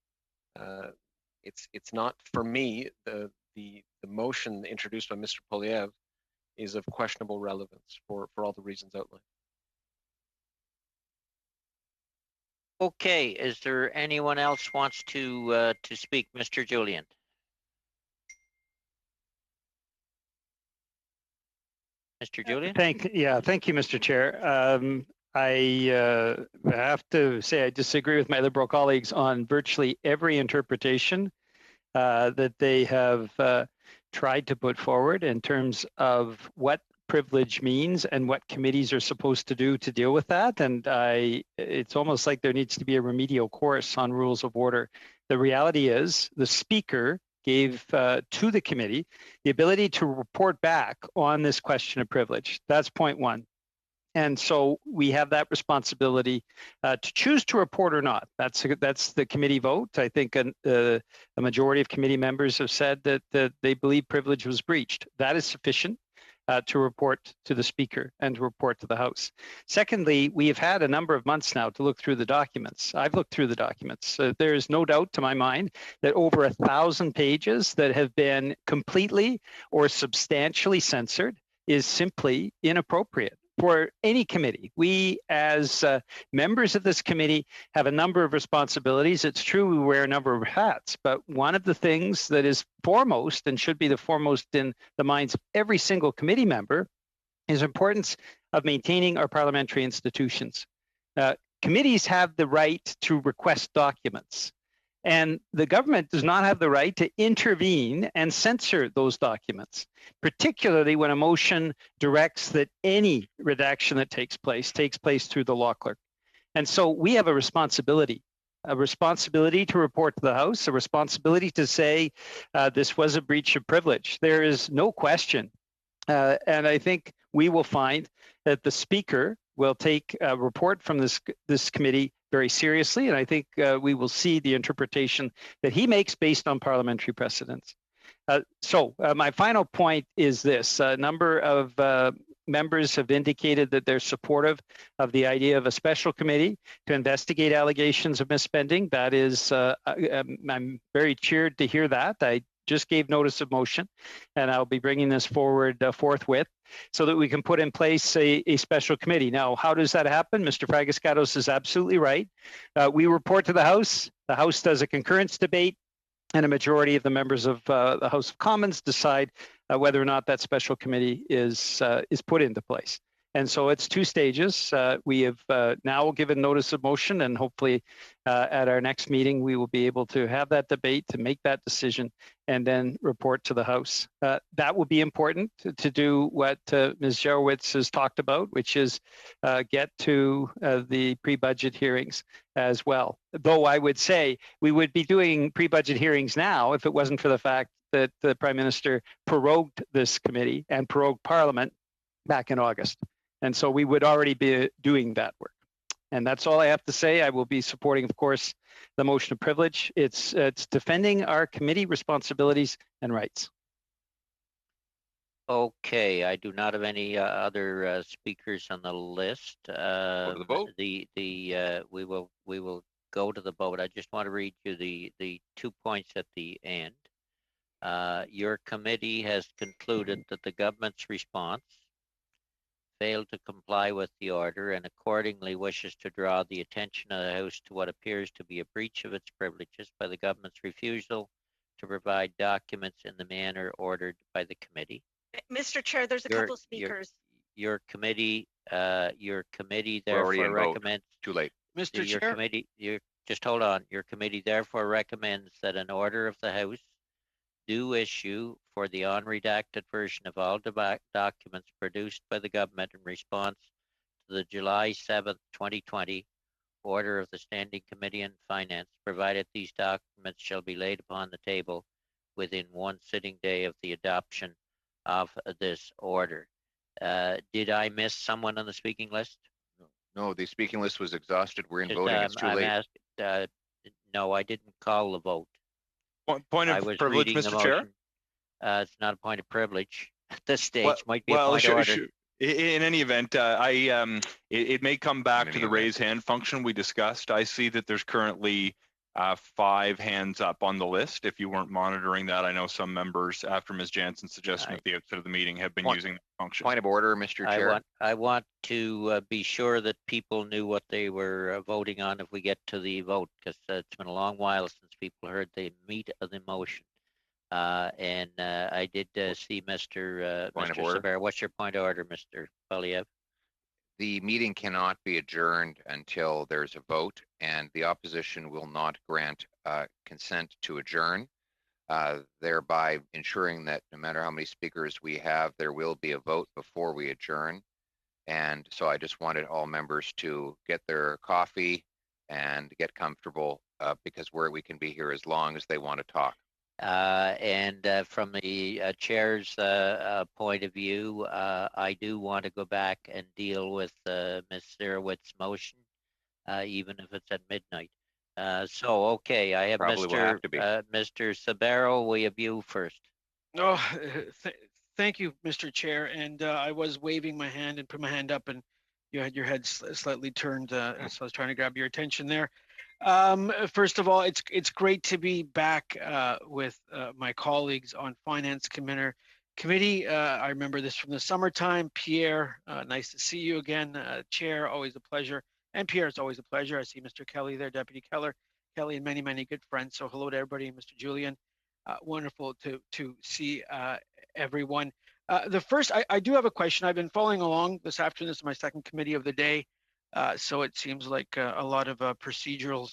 It's not for me. The motion introduced by Mr. Poliev is of questionable relevance for all the reasons outlined. Okay, is there anyone else wants to speak? Mr. Julian. Mr. Julian? Thank you, Mr. Chair. I have to say I disagree with my Liberal colleagues on virtually every interpretation that they have tried to put forward in terms of what privilege means and what committees are supposed to do to deal with that. And it's almost like there needs to be a remedial course on rules of order. The reality is the Speaker gave to the committee the ability to report back on this question of privilege. That's point one. And so we have that responsibility to choose to report or not. That's the committee vote. I think a majority of committee members have said that they believe privilege was breached. That is sufficient to report to the Speaker and to report to the House. Secondly, we have had a number of months now to look through the documents. I've looked through the documents. There is no doubt to my mind that over 1,000 pages that have been completely or substantially censored is simply inappropriate for any committee. We, as members of this committee, have a number of responsibilities. It's true we wear a number of hats, but one of the things that is foremost and should be the foremost in the minds of every single committee member is the importance of maintaining our parliamentary institutions. Committees have the right to request documents. And the government does not have the right to intervene and censor those documents, particularly when a motion directs that any redaction that takes place through the law clerk. And so we have a responsibility to report to the House, a responsibility to say this was a breach of privilege. There is no question. And I think we will find that the Speaker will take a report from this committee very seriously, and I think we will see the interpretation that he makes based on parliamentary precedents. So my final point is this. A number of members have indicated that they're supportive of the idea of a special committee to investigate allegations of misspending. That is, I'm very cheered to hear that. I just gave notice of motion, and I'll be bringing this forward forthwith so that we can put in place a special committee. Now, how does that happen? Mr. Fragaskatos is absolutely right. We report to the House does a concurrence debate, and a majority of the members of the House of Commons decide whether or not that special committee is put into place. And so it's two stages. We have now given notice of motion, and hopefully at our next meeting, we will be able to have that debate, to make that decision, and then report to the House. That will be important to do what Ms. Jarowitz has talked about, which is get to the pre-budget hearings as well. Though I would say we would be doing pre-budget hearings now if it wasn't for the fact that the Prime Minister prorogued this committee and prorogued Parliament back in August. And so we would already be doing that work. And that's all I have to say. I will be supporting, of course, the motion of privilege. It's defending our committee responsibilities and rights. Okay, I do not have any other speakers on the list. Go to the vote. We will go to the vote. I just want to read you the 2 points at the end. Your committee has concluded that the government's response failed to comply with the order and accordingly wishes to draw the attention of the House to what appears to be a breach of its privileges by the government's refusal to provide documents in the manner ordered by the committee. Mr. Chair, there's a couple speakers. Your committee therefore recommends. Too late. Mr. Your Chair. committee, just hold on. Your committee therefore recommends that an order of the House do issue for the unredacted version of all documents produced by the government in response to the July 7th, 2020 order of the Standing Committee on Finance, provided these documents shall be laid upon the table within one sitting day of the adoption of this order. Did I miss someone on the speaking list? No, the speaking list was exhausted. We're in Just, voting. It's too I'm late. asked, no, I didn't call the vote. Point I of was privilege, reading the Mr. Chair. motion. It's not a point of privilege at this stage. Well, Might be a point of order. In any event, it may come back to the raise hand function we discussed. I see that there's currently 5 hands up on the list. If you weren't monitoring that, I know some members, after Ms. Jansen's suggestion at the outset of the meeting, have been using that function. Point of order, Mr. Chair. I want to be sure that people knew what they were voting on if we get to the vote, because it's been a long while since people heard the meat of the motion. And I did see Mr. Sabera. What's your point of order, Mr. Polyev? The meeting cannot be adjourned until there's a vote, and the opposition will not grant consent to adjourn, thereby ensuring that no matter how many speakers we have, there will be a vote before we adjourn. And so I just wanted all members to get their coffee and get comfortable because we can be here as long as they want to talk. And from the chair's point of view, I do want to go back and deal with Ms. Sirawitz's motion, even if it's at midnight. So, okay, I have Mr. Sabero. We have you first. Oh, thank you, Mr. Chair. And I was waving my hand and put my hand up, and you had your head slightly turned, so I was trying to grab your attention there. First of all, it's great to be back with my colleagues on Finance Committee. I remember this from the summertime. Pierre, nice to see you again. Chair, always a pleasure. And Pierre, it's always a pleasure. I see Mr. Kelly there, Deputy Kelly, and many, many good friends. So hello to everybody, Mr. Julian. Wonderful to see everyone. The first, I do have a question. I've been following along this afternoon. This is my second committee of the day. So it seems like a lot of procedural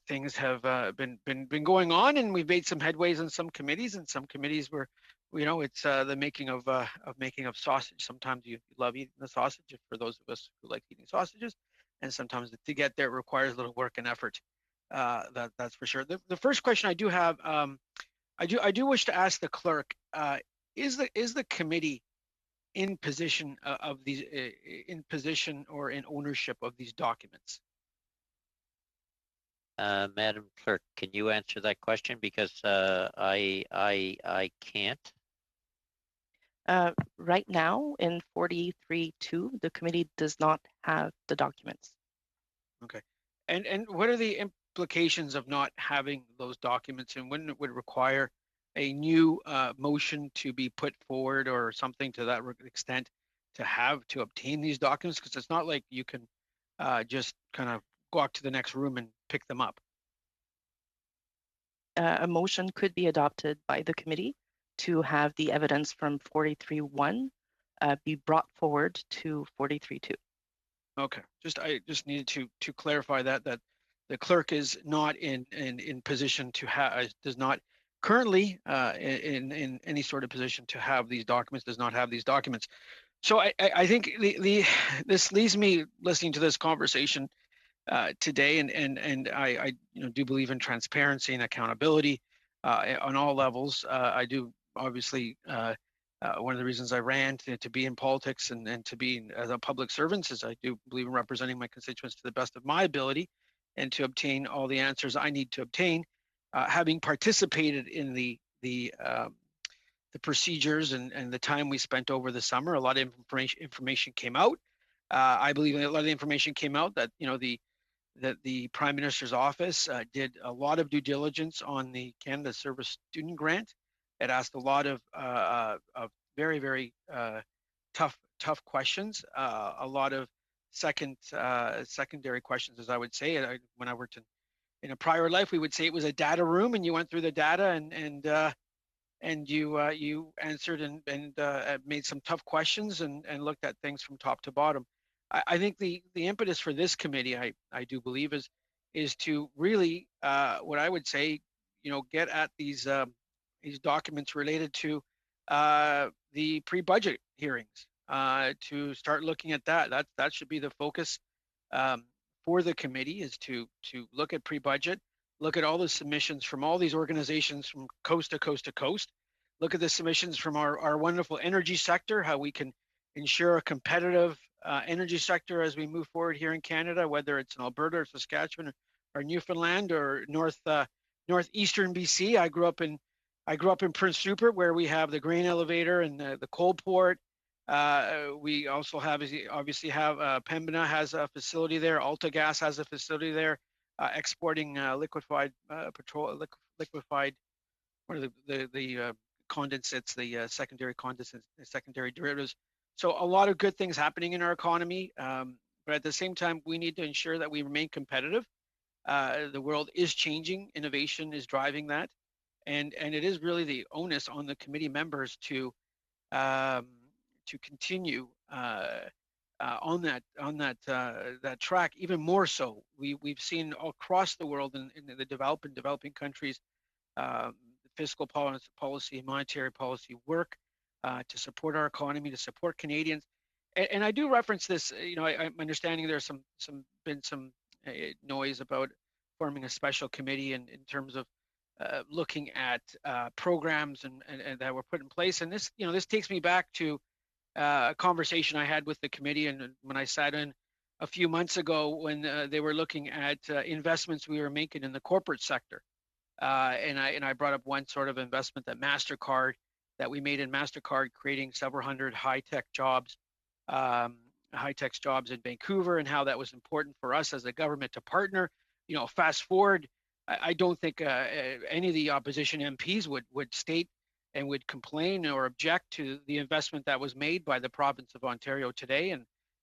things have been going on, and we've made some headways in some committees. And some committees were, it's the making of sausage. Sometimes you love eating the sausage, for those of us who like eating sausages, and sometimes to get there requires a little work and effort. That's for sure. The first question I do have, I do wish to ask the clerk: is the committee in position of these, in position or in ownership of these documents? Madam Clerk, can you answer that question? Because I can't. Right now, in 43.2, the committee does not have the documents. Okay, and what are the implications of not having those documents, and when it would require a new motion to be put forward or something to that extent to obtain these documents? Because it's not like you can just kind of walk to the next room and pick them up. A motion could be adopted by the committee to have the evidence from 43.1 be brought forward to 43.2. Okay, I just needed to clarify that the clerk is not in position to have, does not currently in any sort of position to have these documents, does not have these documents. So I think this leaves me listening to this conversation today, and I do believe in transparency and accountability on all levels. I do obviously one of the reasons I ran to be in politics and to be as a public servant is I do believe in representing my constituents to the best of my ability and to obtain all the answers I need to obtain. Having participated in the procedures and the time we spent over the summer, a lot of information came out. I believe a lot of the information came out that that the Prime Minister's office did a lot of due diligence on the Canada Service Student Grant. It asked a lot of very, very tough questions, a lot of secondary questions, as I would say. When I worked in a prior life, we would say it was a data room, and you went through the data and you answered and made some tough questions and looked at things from top to bottom. I think the impetus for this committee, I do believe, is to really what I would say, get at these documents related to the pre-budget hearings, to start looking at that. That should be the focus for the committee, is to look at pre-budget, look at all the submissions from all these organizations from coast to coast to coast, look at the submissions from our wonderful energy sector, how we can ensure a competitive energy sector as we move forward here in Canada, whether it's in Alberta or Saskatchewan or Newfoundland or northeastern BC. I grew up in Prince Rupert, where we have the grain elevator and the coal port. We also obviously have Pembina has a facility there. AltaGas has a facility there, exporting liquefied petrol, liquefied, what are the condensates, the secondary condensates, the secondary derivatives. So a lot of good things happening in our economy, but at the same time, we need to ensure that we remain competitive. The world is changing. Innovation is driving that, and it is really the onus on the committee members to continue on that track. Even more so, we've seen across the world in the developing countries, fiscal policy, monetary policy work to support our economy, to support Canadians. And I do reference this. I'm understanding there's been some noise about forming a special committee in terms of looking at programs and that were put in place. And this takes me back to a conversation I had with the committee, and when I sat in a few months ago when they were looking at investments we were making in the corporate sector. And I brought up one sort of investment that MasterCard that we made in MasterCard, creating several hundred high-tech jobs in Vancouver, and how that was important for us as a government to partner. Fast forward, I don't think any of the opposition MPs would state and would complain or object to the investment that was made by the province of Ontario today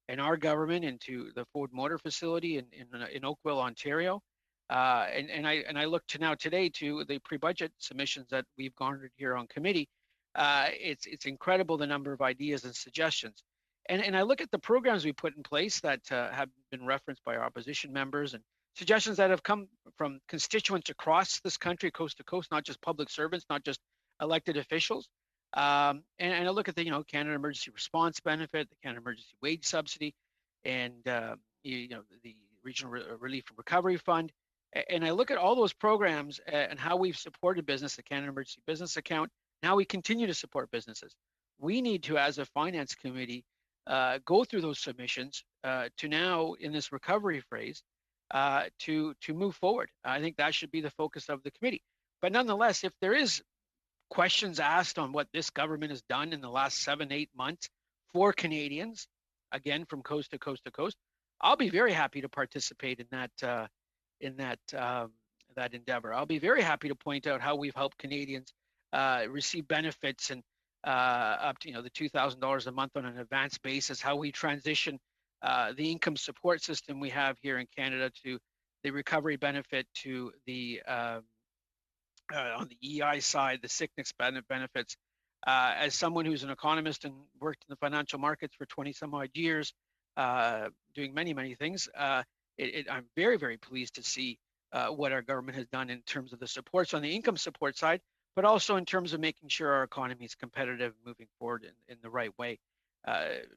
and our government into the Ford Motor facility in Oakville, Ontario. And I look to now today to the pre-budget submissions that we've garnered here on committee. It's incredible the number of ideas and suggestions. And I look at the programs we put in place that have been referenced by our opposition members, and suggestions that have come from constituents across this country, coast to coast, not just public servants, not just elected officials. And I look at the Canada Emergency Response Benefit, the Canada Emergency Wage Subsidy, and the Regional Relief and Recovery Fund. And I look at all those programs and how we've supported business, the Canada Emergency Business Account, and how we continue to support businesses. We need to, as a finance committee, go through those submissions to now, in this recovery phase, to move forward. I think that should be the focus of the committee. But nonetheless, if there is questions asked on what this government has done in the last 7-8 months for Canadians, again from coast to coast to coast, I'll be very happy to participate in that endeavor. I'll be very happy to point out how we've helped Canadians receive benefits and up to the $2,000 a month on an advanced basis, how we transition the income support system we have here in Canada to the recovery benefit, to the on the EI side, the sickness benefits. As someone who's an economist and worked in the financial markets for 20 some odd years, doing many things, I'm very, very pleased to see what our government has done in terms of the supports on the income support side, but also in terms of making sure our economy is competitive moving forward in the right way.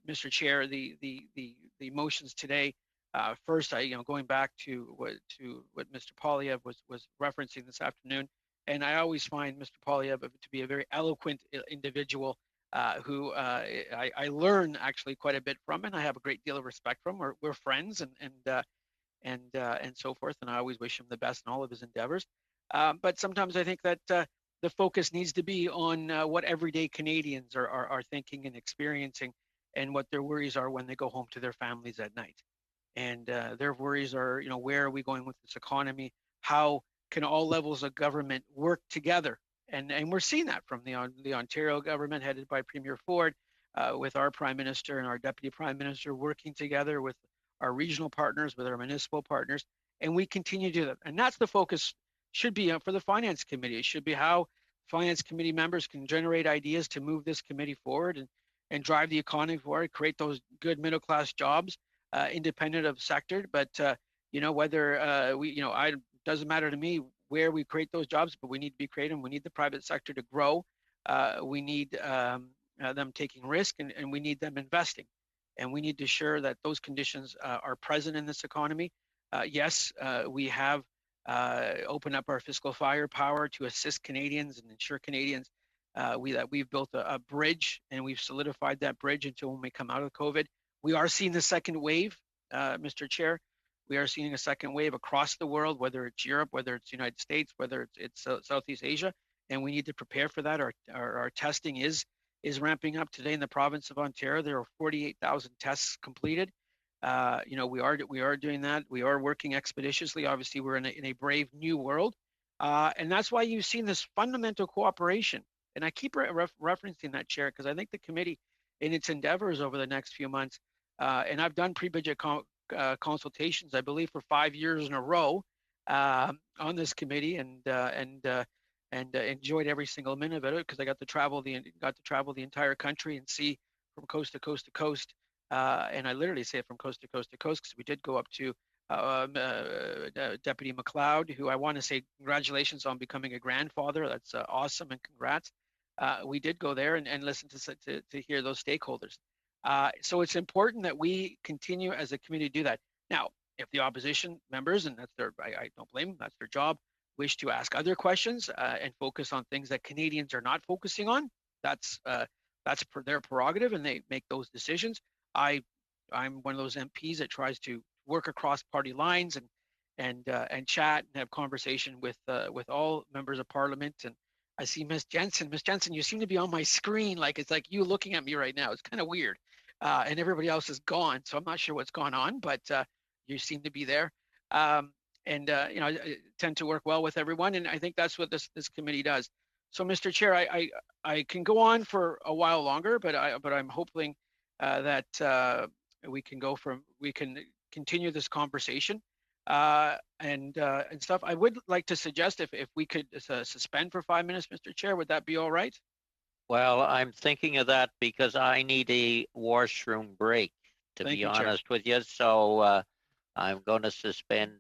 Mr. Chair, the motions today, first, going back to what Mr. Poilievre was referencing this afternoon, and I always find Mr. Poilievre to be a very eloquent individual who I learn actually quite a bit from, and I have a great deal of respect from. We're friends and so forth, and I always wish him the best in all of his endeavors. But sometimes I think that the focus needs to be on what everyday Canadians are thinking and experiencing, and what their worries are when they go home to their families at night. And their worries are, where are we going with this economy? How can all levels of government work together? And we're seeing that from the Ontario government headed by Premier Ford, with our Prime Minister and our Deputy Prime Minister working together with our regional partners, with our municipal partners, and we continue to do that. And that's the focus should be for the Finance Committee. It should be how Finance Committee members can generate ideas to move this committee forward and drive the economy forward, create those good middle class jobs, independent of sector. But whether it doesn't matter to me where we create those jobs, but we need to be creative. We need the private sector to grow. We need them taking risk, and we need them investing. And we need to ensure that those conditions are present in this economy. Yes, we have opened up our fiscal firepower to assist Canadians and ensure Canadians we've built a bridge, and we've solidified that bridge until when we come out of COVID. We are seeing the second wave, Mr. Chair. We are seeing a second wave across the world, whether it's Europe, whether it's the United States, whether it's Southeast Asia, and we need to prepare for that. Our testing is ramping up. Today in the province of Ontario, there are 48,000 tests completed. We are doing that. We are working expeditiously. Obviously, we're in a brave new world, and that's why you've seen this fundamental cooperation. And I keep referencing that, Chair, because I think the committee, in its endeavors over the next few months, and I've done pre-budget consultations, I believe, for 5 years in a row on this committee, and enjoyed every single minute of it because I got to travel the entire country and see from coast to coast to coast. And I literally say it from coast to coast to coast because we did go up to Deputy McLeod, who I want to say congratulations on becoming a grandfather. That's awesome, and congrats. We did go there and listen to hear those stakeholders. So it's important that we continue as a community to do that. Now, if the opposition members, and I don't blame them, that's their job, wish to ask other questions and focus on things that Canadians are not focusing on, that's their prerogative, and they make those decisions. I'm one of those MPs that tries to work across party lines and chat and have conversation with all members of Parliament. And I see Miss Jensen. Miss Jensen, you seem to be on my screen, like it's like you looking at me right now. It's kind of weird, and everybody else is gone, so I'm not sure what's going on, but you seem to be there. I tend to work well with everyone, and I think that's what this committee does. So, Mr. Chair, I can go on for a while longer, but I'm hoping that we can continue this conversation and stuff. I would like to suggest if we could suspend for 5 minutes, Mr. Chair, would that be all right? Well, I'm thinking of that because I need a washroom break, to Thank be you, Chair. honest with you. So I'm going to suspend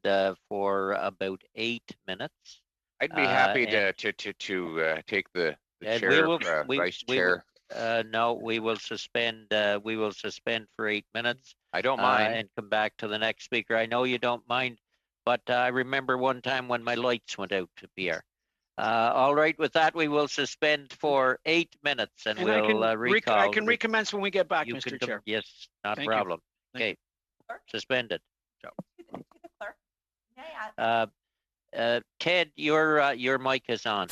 for about 8 minutes. I'd be happy to take the chair, Vice Chair. No, we will suspend. We will suspend for 8 minutes. I don't mind. And come back to the next speaker. I know you don't mind, but I remember one time when my lights went out, Pierre. All right, with that, we will suspend for 8 minutes, and we'll recall. I can recommence when we get back, Mr. Chair. Yes, not a Thank problem. you. Okay, suspended. Ted, your mic is on.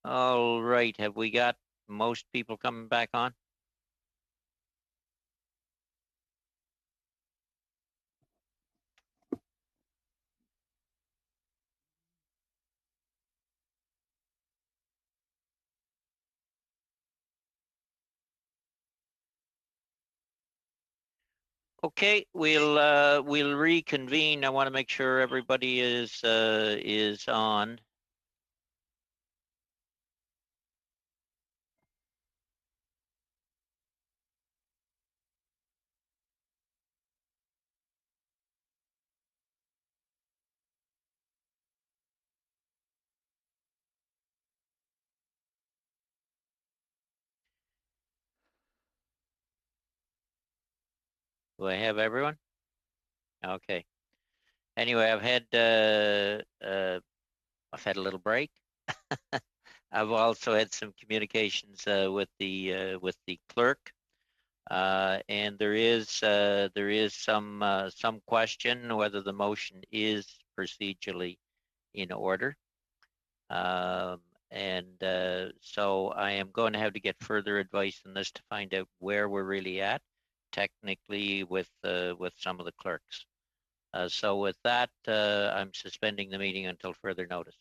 All right, have we got most people coming back on? Okay, we'll reconvene. I want to make sure everybody is on. Do I have everyone? Okay. Anyway, I've had a little break. I've also had some communications with the clerk, and there is some question whether the motion is procedurally in order. So I am going to have to get further advice on this to find out where we're really at technically with some of the clerks. So with that, I'm suspending the meeting until further notice.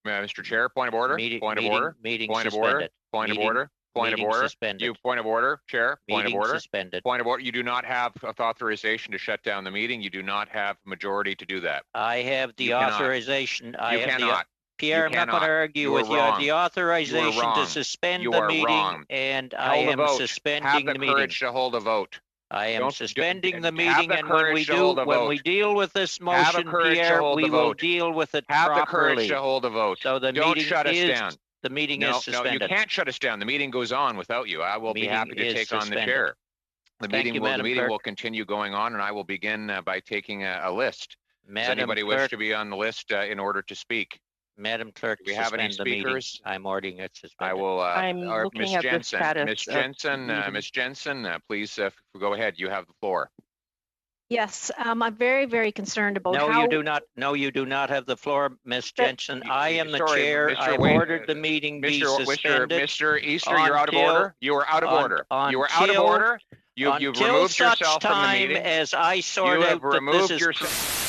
Mr. Chair, point of order. Meeting Point of order. Meeting Point of suspended. order. Point of order. Point of order. Suspended. You point of order, Chair. Point of Meeting order. suspended. Point of order. You do not have authorization to shut down the meeting. You do not have majority to do that. I have the You cannot. authorization. I You have cannot. Pierre, I'm not going to argue with you. I have the authorization to suspend the meeting, and I am suspending the meeting. Have the courage to hold a vote. I am suspending the meeting, have the and when we courage to hold a vote. deal with this motion, courage to Pierre, hold we the will vote. deal with it Have properly. the courage to hold a vote. So the Don't meeting shut us is down. the meeting No, is suspended. no, you can't shut us down. The meeting goes on without you. I will be happy to take on the chair. The meeting will continue going on, and I will begin by taking a list. Does anybody wish to be on the list in order to speak? Madam Clerk, do we have any speakers? I'm ordering it suspended. I will. I'm looking at the status. Miss Jensen, please go ahead. You have the floor. Yes, I'm very, very concerned about how... No, you do not. No, you do not have the floor, Miss Jensen. I am the chair. I ordered the meeting be suspended. Mr. Easter, you're out of order. You are out of order. You are out of order. You've removed yourself from the meeting. As I sort out that this is...